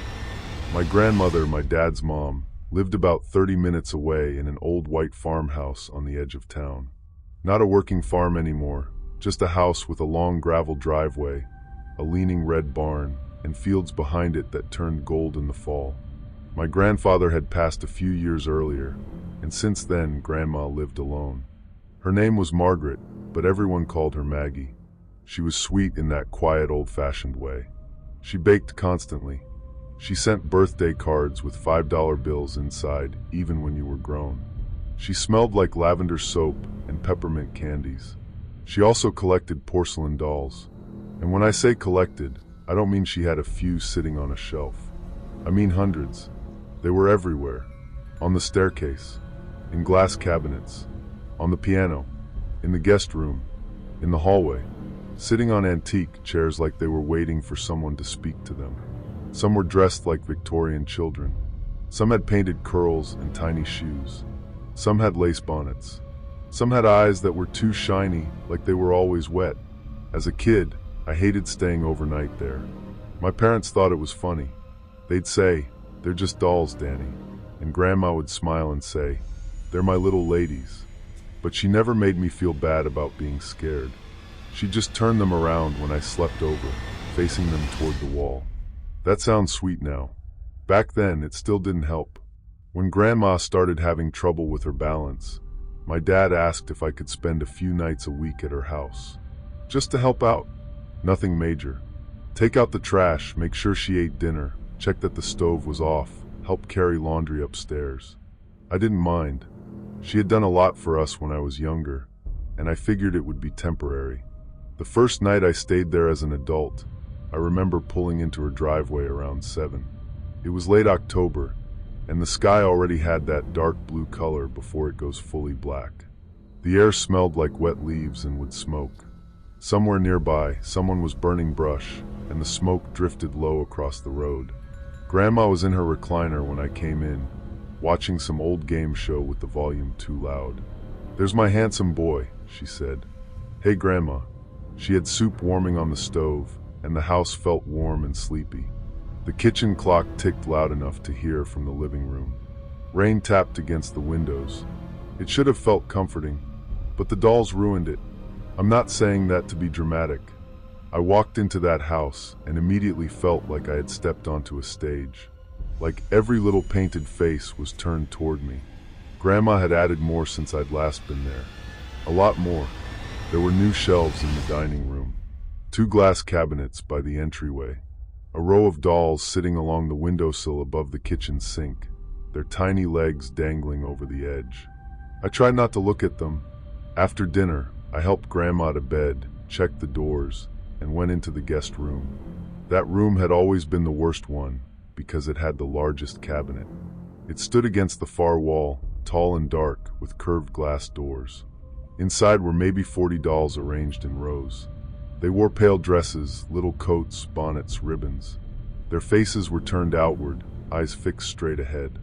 My grandmother, my dad's mom, lived about 30 minutes away in an old white farmhouse on the edge of town. Not a working farm anymore, just a house with a long gravel driveway, a leaning red barn, and fields behind it that turned gold in the fall. My grandfather had passed a few years earlier, and since then, Grandma lived alone. Her name was Margaret, but everyone called her Maggie. She was sweet in that quiet, old-fashioned way. She baked constantly. She sent birthday cards with $5 bills inside, even when you were grown. She smelled like lavender soap and peppermint candies. She also collected porcelain dolls. And when I say collected, I don't mean she had a few sitting on a shelf. I mean hundreds. They were everywhere. On the staircase, in glass cabinets, on the piano, in the guest room, in the hallway, sitting on antique chairs like they were waiting for someone to speak to them. Some were dressed like Victorian children. Some had painted curls and tiny shoes. Some had lace bonnets. Some had eyes that were too shiny, like they were always wet. As a kid, I hated staying overnight there. My parents thought it was funny. They'd say, "They're just dolls, Danny." And Grandma would smile and say, "They're my little ladies." But she never made me feel bad about being scared. She just turned them around when I slept over, facing them toward the wall. That sounds sweet now. Back then, it still didn't help. When Grandma started having trouble with her balance, my dad asked if I could spend a few nights a week at her house. Just to help out. Nothing major. Take out the trash, make sure she ate dinner, check that the stove was off, help carry laundry upstairs. I didn't mind. She had done a lot for us when I was younger, and I figured it would be temporary. The first night I stayed there as an adult, I remember pulling into her driveway around 7. It was late October, and the sky already had that dark blue color before it goes fully black. The air smelled like wet leaves and would smoke. Somewhere nearby, someone was burning brush, and the smoke drifted low across the road. Grandma was in her recliner when I came in, watching some old game show with the volume too loud. "There's my handsome boy," she said. "Hey, Grandma." She had soup warming on the stove, and the house felt warm and sleepy. The kitchen clock ticked loud enough to hear from the living room. Rain tapped against the windows. It should have felt comforting, but the dolls ruined it. I'm not saying that to be dramatic. I walked into that house and immediately felt like I had stepped onto a stage. Like every little painted face was turned toward me. Grandma had added more since I'd last been there. A lot more. There were new shelves in the dining room. 2 glass cabinets by the entryway. A row of dolls sitting along the windowsill above the kitchen sink, their tiny legs dangling over the edge. I tried not to look at them. After dinner, I helped Grandma to bed, checked the doors, and went into the guest room. That room had always been the worst one, because it had the largest cabinet. It stood against the far wall, tall and dark, with curved glass doors. Inside were maybe 40 dolls arranged in rows. They wore pale dresses, little coats, bonnets, ribbons. Their faces were turned outward, eyes fixed straight ahead.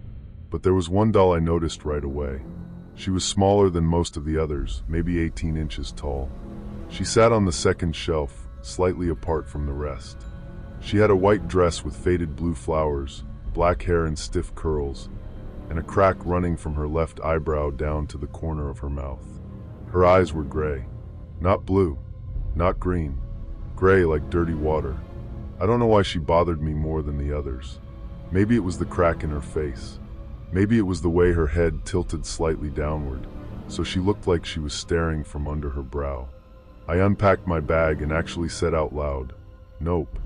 But there was one doll I noticed right away. She was smaller than most of the others, maybe 18 inches tall. She sat on the second shelf, slightly apart from the rest. She had a white dress with faded blue flowers, black hair and stiff curls, and a crack running from her left eyebrow down to the corner of her mouth. Her eyes were gray. Not blue, not green. Gray like dirty water. I don't know why she bothered me more than the others. Maybe it was the crack in her face. Maybe it was the way her head tilted slightly downward, so she looked like she was staring from under her brow. I unpacked my bag and actually said out loud, "Nope."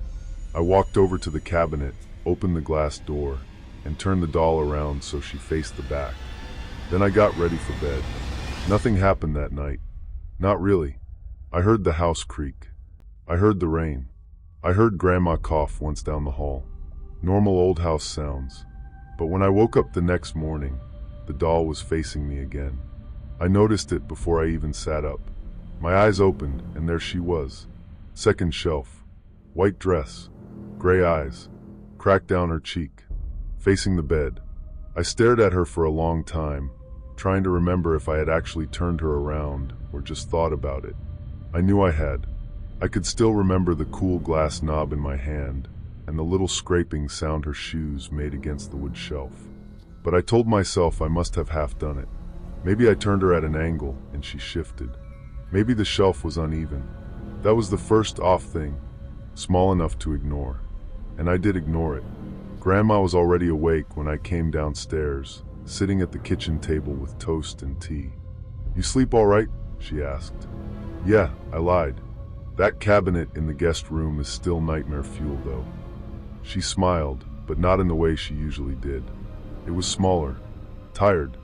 I walked over to the cabinet, opened the glass door, and turned the doll around so she faced the back. Then I got ready for bed. Nothing happened that night. Not really. I heard the house creak. I heard the rain. I heard Grandma cough once down the hall. Normal old house sounds. But when I woke up the next morning, the doll was facing me again. I noticed it before I even sat up. My eyes opened, and there she was. Second shelf. White dress. Gray eyes. Cracked down her cheek. Facing the bed. I stared at her for a long time, trying to remember if I had actually turned her around or just thought about it. I knew I had. I could still remember the cool glass knob in my hand and the little scraping sound her shoes made against the wood shelf. But I told myself I must have half done it. Maybe I turned her at an angle and she shifted. Maybe the shelf was uneven. That was the first off thing, small enough to ignore. And I did ignore it. Grandma was already awake when I came downstairs, sitting at the kitchen table with toast and tea. "You sleep all right?" she asked. "Yeah," I lied. "That cabinet in the guest room is still nightmare fuel, though." She smiled, but not in the way she usually did. It was smaller. "Tired.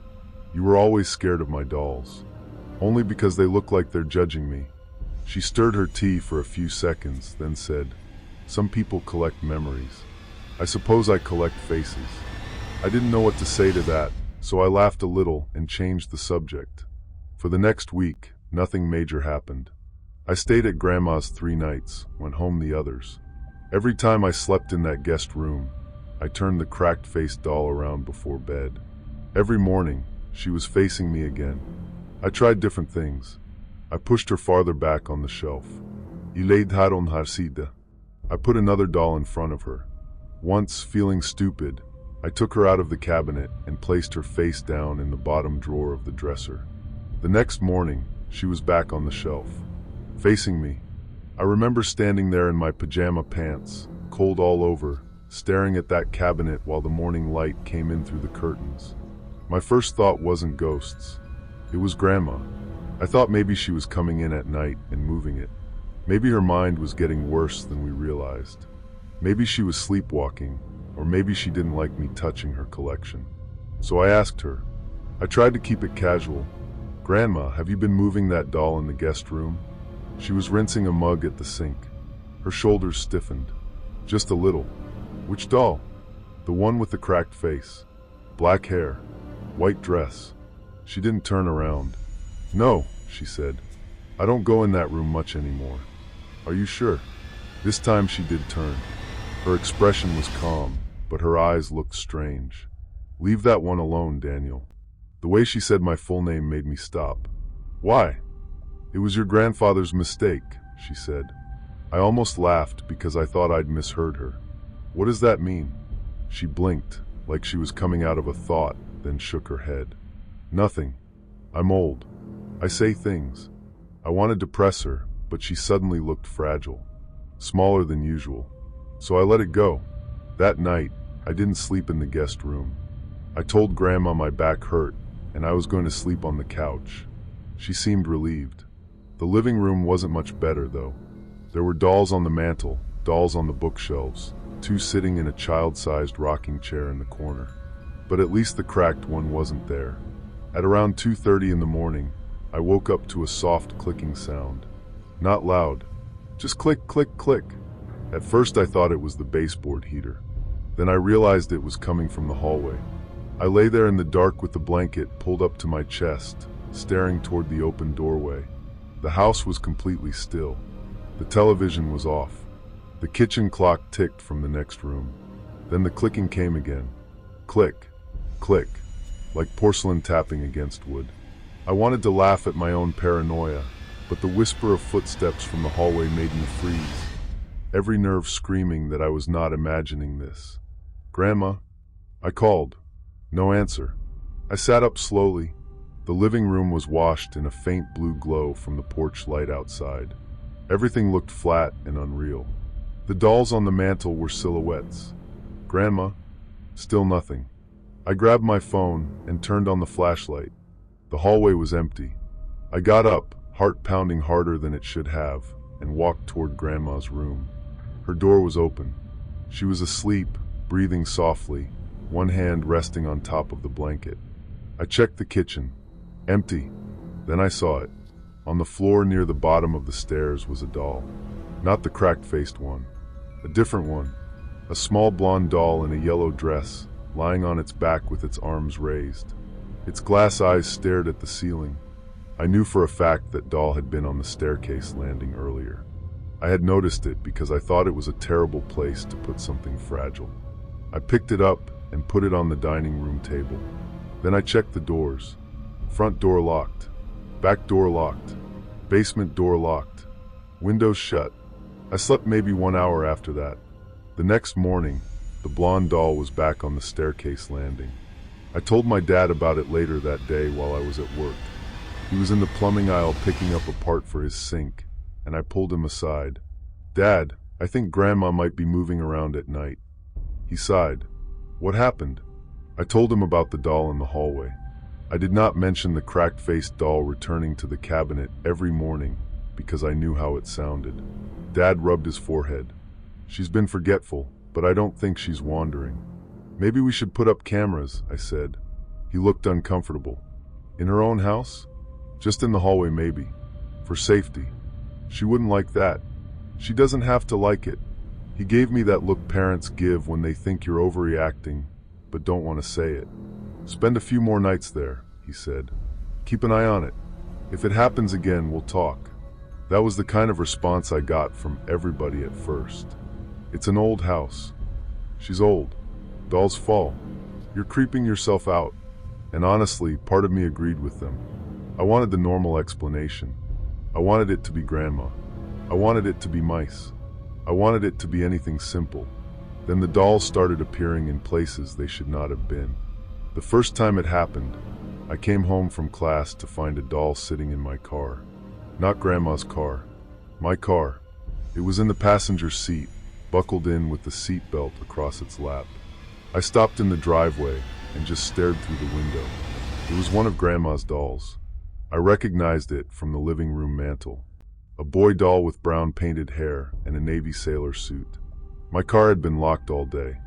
You were always scared of my dolls. Only because they look like they're judging me." She stirred her tea for a few seconds, then said, "Some people collect memories. I suppose I collect faces." I didn't know what to say to that, so I laughed a little and changed the subject. For the next week, nothing major happened. I stayed at Grandma's 3 nights, went home the others. Every time I slept in that guest room, I turned the cracked-faced doll around before bed. Every morning, she was facing me again. I tried different things. I pushed her farther back on the shelf. "You laid her on her sida." I put another doll in front of her. Once, feeling stupid, I took her out of the cabinet and placed her face down in the bottom drawer of the dresser. The next morning, she was back on the shelf, facing me. I remember standing there in my pajama pants, cold all over, staring at that cabinet while the morning light came in through the curtains. My first thought wasn't ghosts. It was Grandma. I thought maybe she was coming in at night and moving it. Maybe her mind was getting worse than we realized. Maybe she was sleepwalking, or maybe she didn't like me touching her collection. So I asked her. I tried to keep it casual. "Grandma, have you been moving that doll in the guest room?" She was rinsing a mug at the sink. Her shoulders stiffened. "Just a little." "Which doll?" "The one with the cracked face. Black hair. White dress." She didn't turn around. "No," she said. "I don't go in that room much anymore." "Are you sure?" This time she did turn. Her expression was calm, but her eyes looked strange. "Leave that one alone, Daniel." The way she said my full name made me stop. "Why?" "It was your grandfather's mistake," she said. I almost laughed because I thought I'd misheard her. "What does that mean?" She blinked, like she was coming out of a thought, then shook her head. "Nothing. I'm old. I say things." I wanted to press her, but she suddenly looked fragile, smaller than usual. So I let it go. That night, I didn't sleep in the guest room. I told Grandma my back hurt, and I was going to sleep on the couch. She seemed relieved. The living room wasn't much better, though. There were dolls on the mantel, dolls on the bookshelves, two sitting in a child-sized rocking chair in the corner. But at least the cracked one wasn't there. At around 2:30 in the morning, I woke up to a soft clicking sound. Not loud, just click, click, click. At first I thought it was the baseboard heater. Then I realized it was coming from the hallway. I lay there in the dark with the blanket pulled up to my chest, staring toward the open doorway. The house was completely still. The television was off. The kitchen clock ticked from the next room. Then the clicking came again. Click, click, like porcelain tapping against wood. I wanted to laugh at my own paranoia, but the whisper of footsteps from the hallway made me freeze, every nerve screaming that I was not imagining this. "Grandma?" I called. No answer. I sat up slowly. The living room was washed in a faint blue glow from the porch light outside. Everything looked flat and unreal. The dolls on the mantel were silhouettes. "Grandma?" Still nothing. I grabbed my phone and turned on the flashlight. The hallway was empty. I got up, heart pounding harder than it should have, and walked toward Grandma's room. Her door was open. She was asleep, breathing softly, one hand resting on top of the blanket. I checked the kitchen. Empty. Then I saw it. On the floor near the bottom of the stairs was a doll. Not the cracked-faced one. A different one. A small blonde doll in a yellow dress, lying on its back with its arms raised. Its glass eyes stared at the ceiling. I knew for a fact that doll had been on the staircase landing earlier. I had noticed it because I thought it was a terrible place to put something fragile. I picked it up and put it on the dining room table. Then I checked the doors. Front door locked. Back door locked. Basement door locked. Windows shut. I slept maybe 1 hour after that. The next morning, the blonde doll was back on the staircase landing. I told my dad about it later that day while I was at work. He was in the plumbing aisle picking up a part for his sink, and I pulled him aside. "Dad, I think Grandma might be moving around at night." He sighed. "What happened?" I told him about the doll in the hallway. I did not mention the cracked-faced doll returning to the cabinet every morning because I knew how it sounded. Dad rubbed his forehead. "She's been forgetful, but I don't think she's wandering." "Maybe we should put up cameras," I said. He looked uncomfortable. "In her own house?" "Just in the hallway maybe. For safety." "She wouldn't like that." "She doesn't have to like it." He gave me that look parents give when they think you're overreacting, but don't want to say it. "Spend a few more nights there," he said. "Keep an eye on it. If it happens again, we'll talk." That was the kind of response I got from everybody at first. "It's an old house. She's old. Dolls fall. You're creeping yourself out." And honestly, part of me agreed with them. I wanted the normal explanation. I wanted it to be Grandma. I wanted it to be mice. I wanted it to be anything simple. Then the dolls started appearing in places they should not have been. The first time it happened, I came home from class to find a doll sitting in my car. Not Grandma's car. My car. It was in the passenger seat, buckled in with the seat belt across its lap. I stopped in the driveway and just stared through the window. It was one of Grandma's dolls. I recognized it from the living room mantel. A boy doll with brown painted hair and a Navy sailor suit. My car had been locked all day.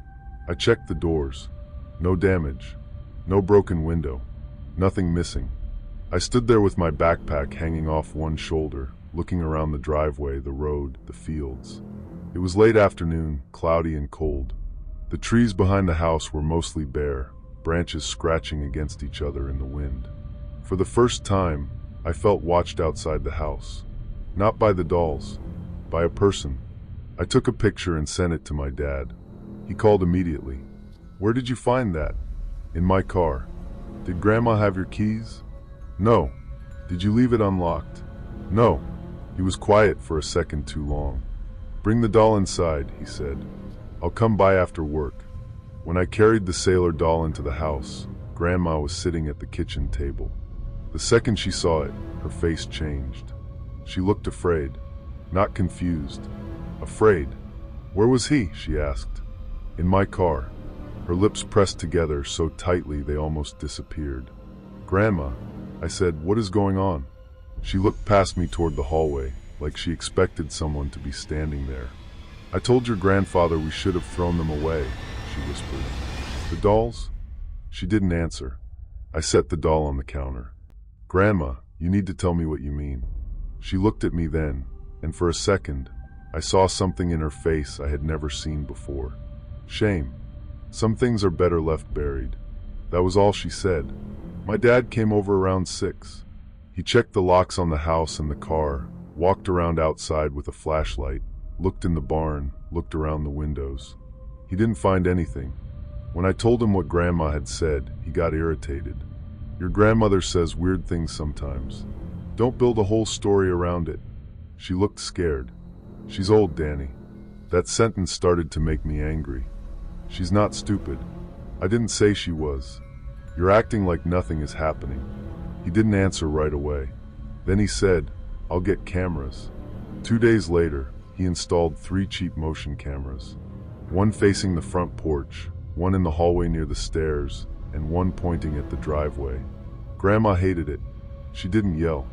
I checked the doors. No damage. No broken window. Nothing missing. I stood there with my backpack hanging off one shoulder, looking around the driveway, the road, the fields. It was late afternoon, cloudy and cold. The trees behind the house were mostly bare, branches scratching against each other in the wind. For the first time, I felt watched outside the house. Not by the dolls, by a person. I took a picture and sent it to my dad. He called immediately. "Where did you find that?" "In my car." "Did Grandma have your keys?" "No." "Did you leave it unlocked?" "No." He was quiet for a second too long. "Bring the doll inside," he said. "I'll come by after work." When I carried the sailor doll into the house, Grandma was sitting at the kitchen table. The second she saw it, her face changed. She looked afraid, not confused. Afraid. "Where was he?" she asked. "In my car." Her lips pressed together so tightly they almost disappeared. "Grandma," I said, "what is going on?" She looked past me toward the hallway, like she expected someone to be standing there. I told your grandfather we should have thrown them away, she whispered. The dolls? She didn't answer. I set the doll on the counter. Grandma, you need to tell me what you mean. She looked at me then, and for a second, I saw something in her face I had never seen before. Shame. Some things are better left buried. That was all she said. My dad came over around 6. He checked the locks on the house and the car, walked around outside with a flashlight, looked in the barn, looked around the windows. He didn't find anything. When I told him what Grandma had said, he got irritated. Your grandmother says weird things sometimes. Don't build a whole story around it. She looked scared. She's old, Danny. That sentence started to make me angry. She's not stupid. I didn't say she was. You're acting like nothing is happening. He didn't answer right away. Then he said, I'll get cameras. 2 days later, he installed 3 cheap motion cameras. One facing the front porch, one in the hallway near the stairs, and one pointing at the driveway. Grandma hated it. She didn't yell.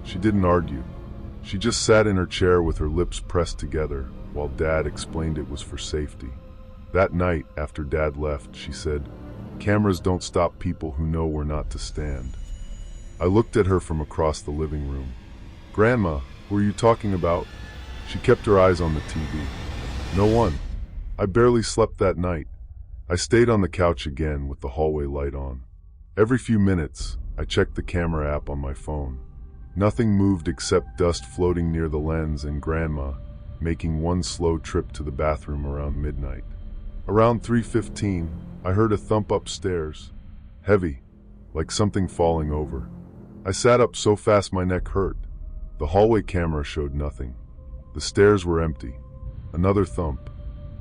She didn't argue. She just sat in her chair with her lips pressed together while Dad explained it was for safety. That night, after Dad left, she said, cameras don't stop people who know where not to stand. I looked at her from across the living room. Grandma, who are you talking about? She kept her eyes on the TV. No one. I barely slept that night. I stayed on the couch again with the hallway light on. Every few minutes, I checked the camera app on my phone. Nothing moved except dust floating near the lens and Grandma making one slow trip to the bathroom around midnight. Around 3:15, I heard a thump upstairs. Heavy, like something falling over. I sat up so fast my neck hurt. The hallway camera showed nothing. The stairs were empty. Another thump.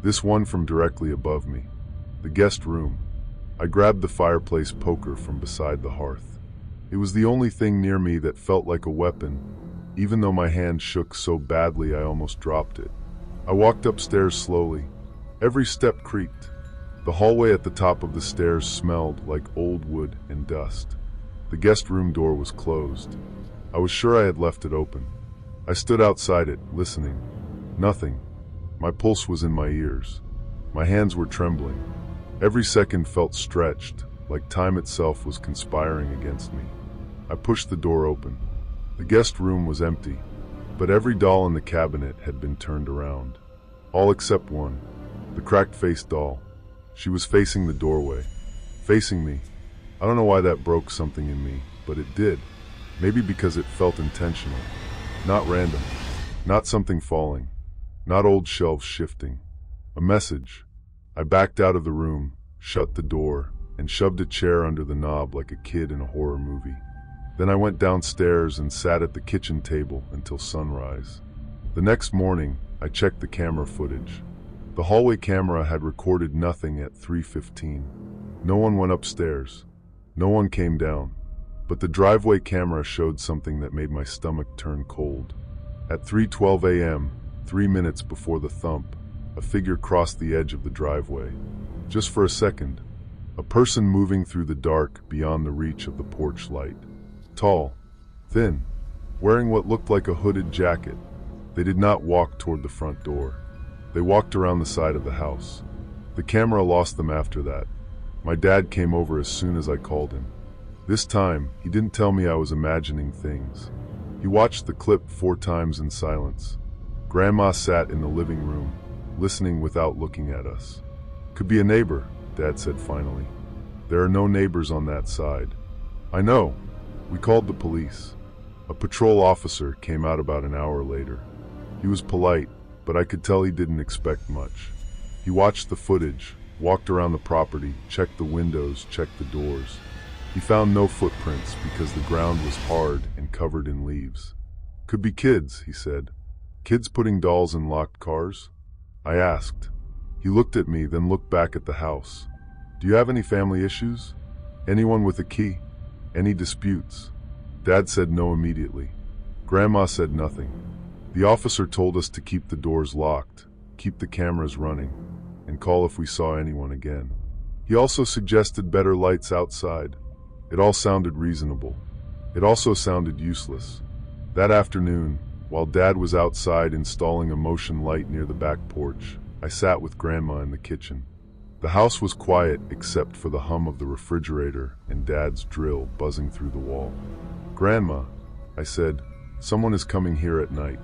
This one from directly above me. The guest room. I grabbed the fireplace poker from beside the hearth. It was the only thing near me that felt like a weapon, even though my hand shook so badly I almost dropped it. I walked upstairs slowly. Every step creaked. The hallway at the top of the stairs smelled like old wood and dust. The guest room door was closed. I was sure I had left it open. I stood outside it, listening. Nothing. My pulse was in my ears. My hands were trembling. Every second felt stretched, like time itself was conspiring against me. I pushed the door open. The guest room was empty, but every doll in the cabinet had been turned around. All except one, the cracked-faced doll. She was facing the doorway, facing me. I don't know why that broke something in me, but it did. Maybe because it felt intentional, not random, not something falling, not old shelves shifting. A message. I backed out of the room, shut the door, and shoved a chair under the knob like a kid in a horror movie. Then I went downstairs and sat at the kitchen table until sunrise. The next morning, I checked the camera footage. The hallway camera had recorded nothing at 3:15. No one went upstairs. No one came down. But the driveway camera showed something that made my stomach turn cold. At 3:12 a.m., 3 minutes before the thump, a figure crossed the edge of the driveway. Just for a second. A person moving through the dark beyond the reach of the porch light. Tall, thin, wearing what looked like a hooded jacket. They did not walk toward the front door. They walked around the side of the house. The camera lost them after that. My dad came over as soon as I called him. This time, he didn't tell me I was imagining things. He watched the clip 4 times in silence. Grandma sat in the living room, listening without looking at us. Could be a neighbor, Dad said finally. There are no neighbors on that side. I know. We called the police. A patrol officer came out about an hour later. He was polite, but I could tell he didn't expect much. He watched the footage, walked around the property, checked the windows, checked the doors. He found no footprints because the ground was hard and covered in leaves. Could be kids, he said. Kids putting dolls in locked cars? I asked. He looked at me, then looked back at the house. Do you have any family issues? Anyone with a key? Any disputes? Dad said no immediately. Grandma said nothing. The officer told us to keep the doors locked, keep the cameras running, and call if we saw anyone again. He also suggested better lights outside. It all sounded reasonable. It also sounded useless. That afternoon, While Dad was outside installing a motion light near the back porch, I sat with Grandma in the kitchen. The house was quiet except for the hum of the refrigerator and Dad's drill buzzing through the wall. "Grandma," I said, "someone is coming here at night."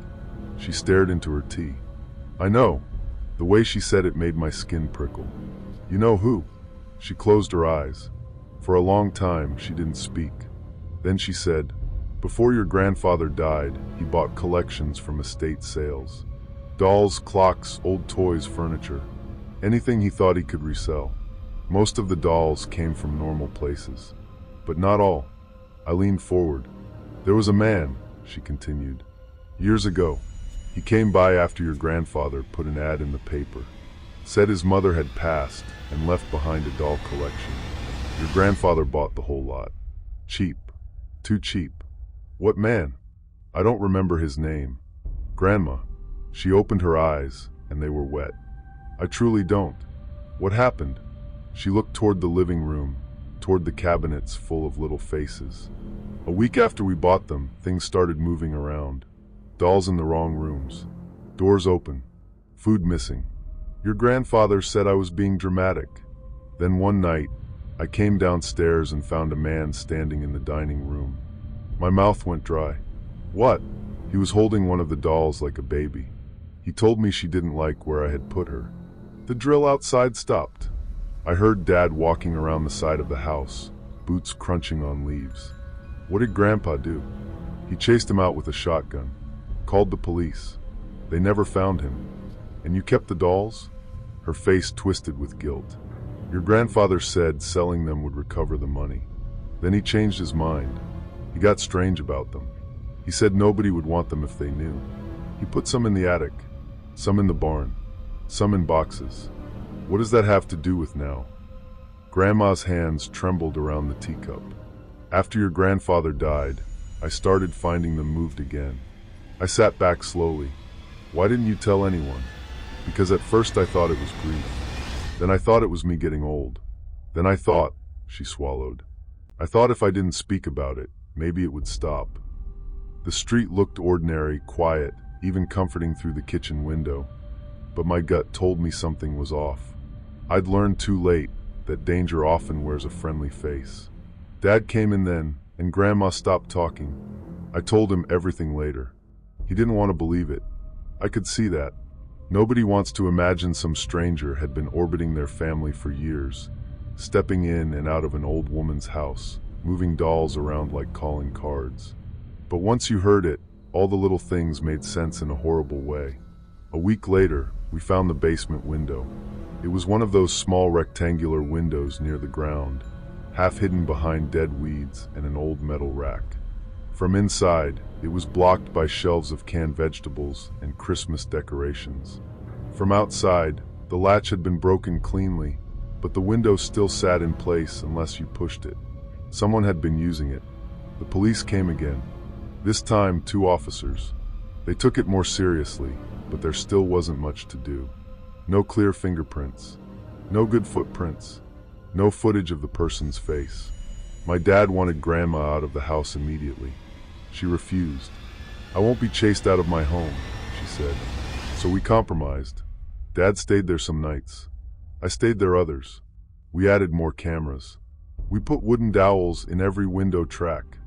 She stared into her tea. "I know." The way she said it made my skin prickle. "You know who?" She closed her eyes. For a long time, she didn't speak. Then she said, "Before your grandfather died, he bought collections from estate sales. Dolls, clocks, old toys, furniture. Anything he thought he could resell. Most of the dolls came from normal places. But not all." I leaned forward. "There was a man," she continued, "years ago. He came by after your grandfather put an ad in the paper. Said his mother had passed and left behind a doll collection. Your grandfather bought the whole lot. Cheap. Too cheap." "What man?" "I don't remember his name." "Grandma." She opened her eyes, and they were wet. "I truly don't." "What happened?" She looked toward the living room, toward the cabinets full of little faces. "A week after we bought them, things started moving around. Dolls in the wrong rooms. Doors open. Food missing. Your grandfather said I was being dramatic. Then one night, I came downstairs and found a man standing in the dining room. My mouth went dry. "What?" He was holding one of the dolls like a baby. He told me she didn't like where I had put her. The drill outside stopped. I heard Dad walking around the side of the house, boots crunching on leaves. What did Grandpa do? He chased him out with a shotgun. Called the police. They never found him. And you kept the dolls? Her face twisted with guilt. Your grandfather said selling them would recover the money. Then he changed his mind. He got strange about them. He said nobody would want them if they knew. He put some in the attic, some in the barn, some in boxes. What does that have to do with now? Grandma's hands trembled around the teacup. After your grandfather died, I started finding them moved again. I sat back slowly. Why didn't you tell anyone? Because at first I thought it was grief. Then I thought it was me getting old. Then I thought, she swallowed. I thought if I didn't speak about it, maybe it would stop. The street looked ordinary, quiet, even comforting through the kitchen window. But my gut told me something was off. I'd learned too late that danger often wears a friendly face. Dad came in then, and Grandma stopped talking. I told him everything later. He didn't want to believe it. I could see that. Nobody wants to imagine some stranger had been orbiting their family for years, stepping in and out of an old woman's house, moving dolls around like calling cards. But once you heard it, all the little things made sense in a horrible way. A week later, we found the basement window. It was one of those small rectangular windows near the ground, half hidden behind dead weeds and an old metal rack. From inside, it was blocked by shelves of canned vegetables and Christmas decorations. From outside, the latch had been broken cleanly, but the window still sat in place unless you pushed it. Someone had been using it. The police came again. This time, 2 officers. They took it more seriously, but there still wasn't much to do. No clear fingerprints. No good footprints. No footage of the person's face. My dad wanted Grandma out of the house immediately. She refused. I won't be chased out of my home, she said. So we compromised. Dad stayed there some nights. I stayed there others. We added more cameras. We put wooden dowels in every window track.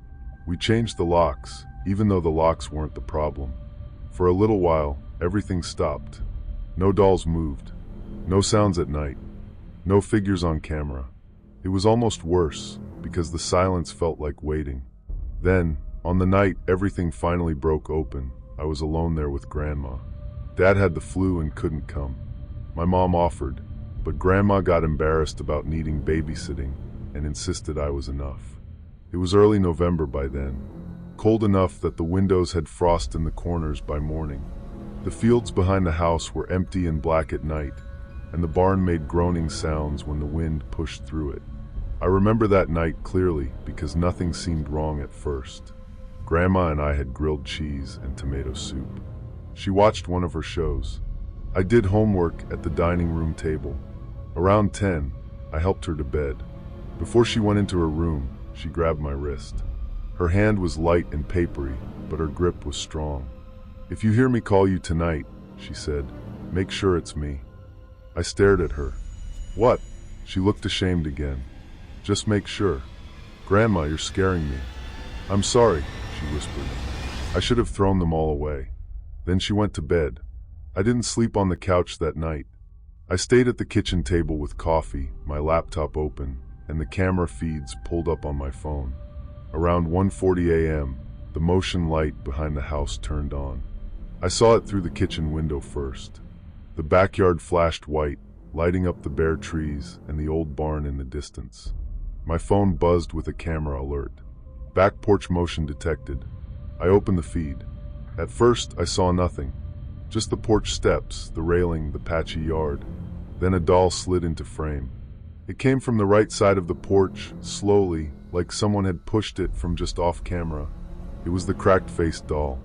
We changed the locks, even though the locks weren't the problem. For a little while, everything stopped. No dolls moved. No sounds at night. No figures on camera. It was almost worse, because the silence felt like waiting. Then, on the night everything finally broke open, I was alone there with Grandma. Dad had the flu and couldn't come. My mom offered, but Grandma got embarrassed about needing babysitting and insisted I was enough. It was early November by then, cold enough that the windows had frost in the corners by morning. The fields behind the house were empty and black at night, and the barn made groaning sounds when the wind pushed through it. I remember that night clearly because nothing seemed wrong at first. Grandma and I had grilled cheese and tomato soup. She watched one of her shows. I did homework at the dining room table. Around 10, I helped her to bed. Before she went into her room, she grabbed my wrist. Her hand was light and papery, but her grip was strong. "If you hear me call you tonight," she said, "make sure it's me." I stared at her. "What?" She looked ashamed again. "Just make sure." "Grandma, you're scaring me." "I'm sorry," she whispered. "I should have thrown them all away." Then she went to bed. I didn't sleep on the couch that night. I stayed at the kitchen table with coffee, my laptop open, and the camera feeds pulled up on my phone. Around 1:40 a.m., the motion light behind the house turned on. I saw it through the kitchen window first. The backyard flashed white, lighting up the bare trees and the old barn in the distance. My phone buzzed with a camera alert. Back porch motion detected. I opened the feed. At first, I saw nothing. Just the porch steps, the railing, the patchy yard. Then a doll slid into frame. It came from the right side of the porch, slowly, like someone had pushed it from just off camera. It was the cracked-faced doll.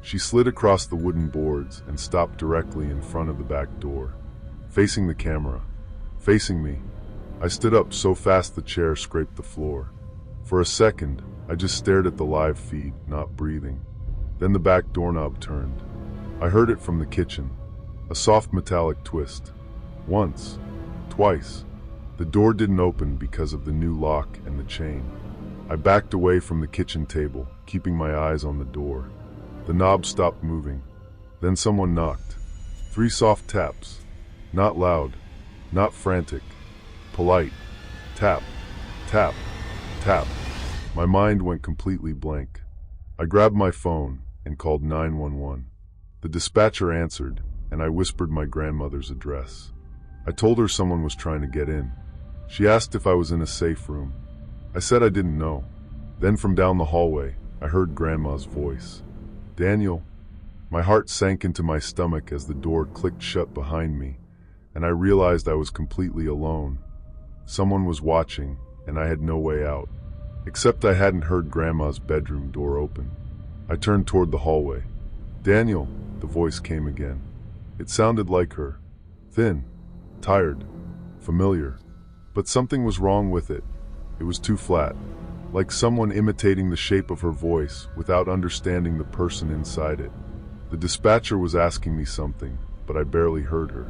She slid across the wooden boards and stopped directly in front of the back door, facing the camera. Facing me. I stood up so fast the chair scraped the floor. For a second, I just stared at the live feed, not breathing. Then the back doorknob turned. I heard it from the kitchen. A soft metallic twist. Once. Twice. The door didn't open because of the new lock and the chain. I backed away from the kitchen table, keeping my eyes on the door. The knob stopped moving. Then someone knocked. 3 soft taps. Not loud. Not frantic. Polite. Tap. Tap. Tap. My mind went completely blank. I grabbed my phone and called 911. The dispatcher answered, and I whispered my grandmother's address. I told her someone was trying to get in. She asked if I was in a safe room. I said I didn't know. Then from down the hallway, I heard Grandma's voice. "Daniel." My heart sank into my stomach as the door clicked shut behind me, and I realized I was completely alone. Someone was watching, and I had no way out. Except I hadn't heard Grandma's bedroom door open. I turned toward the hallway. "Daniel," the voice came again. It sounded like her. Thin, tired, familiar. But something was wrong with it. It was too flat, like someone imitating the shape of her voice without understanding the person inside it. The dispatcher was asking me something, but I barely heard her.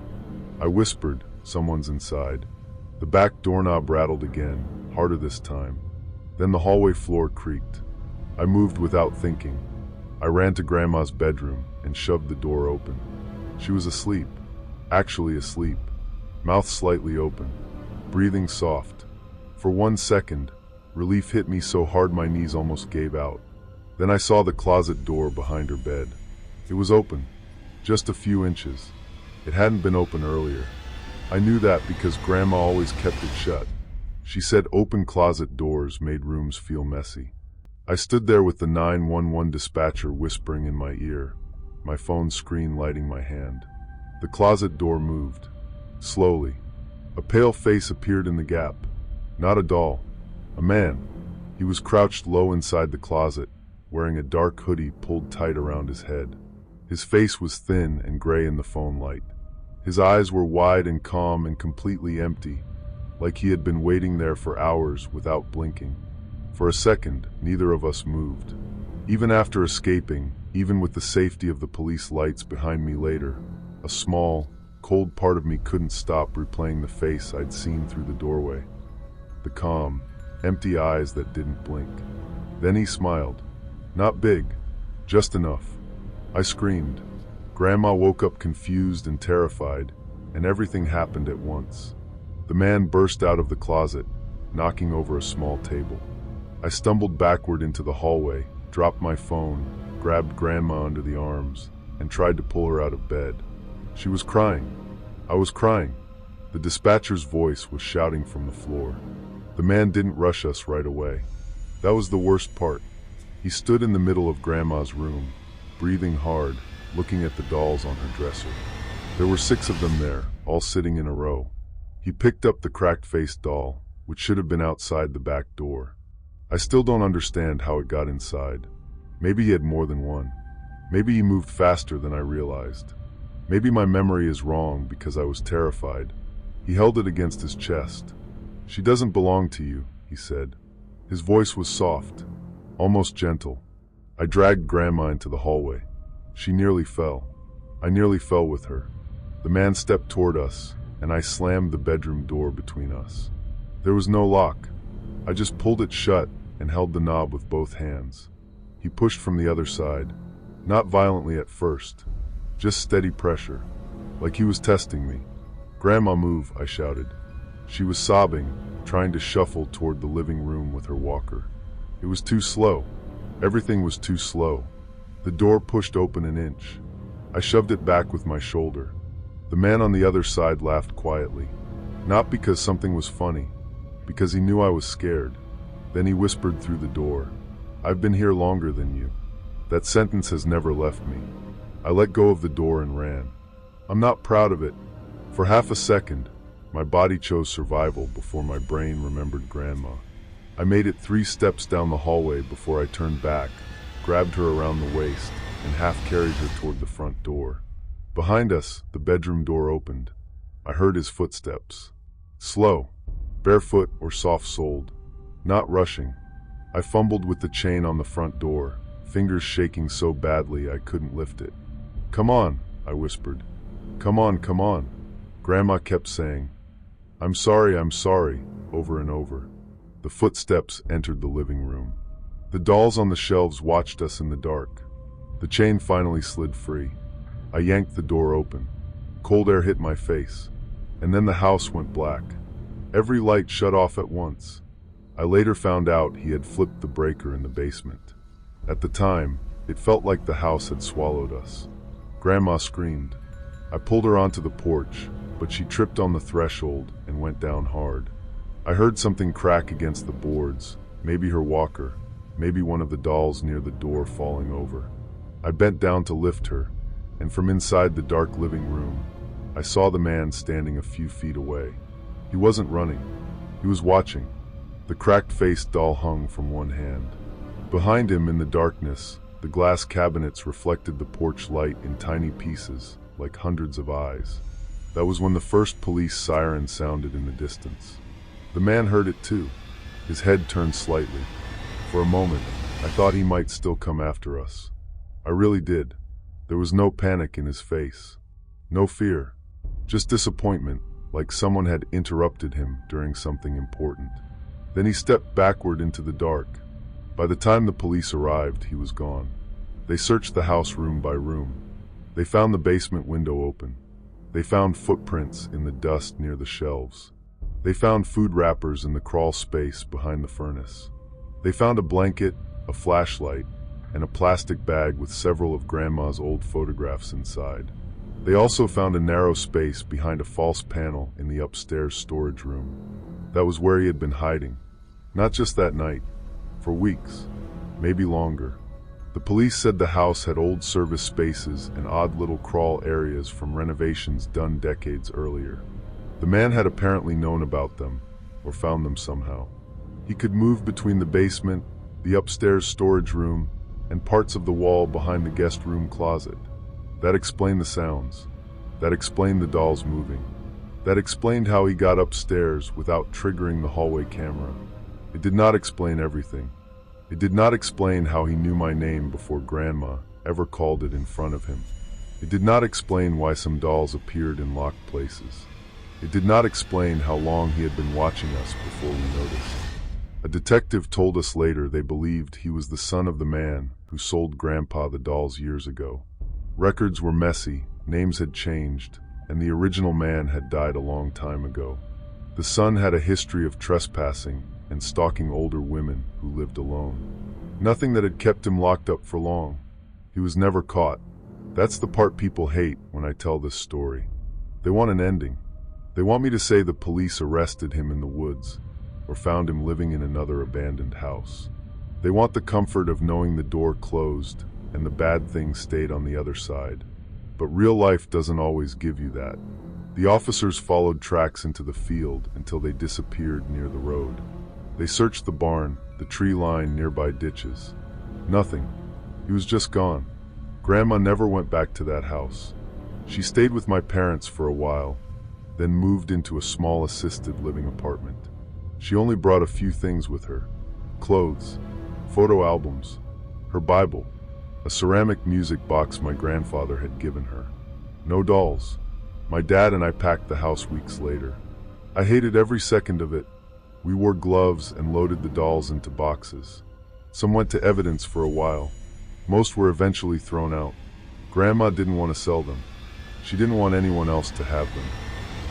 I whispered, "Someone's inside." The back doorknob rattled again, harder this time. Then the hallway floor creaked. I moved without thinking. I ran to Grandma's bedroom and shoved the door open. She was asleep, actually asleep, mouth slightly open, breathing soft. For 1 second, relief hit me so hard my knees almost gave out. Then I saw the closet door behind her bed. It was open, just a few inches. It hadn't been open earlier. I knew that because Grandma always kept it shut. She said open closet doors made rooms feel messy. I stood there with the 911 dispatcher whispering in my ear, my phone screen lighting my hand. The closet door moved. Slowly. A pale face appeared in the gap. Not a doll. A man. He was crouched low inside the closet, wearing a dark hoodie pulled tight around his head. His face was thin and gray in the phone light. His eyes were wide and calm and completely empty, like he had been waiting there for hours without blinking. For a second, neither of us moved. Even after escaping, even with the safety of the police lights behind me later, a small, cold part of me couldn't stop replaying the face I'd seen through the doorway. The calm, empty eyes that didn't blink. Then he smiled. Not big, just enough. I screamed. Grandma woke up confused and terrified, and everything happened at once. The man burst out of the closet, knocking over a small table. I stumbled backward into the hallway, dropped my phone, grabbed Grandma under the arms, and tried to pull her out of bed. She was crying. I was crying. The dispatcher's voice was shouting from the floor. The man didn't rush us right away. That was the worst part. He stood in the middle of Grandma's room, breathing hard, looking at the dolls on her dresser. There were 6 of them there, all sitting in a row. He picked up the cracked-faced doll, which should have been outside the back door. I still don't understand how it got inside. Maybe he had more than one. Maybe he moved faster than I realized. Maybe my memory is wrong because I was terrified. He held it against his chest. "She doesn't belong to you," he said. His voice was soft, almost gentle. I dragged Grandma into the hallway. She nearly fell. I nearly fell with her. The man stepped toward us, and I slammed the bedroom door between us. There was no lock. I just pulled it shut and held the knob with both hands. He pushed from the other side, not violently at first, just steady pressure, like he was testing me. "Grandma, move," I shouted. She was sobbing, trying to shuffle toward the living room with her walker. It was too slow. Everything was too slow. The door pushed open an inch. I shoved it back with my shoulder. The man on the other side laughed quietly, not because something was funny, because he knew I was scared. Then he whispered through the door, "I've been here longer than you." That sentence has never left me. I let go of the door and ran. I'm not proud of it. For half a second, my body chose survival before my brain remembered Grandma. I made it 3 steps down the hallway before I turned back, grabbed her around the waist, and half carried her toward the front door. Behind us, the bedroom door opened. I heard his footsteps. Slow, barefoot or soft-soled, not rushing. I fumbled with the chain on the front door, fingers shaking so badly I couldn't lift it. "Come on," I whispered. "Come on, come on." Grandma kept saying, I'm sorry, over and over. The footsteps entered the living room. The dolls on the shelves watched us in the dark. The chain finally slid free. I yanked the door open. Cold air hit my face, and then the house went black. Every light shut off at once. I later found out he had flipped the breaker in the basement. At the time, it felt like the house had swallowed us. Grandma screamed. I pulled her onto the porch, but she tripped on the threshold and went down hard. I heard something crack against the boards, maybe her walker, maybe one of the dolls near the door falling over. I bent down to lift her, and from inside the dark living room, I saw the man standing a few feet away. He wasn't running. He was watching. The cracked-faced doll hung from one hand. Behind him in the darkness, the glass cabinets reflected the porch light in tiny pieces, like hundreds of eyes. That was when the first police siren sounded in the distance. The man heard it too. His head turned slightly. For a moment, I thought he might still come after us. I really did. There was no panic in his face. No fear. Just disappointment, like someone had interrupted him during something important. Then he stepped backward into the dark. By the time the police arrived, he was gone. They searched the house room by room. They found the basement window open. They found footprints in the dust near the shelves. They found food wrappers in the crawl space behind the furnace. They found a blanket, a flashlight, and a plastic bag with several of Grandma's old photographs inside. They also found a narrow space behind a false panel in the upstairs storage room. That was where he had been hiding. Not just that night, for weeks, maybe longer. The police said the house had old service spaces and odd little crawl areas from renovations done decades earlier. The man had apparently known about them, or found them somehow. He could move between the basement, the upstairs storage room, and parts of the wall behind the guest room closet. That explained the sounds. That explained the dolls moving. That explained how he got upstairs without triggering the hallway camera. It did not explain everything. It did not explain how he knew my name before Grandma ever called it in front of him. It did not explain why some dolls appeared in locked places. It did not explain how long he had been watching us before we noticed. A detective told us later they believed he was the son of the man who sold Grandpa the dolls years ago. Records were messy, names had changed, and the original man had died a long time ago. The son had a history of trespassing and stalking older women who lived alone. Nothing that had kept him locked up for long. He was never caught. That's the part people hate when I tell this story. They want an ending. They want me to say the police arrested him in the woods, or found him living in another abandoned house. They want the comfort of knowing the door closed and the bad things stayed on the other side. But real life doesn't always give you that. The officers followed tracks into the field until they disappeared near the road. They searched the barn, the tree line, nearby ditches. Nothing. He was just gone. Grandma never went back to that house. She stayed with my parents for a while, then moved into a small assisted living apartment. She only brought a few things with her: clothes, photo albums, her Bible, a ceramic music box my grandfather had given her. No dolls. My dad and I packed the house weeks later. I hated every second of it. We wore gloves and loaded the dolls into boxes. Some went to evidence for a while. Most were eventually thrown out. Grandma didn't want to sell them. She didn't want anyone else to have them.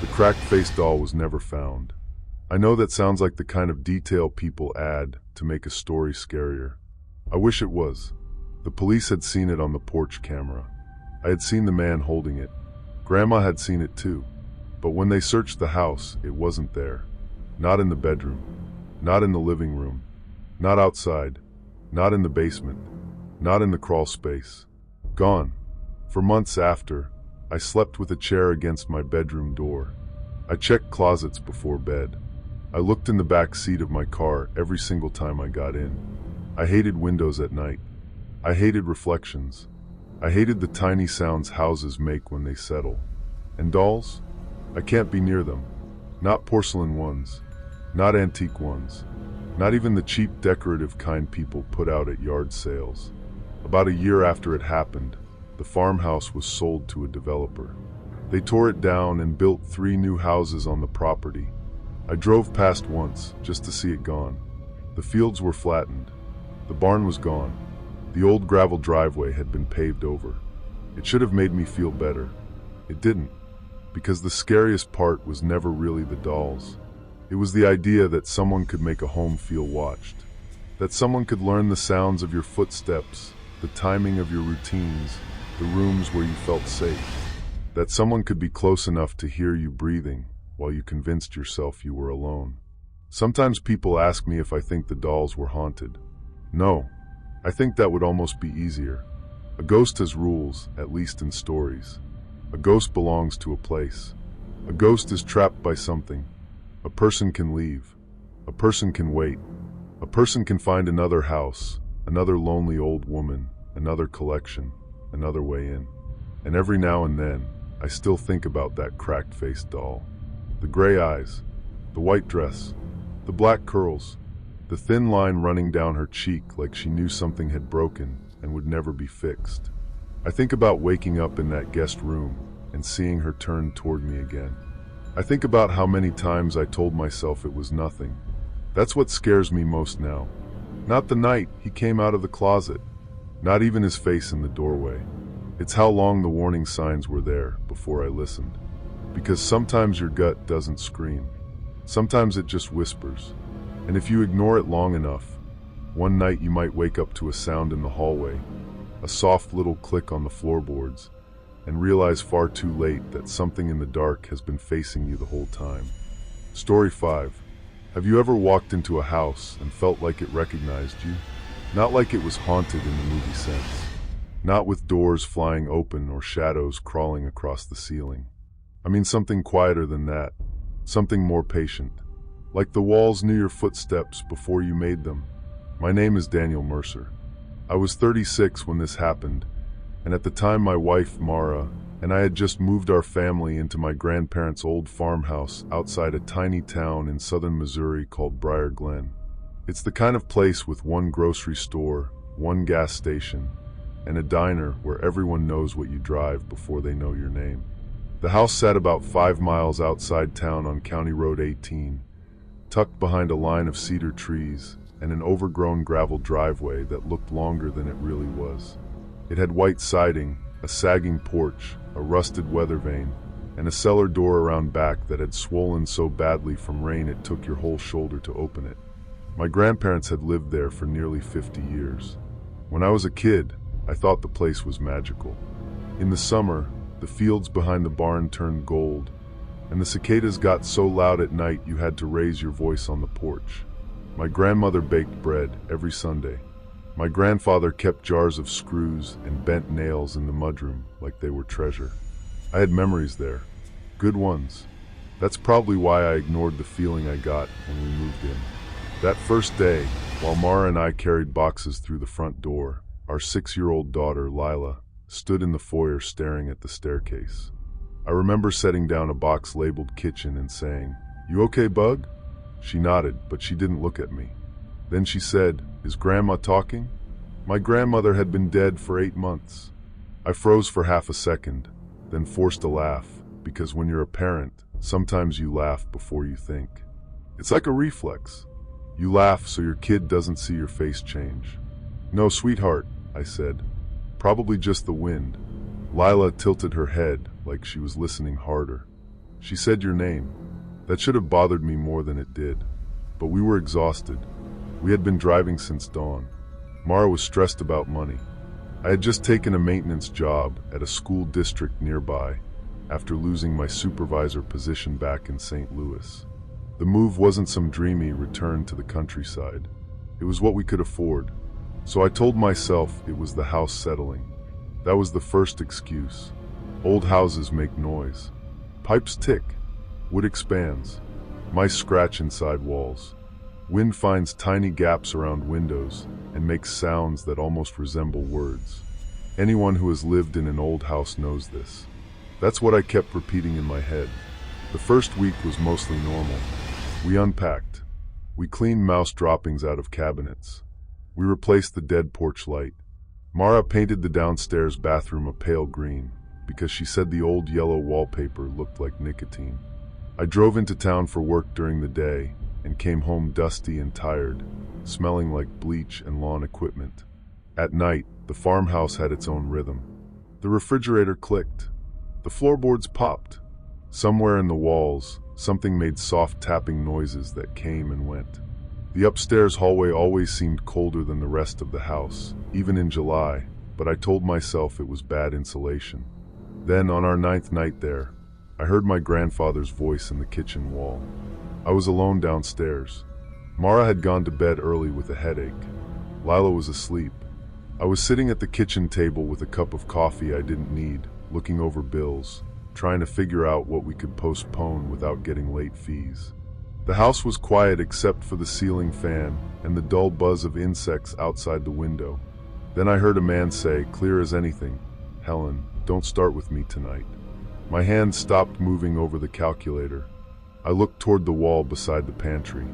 The cracked-faced doll was never found. I know that sounds like the kind of detail people add to make a story scarier. I wish it was. The police had seen it on the porch camera. I had seen the man holding it. Grandma had seen it too. But when they searched the house, it wasn't there. Not in the bedroom. Not in the living room. Not outside. Not in the basement. Not in the crawl space. Gone. For months after, I slept with a chair against my bedroom door. I checked closets before bed. I looked in the back seat of my car every single time I got in. I hated windows at night. I hated reflections. I hated the tiny sounds houses make when they settle. And dolls? I can't be near them. Not porcelain ones. Not antique ones. Not even the cheap decorative kind people put out at yard sales. About a year after it happened, the farmhouse was sold to a developer. They tore it down and built 3 new houses on the property. I drove past once just to see it gone. The fields were flattened. The barn was gone. The old gravel driveway had been paved over. It should have made me feel better. It didn't, because the scariest part was never really the dolls. It was the idea that someone could make a home feel watched. That someone could learn the sounds of your footsteps, the timing of your routines, the rooms where you felt safe. That someone could be close enough to hear you breathing while you convinced yourself you were alone. Sometimes people ask me if I think the dolls were haunted. No. I think that would almost be easier. A ghost has rules, at least in stories. A ghost belongs to a place. A ghost is trapped by something. A person can leave. A person can wait. A person can find another house, another lonely old woman, another collection, another way in. And every now and then, I still think about that cracked-faced doll. The gray eyes, the white dress, the black curls, the thin line running down her cheek like she knew something had broken and would never be fixed. I think about waking up in that guest room and seeing her turn toward me again. I think about how many times I told myself it was nothing. That's what scares me most now. Not the night he came out of the closet, not even his face in the doorway. It's how long the warning signs were there before I listened. Because sometimes your gut doesn't scream. Sometimes it just whispers. And if you ignore it long enough, one night you might wake up to a sound in the hallway, a soft little click on the floorboards, and realize far too late that something in the dark has been facing you the whole time. Story 5. Have you ever walked into a house and felt like it recognized you? Not like it was haunted in the movie sense. Not with doors flying open or shadows crawling across the ceiling. I mean something quieter than that. Something more patient. Like the walls knew your footsteps before you made them. My name is Daniel Mercer. I was 36 when this happened, and at the time my wife, Mara, and I had just moved our family into my grandparents' old farmhouse outside a tiny town in southern Missouri called Briar Glen. It's the kind of place with one grocery store, one gas station, and a diner where everyone knows what you drive before they know your name. The house sat about 5 miles outside town on County Road 18, tucked behind a line of cedar trees and an overgrown gravel driveway that looked longer than it really was. It had white siding, a sagging porch, a rusted weather vane, and a cellar door around back that had swollen so badly from rain it took your whole shoulder to open it. My grandparents had lived there for nearly 50 years. When I was a kid, I thought the place was magical. In the summer, the fields behind the barn turned gold, and the cicadas got so loud at night you had to raise your voice on the porch. My grandmother baked bread every Sunday. My grandfather kept jars of screws and bent nails in the mudroom like they were treasure. I had memories there. Good ones. That's probably why I ignored the feeling I got when we moved in. That first day, while Mara and I carried boxes through the front door, our 6-year-old daughter, Lila, stood in the foyer staring at the staircase. I remember setting down a box labeled kitchen and saying, "You okay, Bug?" She nodded, but she didn't look at me. Then she said, "Is Grandma talking?" My grandmother had been dead for 8 months. I froze for half a second, then forced a laugh, because when you're a parent, sometimes you laugh before you think. It's like a reflex. You laugh so your kid doesn't see your face change. "No, sweetheart," I said. "Probably just the wind." Lila tilted her head like she was listening harder. "She said your name." That should have bothered me more than it did. But we were exhausted. We had been driving since dawn. Mara was stressed about money. I had just taken a maintenance job at a school district nearby after losing my supervisor position back in St. Louis. The move wasn't some dreamy return to the countryside. It was what we could afford. So I told myself it was the house settling. That was the first excuse. Old houses make noise. Pipes tick. Wood expands. Mice scratch inside walls. Wind finds tiny gaps around windows and makes sounds that almost resemble words. Anyone who has lived in an old house knows this. That's what I kept repeating in my head. The first week was mostly normal. We unpacked. We cleaned mouse droppings out of cabinets. We replaced the dead porch light. Mara painted the downstairs bathroom a pale green because she said the old yellow wallpaper looked like nicotine. I drove into town for work during the day and came home dusty and tired, smelling like bleach and lawn equipment. At night, the farmhouse had its own rhythm. The refrigerator clicked. The floorboards popped. Somewhere in the walls, something made soft tapping noises that came and went. The upstairs hallway always seemed colder than the rest of the house, even in July, but I told myself it was bad insulation. Then, on our 9th night there, I heard my grandfather's voice in the kitchen wall. I was alone downstairs. Mara had gone to bed early with a headache. Lila was asleep. I was sitting at the kitchen table with a cup of coffee I didn't need, looking over bills, trying to figure out what we could postpone without getting late fees. The house was quiet except for the ceiling fan and the dull buzz of insects outside the window. Then I heard a man say, clear as anything, "Helen, don't start with me tonight." My hand stopped moving over the calculator. I looked toward the wall beside the pantry.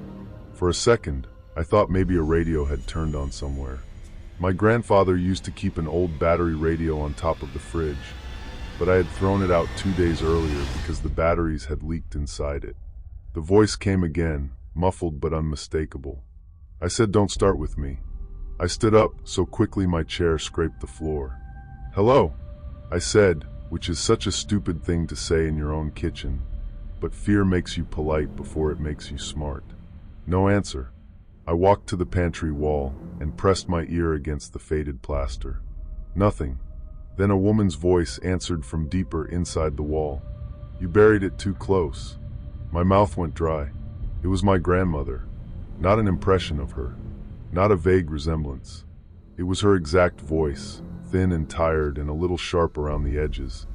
For a second, I thought maybe a radio had turned on somewhere. My grandfather used to keep an old battery radio on top of the fridge, but I had thrown it out 2 days earlier because the batteries had leaked inside it. The voice came again, muffled but unmistakable. I said, "Don't start with me." I stood up so quickly my chair scraped the floor. "Hello," I said, which is such a stupid thing to say in your own kitchen, but fear makes you polite before it makes you smart. No answer. I walked to the pantry wall and pressed my ear against the faded plaster. Nothing. Then a woman's voice answered from deeper inside the wall. "You buried it too close." My mouth went dry. It was my grandmother. Not an impression of her. Not a vague resemblance. It was her exact voice, thin and tired and a little sharp around the edges.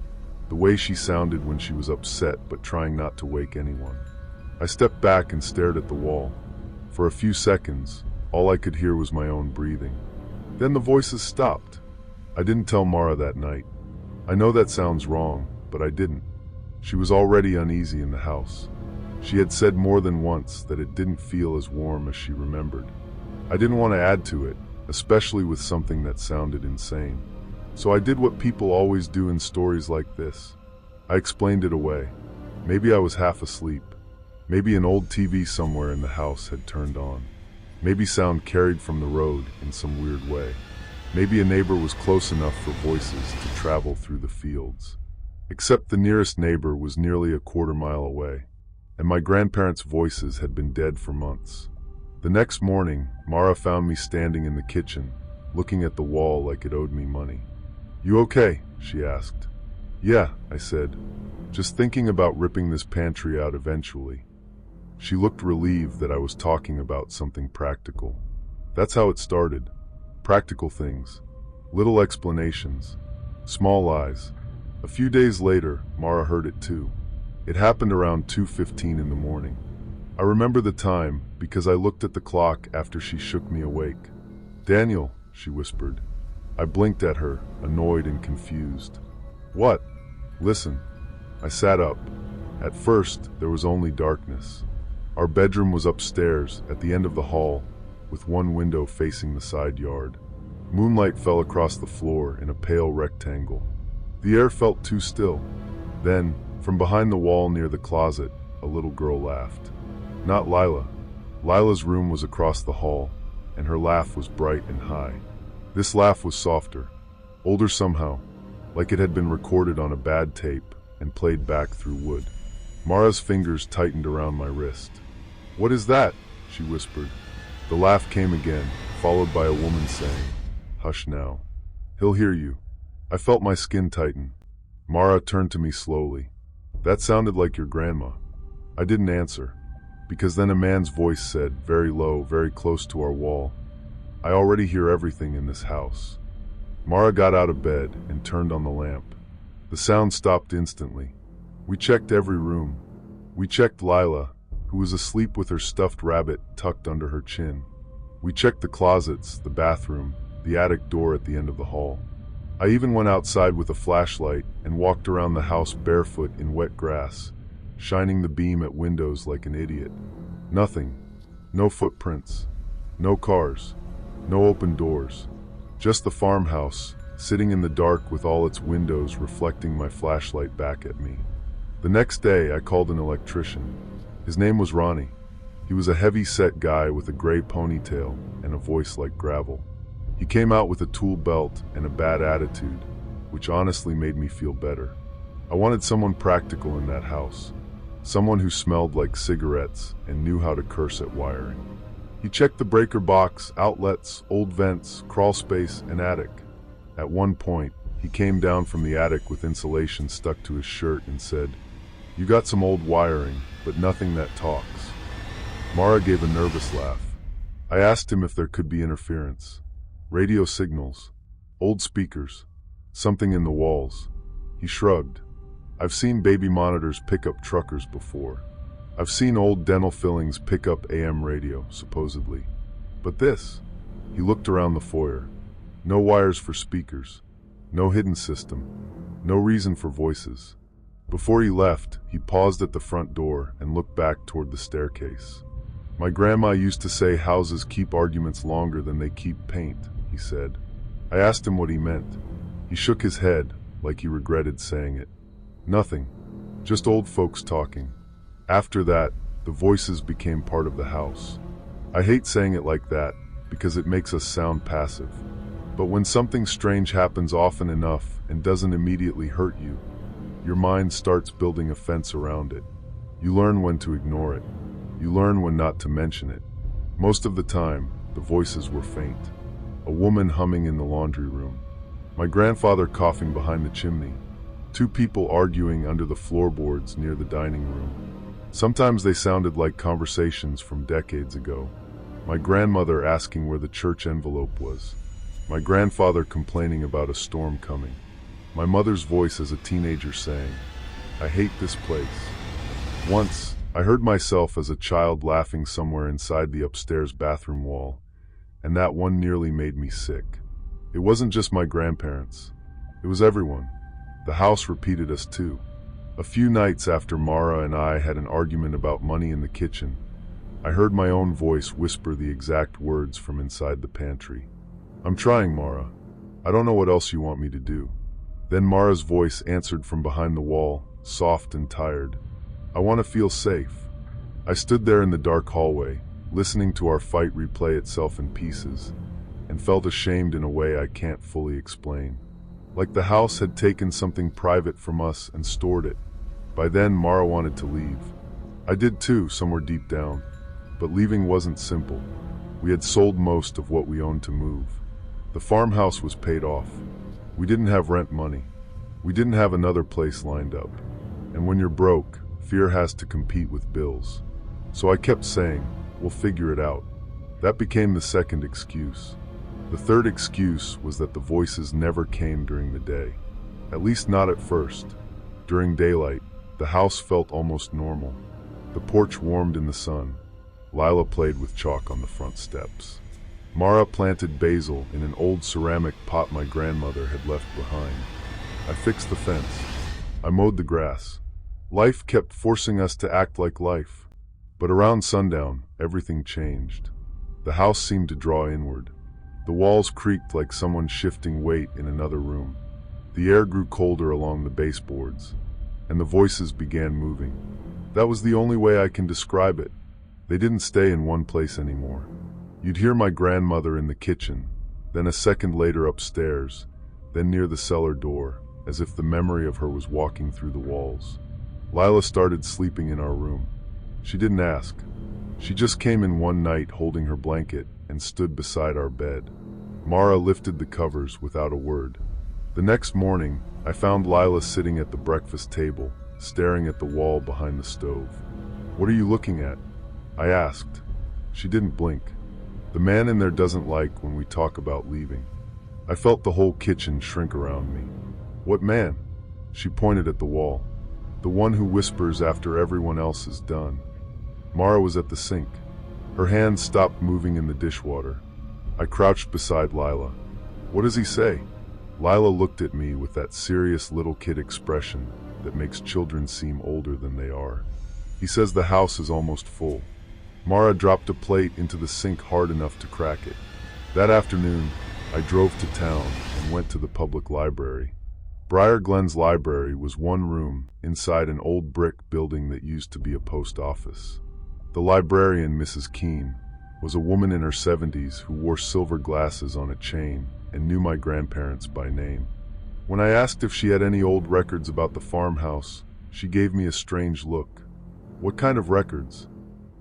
The way she sounded when she was upset but trying not to wake anyone. I stepped back and stared at the wall. For a few seconds, all I could hear was my own breathing. Then the voices stopped. I didn't tell Mara that night. I know that sounds wrong, but I didn't. She was already uneasy in the house. She had said more than once that it didn't feel as warm as she remembered. I didn't want to add to it, especially with something that sounded insane. So I did what people always do in stories like this. I explained it away. Maybe I was half asleep. Maybe an old TV somewhere in the house had turned on. Maybe sound carried from the road in some weird way. Maybe a neighbor was close enough for voices to travel through the fields. Except the nearest neighbor was nearly a quarter-mile away, and my grandparents' voices had been dead for months. The next morning, Mara found me standing in the kitchen, looking at the wall like it owed me money. "You okay?" she asked. "Yeah," I said. "Just thinking about ripping this pantry out eventually." She looked relieved that I was talking about something practical. That's how it started. Practical things. Little explanations. Small lies. A few days later, Mara heard it too. It happened around 2:15 in the morning. I remember the time because I looked at the clock after she shook me awake. "Daniel," she whispered. I blinked at her, annoyed and confused. "What?" "Listen." I sat up. At first, there was only darkness. Our bedroom was upstairs, at the end of the hall, with one window facing the side yard. Moonlight fell across the floor in a pale rectangle. The air felt too still. Then, from behind the wall near the closet, a little girl laughed. Not Lila. Lila's room was across the hall, and her laugh was bright and high. This laugh was softer, older somehow, like it had been recorded on a bad tape and played back through wood. Mara's fingers tightened around my wrist. "What is that?" she whispered. The laugh came again, followed by a woman saying, "Hush now. He'll hear you." I felt my skin tighten. Mara turned to me slowly. "That sounded like your grandma." I didn't answer, because then a man's voice said, very low, very close to our wall, "I already hear everything in this house." Mara got out of bed and turned on the lamp. The sound stopped instantly. We checked every room. We checked Lila, who was asleep with her stuffed rabbit tucked under her chin. We checked the closets, the bathroom, the attic door at the end of the hall. I even went outside with a flashlight and walked around the house barefoot in wet grass, shining the beam at windows like an idiot. Nothing. No footprints. No cars. No open doors. Just the farmhouse, sitting in the dark with all its windows reflecting my flashlight back at me. The next day, I called an electrician. His name was Ronnie. He was a heavy-set guy with a gray ponytail and a voice like gravel. He came out with a tool belt and a bad attitude, which honestly made me feel better. I wanted someone practical in that house, someone who smelled like cigarettes and knew how to curse at wiring. He checked the breaker box, outlets, old vents, crawl space, and attic. At one point, he came down from the attic with insulation stuck to his shirt and said, "You got some old wiring, but nothing that talks." Mara gave a nervous laugh. I asked him if there could be interference. Radio signals, old speakers, something in the walls. He shrugged. "I've seen baby monitors pick up truckers before. I've seen old dental fillings pick up AM radio, supposedly. But this?" He looked around the foyer. No wires for speakers. No hidden system. No reason for voices. Before he left, he paused at the front door and looked back toward the staircase. "My grandma used to say houses keep arguments longer than they keep paint," he said. I asked him what he meant. He shook his head, like he regretted saying it. "Nothing. Just old folks talking." After that, the voices became part of the house. I hate saying it like that, because it makes us sound passive. But when something strange happens often enough and doesn't immediately hurt you, your mind starts building a fence around it. You learn when to ignore it. You learn when not to mention it. Most of the time, the voices were faint. A woman humming in the laundry room. My grandfather coughing behind the chimney. Two people arguing under the floorboards near the dining room. Sometimes they sounded like conversations from decades ago. My grandmother asking where the church envelope was. My grandfather complaining about a storm coming. My mother's voice as a teenager saying, "I hate this place." Once, I heard myself as a child laughing somewhere inside the upstairs bathroom wall, and that one nearly made me sick. It wasn't just my grandparents. It was everyone. The house repeated us too. A few nights after Mara and I had an argument about money in the kitchen, I heard my own voice whisper the exact words from inside the pantry. "I'm trying, Mara. I don't know what else you want me to do." Then Mara's voice answered from behind the wall, soft and tired. "I want to feel safe." I stood there in the dark hallway, listening to our fight replay itself in pieces, and felt ashamed in a way I can't fully explain. Like the house had taken something private from us and stored it. By then, Mara wanted to leave. I did too, somewhere deep down. But leaving wasn't simple. We had sold most of what we owned to move. The farmhouse was paid off. We didn't have rent money. We didn't have another place lined up. And when you're broke, fear has to compete with bills. So I kept saying, "We'll figure it out." That became the second excuse. The third excuse was that the voices never came during the day. At least not at first. During daylight, the house felt almost normal. The porch warmed in the sun. Lila played with chalk on the front steps. Mara planted basil in an old ceramic pot my grandmother had left behind. I fixed the fence. I mowed the grass. Life kept forcing us to act like life. But around sundown, everything changed. The house seemed to draw inward. The walls creaked like someone shifting weight in another room. The air grew colder along the baseboards, and the voices began moving. That was the only way I can describe it. They didn't stay in one place anymore. You'd hear my grandmother in the kitchen, then a second later upstairs, then near the cellar door, as if the memory of her was walking through the walls. Lila started sleeping in our room. She didn't ask. She just came in one night holding her blanket and stood beside our bed. Mara lifted the covers without a word. The next morning, I found Lila sitting at the breakfast table, staring at the wall behind the stove. "What are you looking at?" I asked. She didn't blink. The man in there doesn't like when we talk about leaving. I felt the whole kitchen shrink around me. "What man?" She pointed at the wall. "The one who whispers after everyone else is done." Mara was at the sink. Her hands stopped moving in the dishwater. I crouched beside Lila. "What does he say?" Lila looked at me with that serious little kid expression that makes children seem older than they are. "He says the house is almost full." Mara dropped a plate into the sink hard enough to crack it. That afternoon, I drove to town and went to the public library. Briar Glen's library was one room inside an old brick building that used to be a post office. The librarian, Mrs. Keene, was a woman in her 70s who wore silver glasses on a chain and knew my grandparents by name. When I asked if she had any old records about the farmhouse, she gave me a strange look. "What kind of records?"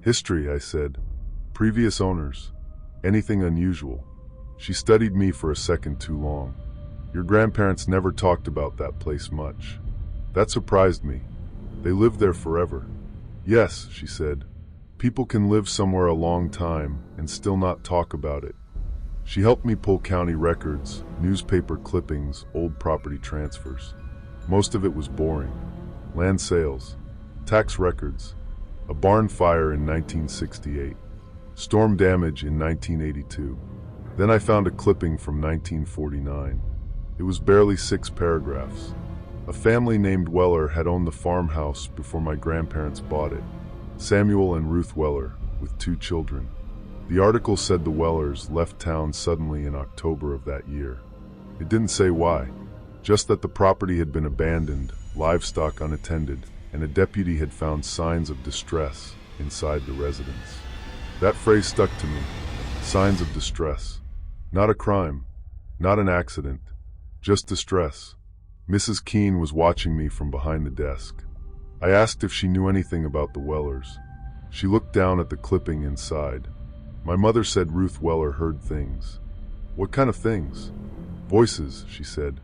"History," I said. "Previous owners. Anything unusual." She studied me for a second too long. "Your grandparents never talked about that place much." That surprised me. "They lived there forever." "Yes," she said. "People can live somewhere a long time and still not talk about it." She helped me pull county records, newspaper clippings, old property transfers. Most of it was boring. Land sales, tax records, a barn fire in 1968, storm damage in 1982. Then I found a clipping from 1949. It was barely 6 paragraphs. A family named Weller had owned the farmhouse before my grandparents bought it. Samuel and Ruth Weller, with 2 children. The article said the Wellers left town suddenly in October of that year. It didn't say why, just that the property had been abandoned, livestock unattended, and a deputy had found signs of distress inside the residence. That phrase stuck to me. Signs of distress. Not a crime, not an accident, just distress. Mrs. Keene was watching me from behind the desk. I asked if she knew anything about the Wellers. She looked down at the clipping inside. My mother said Ruth Weller heard things. "What kind of things?" "Voices," she said.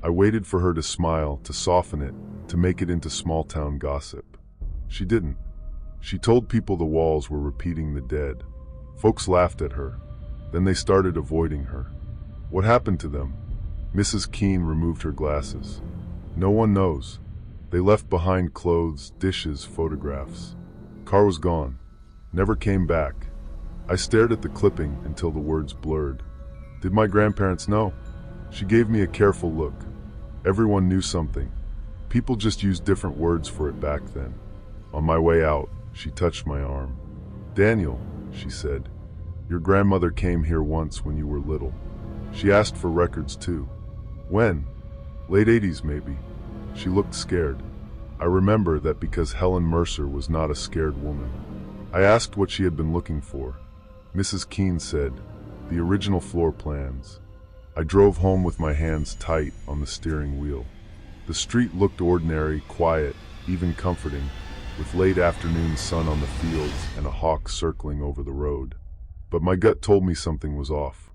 I waited for her to smile, to soften it, to make it into small-town gossip. She didn't. She told people the walls were repeating the dead. Folks laughed at her. Then they started avoiding her. "What happened to them?" Mrs. Keene removed her glasses. "No one knows. They left behind clothes, dishes, photographs. Car was gone. Never came back." I stared at the clipping until the words blurred. Did my grandparents know? She gave me a careful look. Everyone knew something. People just used different words for it back then. On my way out, she touched my arm. "Daniel," she said, "your grandmother came here once when you were little. She asked for records too." "When?" "Late 80s maybe." She looked scared. I remember that because Helen Mercer was not a scared woman. I asked what she had been looking for. Mrs. Keene said, "The original floor plans." I drove home with my hands tight on the steering wheel. The street looked ordinary, quiet, even comforting, with late afternoon sun on the fields and a hawk circling over the road. But my gut told me something was off.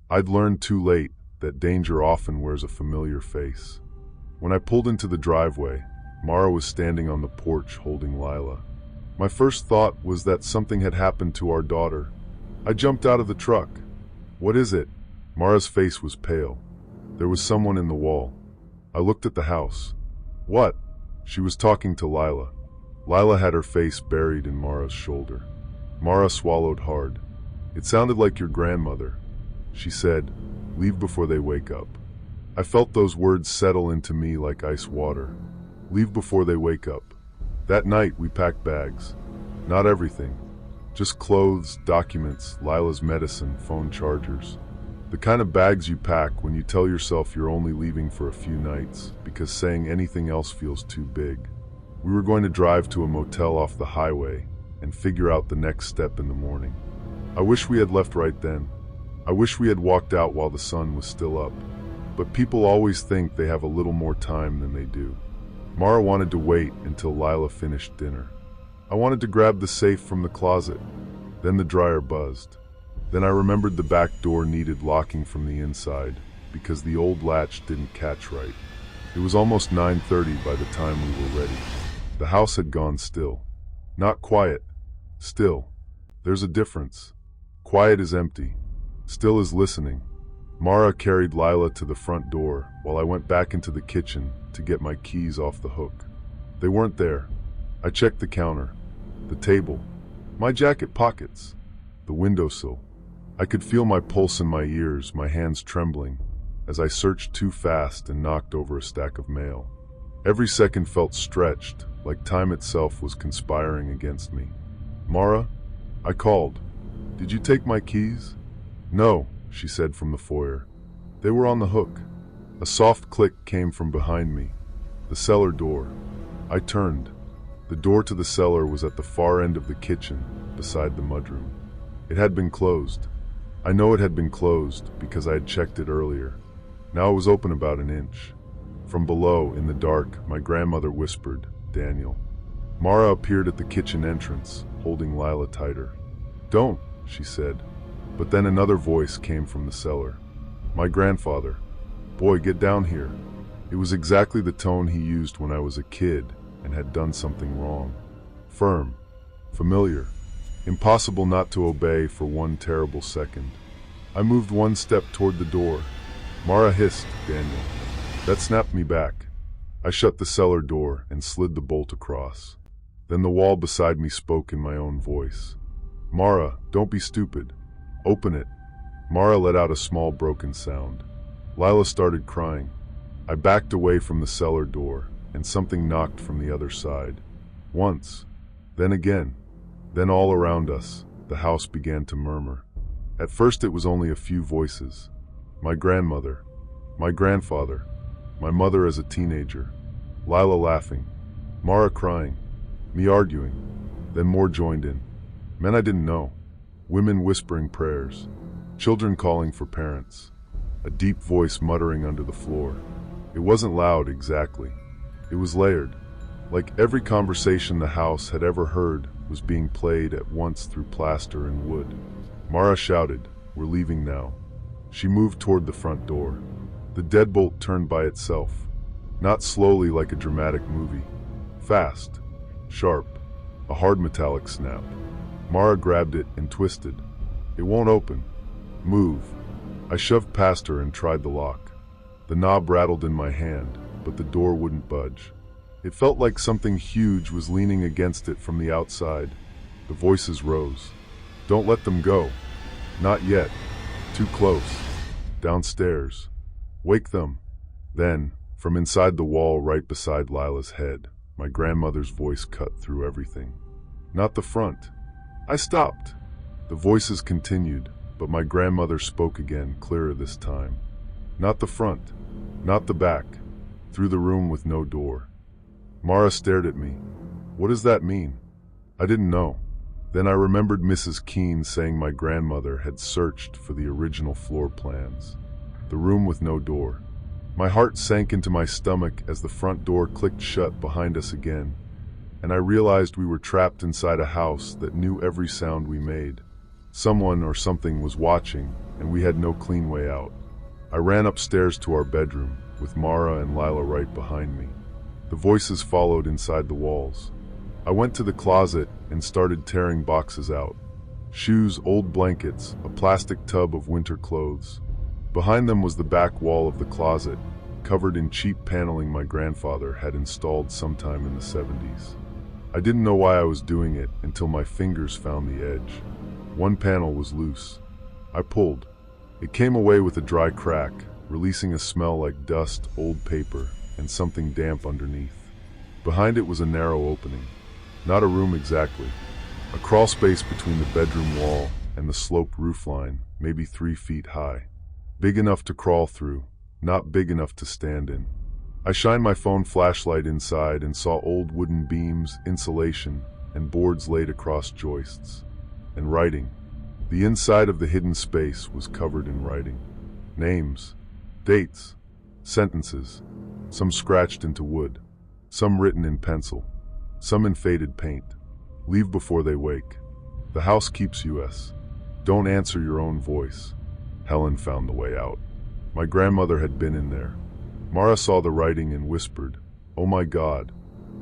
I'd learned too late that danger often wears a familiar face. When I pulled into the driveway, Mara was standing on the porch holding Lila. My first thought was that something had happened to our daughter. I jumped out of the truck. "What is it?" Mara's face was pale. There was someone in the wall. I looked at the house. "What?" She was talking to Lila. Lila had her face buried in Mara's shoulder. Mara swallowed hard. "It sounded like your grandmother." She said, "Leave before they wake up." I felt those words settle into me like ice water. Leave before they wake up. That night we packed bags. Not everything. Just clothes, documents, Lila's medicine, phone chargers. The kind of bags you pack when you tell yourself you're only leaving for a few nights because saying anything else feels too big. We were going to drive to a motel off the highway and figure out the next step in the morning. I wish we had left right then. I wish we had walked out while the sun was still up. But people always think they have a little more time than they do. Mara wanted to wait until Lila finished dinner. I wanted to grab the safe from the closet. Then the dryer buzzed. Then I remembered the back door needed locking from the inside because the old latch didn't catch right. It was almost 9:30 by the time we were ready. The house had gone still. Not quiet. Still. There's a difference. Quiet is empty. Still is listening. Mara carried Lila to the front door while I went back into the kitchen to get my keys off the hook. They weren't there. I checked the counter, the table, my jacket pockets, the windowsill. I could feel my pulse in my ears, my hands trembling, as I searched too fast and knocked over a stack of mail. Every second felt stretched, like time itself was conspiring against me. "Mara?" I called. "Did you take my keys?" "No," she said from the foyer. "They were on the hook." A soft click came from behind me. The cellar door. I turned. The door to the cellar was at the far end of the kitchen, beside the mudroom. It had been closed. I know it had been closed because I had checked it earlier. Now it was open about an inch. From below, in the dark, my grandmother whispered, "Daniel." Mara appeared at the kitchen entrance, holding Lila tighter. "Don't," she said. But then another voice came from the cellar. My grandfather. "Boy, get down here." It was exactly the tone he used when I was a kid and had done something wrong. Firm. Familiar. Impossible not to obey for one terrible second. I moved one step toward the door. Mara hissed, "Daniel." That snapped me back. I shut the cellar door and slid the bolt across. Then the wall beside me spoke in my own voice. "Mara, don't be stupid. Open it." Mara let out a small broken sound. Lila started crying. I backed away from the cellar door, and something knocked from the other side. Once. Then again. Then all around us, the house began to murmur. At first it was only a few voices. My grandmother. My grandfather. My mother as a teenager. Lila laughing. Mara crying. Me arguing. Then more joined in. Men I didn't know. Women whispering prayers. Children calling for parents. A deep voice muttering under the floor. It wasn't loud exactly. It was layered. Like every conversation the house had ever heard was being played at once through plaster and wood. Mara shouted, "We're leaving now." She moved toward the front door. The deadbolt turned by itself. Not slowly like a dramatic movie. Fast. Sharp. A hard metallic snap. Mara grabbed it and twisted. "It won't open." "Move." I shoved past her and tried the lock. The knob rattled in my hand, but the door wouldn't budge. It felt like something huge was leaning against it from the outside. The voices rose. "Don't let them go." "Not yet. Too close. Downstairs. Wake them." Then, from inside the wall right beside Lila's head, my grandmother's voice cut through everything. "Not the front." I stopped. The voices continued, but my grandmother spoke again, clearer this time. "Not the front. Not the back. Through the room with no door." Mara stared at me. "What does that mean?" I didn't know. Then I remembered Mrs. Keene saying my grandmother had searched for the original floor plans. The room with no door. My heart sank into my stomach as the front door clicked shut behind us again, and I realized we were trapped inside a house that knew every sound we made. Someone or something was watching, and we had no clean way out. I ran upstairs to our bedroom, with Mara and Lila right behind me. The voices followed inside the walls. I went to the closet and started tearing boxes out. Shoes, old blankets, a plastic tub of winter clothes. Behind them was the back wall of the closet, covered in cheap paneling my grandfather had installed sometime in the 70s. I didn't know why I was doing it until my fingers found the edge. One panel was loose. I pulled. It came away with a dry crack, releasing a smell like dust, old paper, and something damp underneath. Behind it was a narrow opening. Not a room exactly. A crawl space between the bedroom wall and the sloped roofline, maybe 3 feet high. Big enough to crawl through, not big enough to stand in. I shined my phone flashlight inside and saw old wooden beams, insulation, and boards laid across joists. And writing. The inside of the hidden space was covered in writing. Names, dates, sentences, some scratched into wood, some written in pencil, some in faded paint. Leave before they wake. The house keeps us. Don't answer your own voice. Helen found the way out. My grandmother had been in there. Mara saw the writing and whispered, "Oh my God."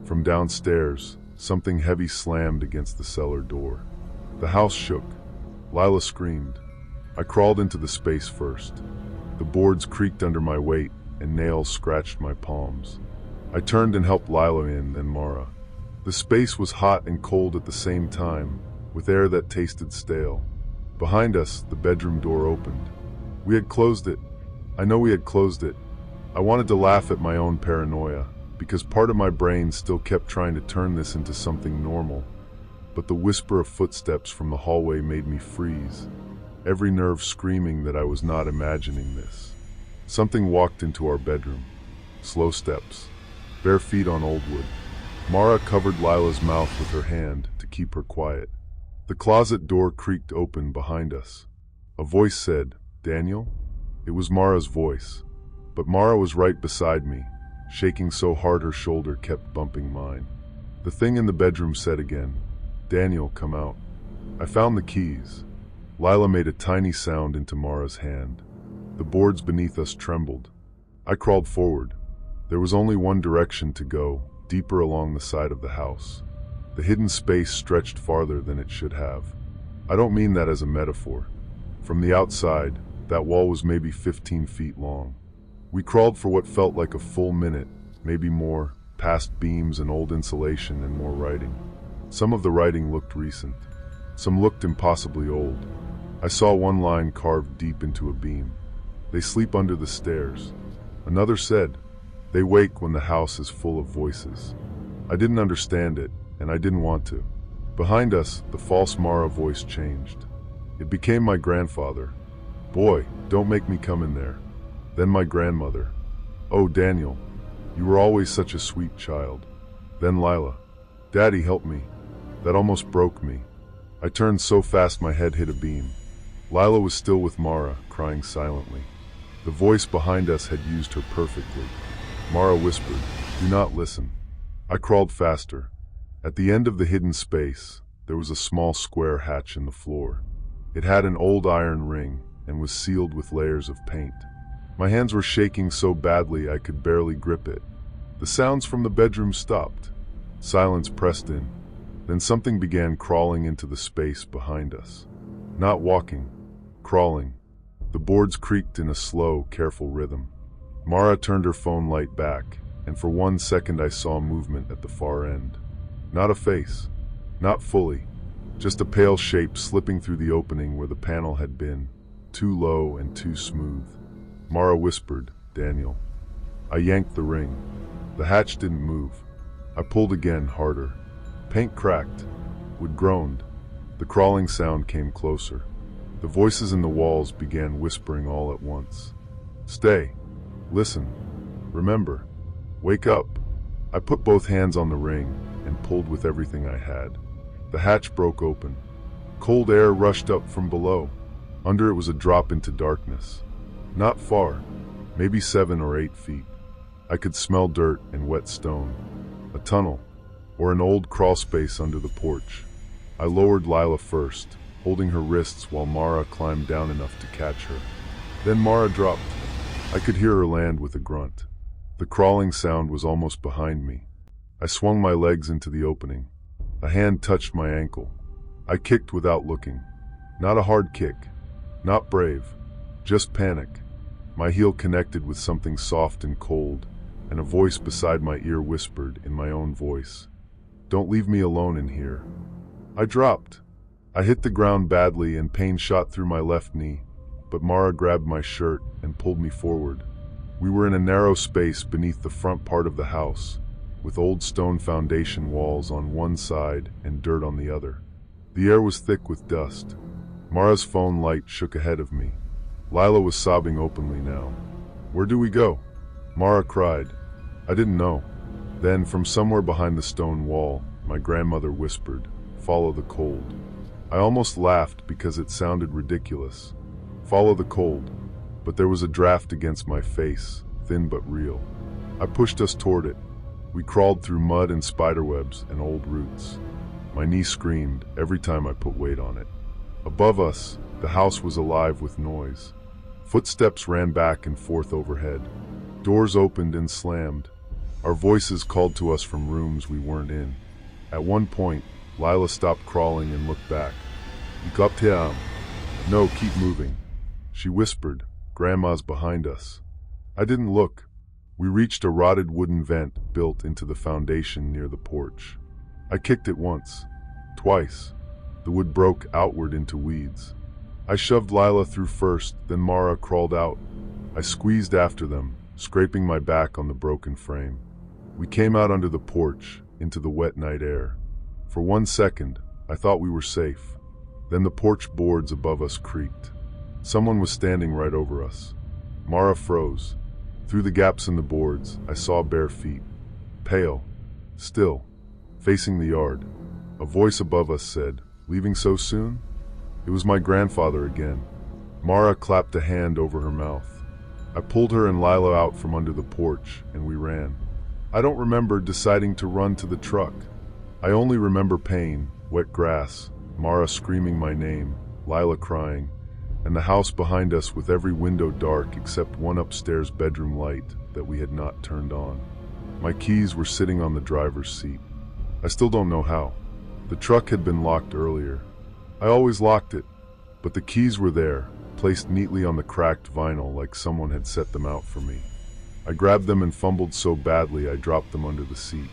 From downstairs, something heavy slammed against the cellar door. The house shook. Lila screamed. I crawled into the space first. The boards creaked under my weight and nails scratched my palms. I turned and helped Lila in, then Mara. The space was hot and cold at the same time, with air that tasted stale. Behind us, the bedroom door opened. We had closed it. I know we had closed it. I wanted to laugh at my own paranoia, because part of my brain still kept trying to turn this into something normal. But the whisper of footsteps from the hallway made me freeze, every nerve screaming that I was not imagining this. Something walked into our bedroom. Slow steps, bare feet on old wood. Mara covered Lila's mouth with her hand to keep her quiet. The closet door creaked open behind us. A voice said, "Daniel?" It was Mara's voice, but Mara was right beside me, shaking so hard her shoulder kept bumping mine. The thing in the bedroom said again, "Daniel, come out." I found the keys. Lila made a tiny sound into Mara's hand. The boards beneath us trembled. I crawled forward. There was only one direction to go, deeper along the side of the house. The hidden space stretched farther than it should have. I don't mean that as a metaphor. From the outside, that wall was maybe 15 feet long. We crawled for what felt like a full minute, maybe more, past beams and old insulation and more writing. Some of the writing looked recent. Some looked impossibly old. I saw one line carved deep into a beam. "They sleep under the stairs." Another said, "They wake when the house is full of voices." I didn't understand it, and I didn't want to. Behind us, the false Mara voice changed. It became my grandfather. "Boy, don't make me come in there." Then my grandmother. "Oh, Daniel, you were always such a sweet child." Then Lila. "Daddy, help me." That almost broke me. I turned so fast my head hit a beam. Lila was still with Mara, crying silently. The voice behind us had used her perfectly. Mara whispered, "Do not listen." I crawled faster. At the end of the hidden space, there was a small square hatch in the floor. It had an old iron ring and was sealed with layers of paint. My hands were shaking so badly I could barely grip it. The sounds from the bedroom stopped. Silence pressed in. Then something began crawling into the space behind us. Not walking, crawling. The boards creaked in a slow, careful rhythm. Mara turned her phone light back, and for 1 second I saw movement at the far end. Not a face, not fully, just a pale shape slipping through the opening where the panel had been, too low and too smooth. Mara whispered, "Daniel." I yanked the ring. The hatch didn't move. I pulled again, harder. Paint cracked. Wood groaned. The crawling sound came closer. The voices in the walls began whispering all at once. "Stay. Listen. Remember. Wake up." I put both hands on the ring and pulled with everything I had. The hatch broke open. Cold air rushed up from below. Under it was a drop into darkness. Not far, maybe 7 or 8 feet. I could smell dirt and wet stone. A tunnel, or an old crawl space under the porch. I lowered Lila first, holding her wrists while Mara climbed down enough to catch her. Then Mara dropped. I could hear her land with a grunt. The crawling sound was almost behind me. I swung my legs into the opening. A hand touched my ankle. I kicked without looking. Not a hard kick. Not brave. Just panic. My heel connected with something soft and cold, and a voice beside my ear whispered in my own voice, "Don't leave me alone in here." I dropped. I hit the ground badly and pain shot through my left knee, but Mara grabbed my shirt and pulled me forward. We were in a narrow space beneath the front part of the house, with old stone foundation walls on one side and dirt on the other. The air was thick with dust. Mara's phone light shook ahead of me. Lila was sobbing openly now. "Where do we go?" Mara cried. I didn't know. Then, from somewhere behind the stone wall, my grandmother whispered, "Follow the cold." I almost laughed because it sounded ridiculous. Follow the cold. But there was a draft against my face, thin but real. I pushed us toward it. We crawled through mud and spiderwebs and old roots. My knee screamed every time I put weight on it. Above us, the house was alive with noise. Footsteps ran back and forth overhead. Doors opened and slammed. Our voices called to us from rooms we weren't in. At one point, Lila stopped crawling and looked back. "You got him." "No, keep moving." She whispered, "Grandma's behind us." I didn't look. We reached a rotted wooden vent built into the foundation near the porch. I kicked it once, twice. The wood broke outward into weeds. I shoved Lila through first, then Mara crawled out. I squeezed after them, scraping my back on the broken frame. We came out under the porch, into the wet night air. For 1 second, I thought we were safe. Then the porch boards above us creaked. Someone was standing right over us. Mara froze. Through the gaps in the boards, I saw bare feet. Pale. Still. Facing the yard. A voice above us said, "Leaving so soon?" It was my grandfather again. Mara clapped a hand over her mouth. I pulled her and Lila out from under the porch, and we ran. I don't remember deciding to run to the truck. I only remember pain, wet grass, Mara screaming my name, Lila crying, and the house behind us with every window dark except one upstairs bedroom light that we had not turned on. My keys were sitting on the driver's seat. I still don't know how. The truck had been locked earlier. I always locked it, but the keys were there, placed neatly on the cracked vinyl like someone had set them out for me. I grabbed them and fumbled so badly I dropped them under the seat.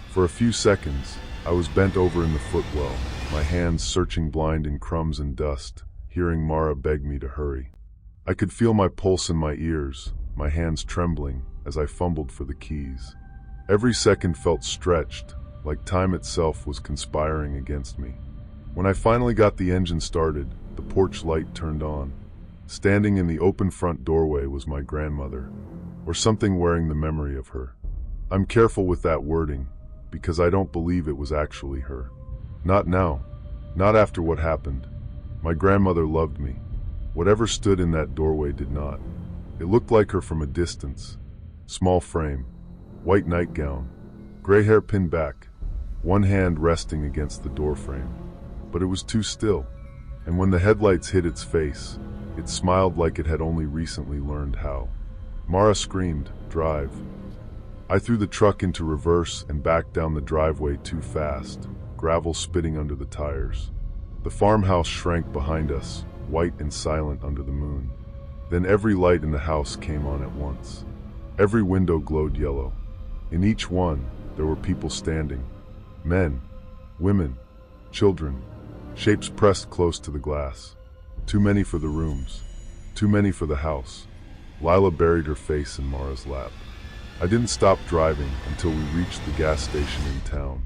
For a few seconds, I was bent over in the footwell, my hands searching blind in crumbs and dust, hearing Mara beg me to hurry. I could feel my pulse in my ears, my hands trembling as I fumbled for the keys. Every second felt stretched, like time itself was conspiring against me. When I finally got the engine started, the porch light turned on. Standing in the open front doorway was my grandmother, or something wearing the memory of her. I'm careful with that wording, because I don't believe it was actually her. Not now. Not after what happened. My grandmother loved me. Whatever stood in that doorway did not. It looked like her from a distance. Small frame, white nightgown, gray hair pinned back, one hand resting against the doorframe. But it was too still, and when the headlights hit its face, it smiled like it had only recently learned how. Mara screamed, "Drive." I threw the truck into reverse and backed down the driveway too fast, gravel spitting under the tires. The farmhouse shrank behind us, white and silent under the moon. Then every light in the house came on at once. Every window glowed yellow. In each one, there were people standing. Men, women, children, shapes pressed close to the glass. Too many for the rooms. Too many for the house. Lila buried her face in Mara's lap. I didn't stop driving until we reached the gas station in town.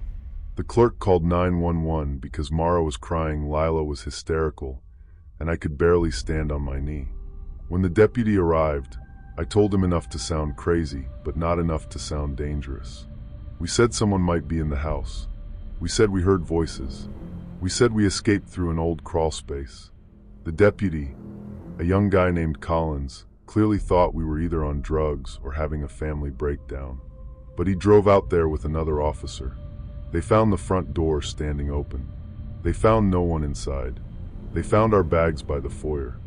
The clerk called 911 because Mara was crying Lila was hysterical, and I could barely stand on my knee. When the deputy arrived, I told him enough to sound crazy, but not enough to sound dangerous. We said someone might be in the house. We said we heard voices. We said we escaped through an old crawl space. The deputy, a young guy named Collins, clearly thought we were either on drugs or having a family breakdown. But he drove out there with another officer. They found the front door standing open. They found no one inside. They found our bags by the foyer.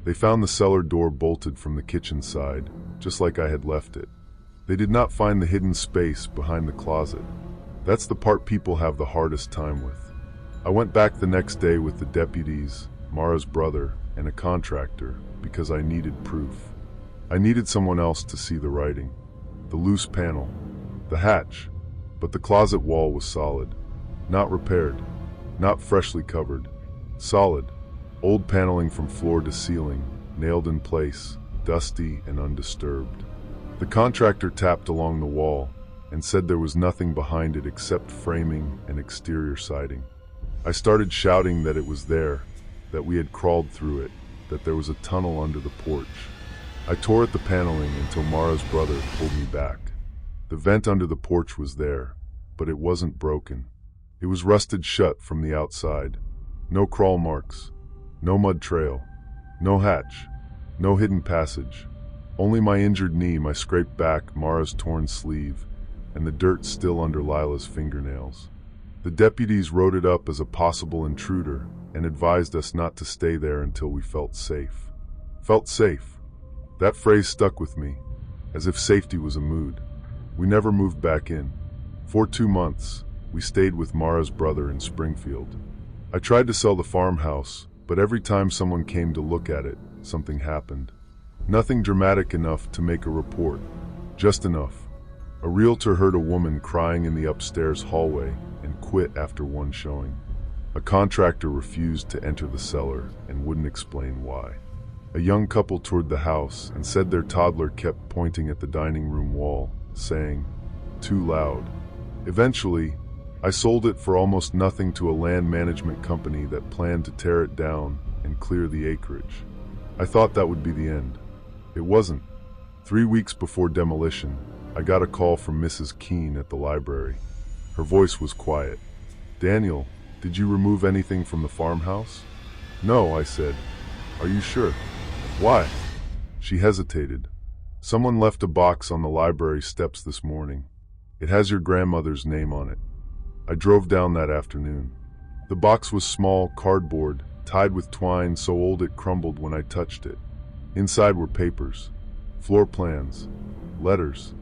They found the cellar door bolted from the kitchen side, just like I had left it. They did not find the hidden space behind the closet. That's the part people have the hardest time with. I went back the next day with the deputies, Mara's brother, and a contractor because I needed proof. I needed someone else to see the writing, the loose panel, the hatch, but the closet wall was solid, not repaired, not freshly covered, solid, old paneling from floor to ceiling, nailed in place, dusty and undisturbed. The contractor tapped along the wall and said there was nothing behind it except framing and exterior siding. I started shouting that it was there, that we had crawled through it, that there was a tunnel under the porch. I tore at the paneling until Mara's brother pulled me back. The vent under the porch was there, but it wasn't broken. It was rusted shut from the outside. No crawl marks, no mud trail, no hatch, no hidden passage. Only my injured knee, my scraped back, Mara's torn sleeve, and the dirt still under Lila's fingernails. The deputies wrote it up as a possible intruder and advised us not to stay there until we felt safe. Felt safe. That phrase stuck with me, as if safety was a mood. We never moved back in. For 2 months, we stayed with Mara's brother in Springfield. I tried to sell the farmhouse, but every time someone came to look at it, something happened. Nothing dramatic enough to make a report, just enough. A realtor heard a woman crying in the upstairs hallway and quit after one showing. A contractor refused to enter the cellar and wouldn't explain why. A young couple toured the house and said their toddler kept pointing at the dining room wall, saying, "Too loud." Eventually, I sold it for almost nothing to a land management company that planned to tear it down and clear the acreage. I thought that would be the end. It wasn't. 3 weeks before demolition, I got a call from Mrs. Keene at the library. Her voice was quiet. "Daniel, did you remove anything from the farmhouse?" "No," I said. "Are you sure?" "Why?" She hesitated. "Someone left a box on the library steps this morning. It has your grandmother's name on it." I drove down that afternoon. The box was small, cardboard, tied with twine so old it crumbled when I touched it. Inside were papers, floor plans, letters,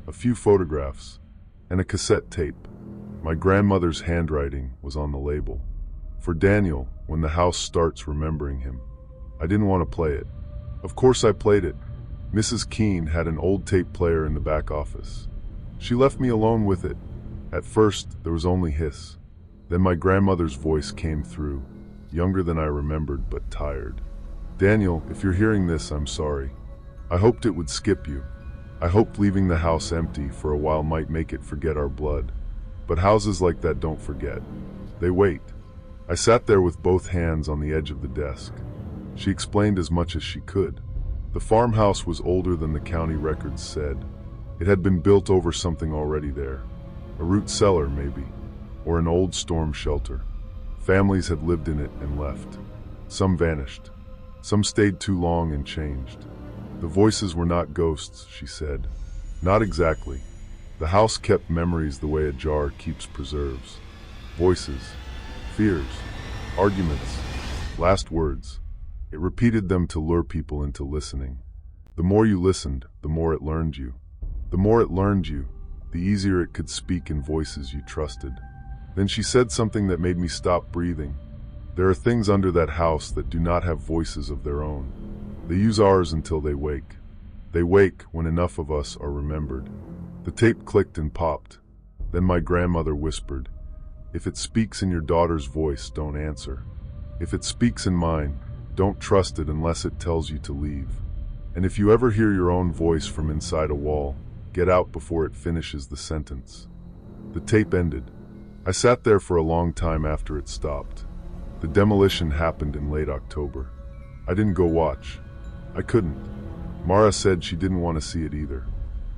a few photographs, and a cassette tape. My grandmother's handwriting was on the label. "For Daniel, when the house starts remembering him." I didn't want to play it. Of course I played it. Mrs. Keene had an old tape player in the back office. She left me alone with it. At first, there was only hiss. Then my grandmother's voice came through, younger than I remembered, but tired. "Daniel, if you're hearing this, I'm sorry. I hoped it would skip you. I hoped leaving the house empty for a while might make it forget our blood. But houses like that don't forget. They wait." I sat there with both hands on the edge of the desk. She explained as much as she could. The farmhouse was older than the county records said. It had been built over something already there. A root cellar, maybe, or an old storm shelter. Families had lived in it and left. Some vanished. Some stayed too long and changed. The voices were not ghosts, she said. Not exactly. The house kept memories the way a jar keeps preserves. Voices, fears, arguments, last words. It repeated them to lure people into listening. The more you listened, the more it learned you. The more it learned you, the easier it could speak in voices you trusted. Then she said something that made me stop breathing. There are things under that house that do not have voices of their own. They use ours until they wake. They wake when enough of us are remembered. The tape clicked and popped. Then my grandmother whispered, "If it speaks in your daughter's voice, don't answer. If it speaks in mine, don't trust it unless it tells you to leave. And if you ever hear your own voice from inside a wall, get out before it finishes the sentence." The tape ended. I sat there for a long time after it stopped. The demolition happened in late October. I didn't go watch. I couldn't. Mara said she didn't want to see it either.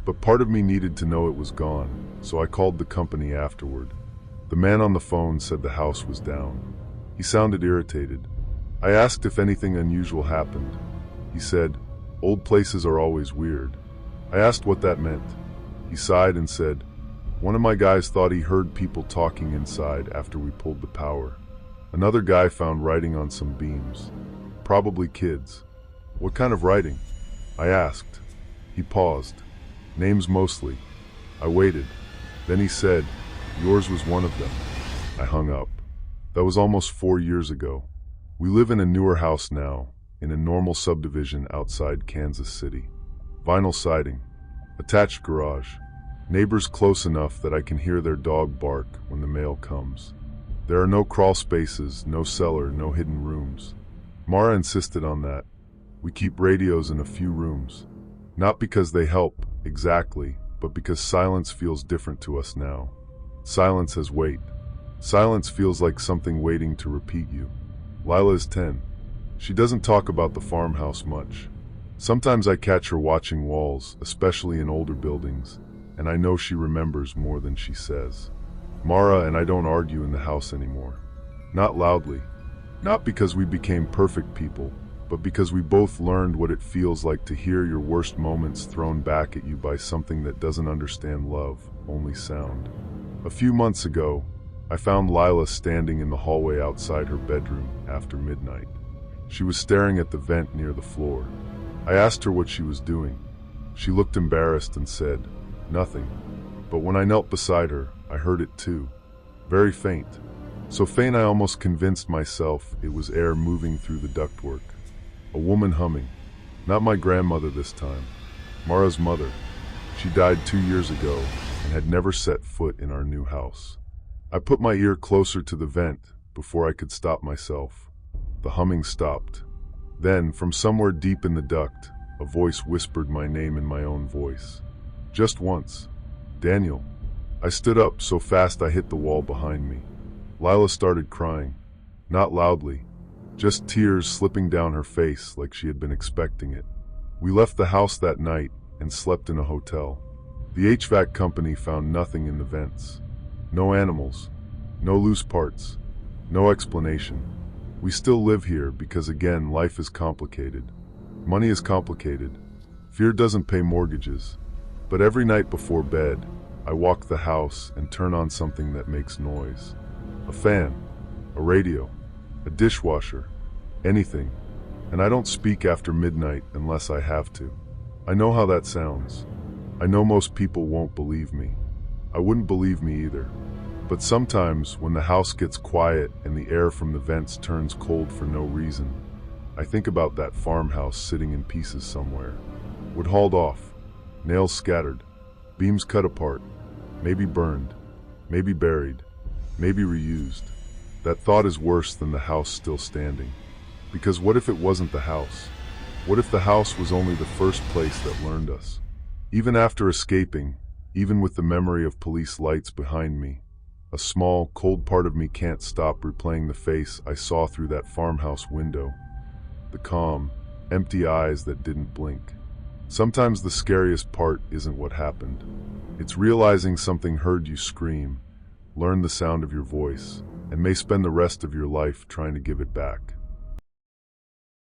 But part of me needed to know it was gone, so I called the company afterward. The man on the phone said the house was down. He sounded irritated. I asked if anything unusual happened. He said, "Old places are always weird." I asked what that meant. He sighed and said, "One of my guys thought he heard people talking inside after we pulled the power. Another guy found writing on some beams. Probably kids." "What kind of writing?" I asked. He paused. "Names mostly." I waited. Then he said, "Yours was one of them." I hung up. That was almost 4 years ago. We live in a newer house now, in a normal subdivision outside Kansas City. Vinyl siding, attached garage, neighbors close enough that I can hear their dog bark when the mail comes. There are no crawl spaces, no cellar, no hidden rooms. Mara insisted on that. We keep radios in a few rooms. Not because they help, exactly, but because silence feels different to us now. Silence has weight. Silence feels like something waiting to repeat you. Lila is 10. She doesn't talk about the farmhouse much. Sometimes I catch her watching walls, especially in older buildings, and I know she remembers more than she says. Mara and I don't argue in the house anymore. Not loudly. Not because we became perfect people, but because we both learned what it feels like to hear your worst moments thrown back at you by something that doesn't understand love, only sound. A few months ago, I found Lila standing in the hallway outside her bedroom after midnight. She was staring at the vent near the floor. I asked her what she was doing. She looked embarrassed and said, "Nothing." But when I knelt beside her, I heard it too. Very faint. So faint I almost convinced myself it was air moving through the ductwork. A woman humming. Not my grandmother this time. Mara's mother. She died 2 years ago and had never set foot in our new house. I put my ear closer to the vent before I could stop myself. The humming stopped. Then, from somewhere deep in the duct, a voice whispered my name in my own voice. Just once. Daniel. I stood up so fast I hit the wall behind me. Lila started crying. Not loudly. Just tears slipping down her face like she had been expecting it. We left the house that night and slept in a hotel. The HVAC company found nothing in the vents. No animals. No loose parts. No explanation. We still live here because, again, life is complicated. Money is complicated. Fear doesn't pay mortgages. But every night before bed, I walk the house and turn on something that makes noise. A fan, a radio, a dishwasher, anything. And I don't speak after midnight unless I have to. I know how that sounds. I know most people won't believe me. I wouldn't believe me either. But sometimes, when the house gets quiet and the air from the vents turns cold for no reason, I think about that farmhouse sitting in pieces somewhere. Wood hauled off, nails scattered, beams cut apart, maybe burned, maybe buried, maybe reused. That thought is worse than the house still standing. Because what if it wasn't the house? What if the house was only the first place that learned us? Even after escaping, even with the memory of police lights behind me, a small, cold part of me can't stop replaying the face I saw through that farmhouse window. The calm, empty eyes that didn't blink. Sometimes the scariest part isn't what happened. It's realizing something heard you scream, learned the sound of your voice, and may spend the rest of your life trying to give it back.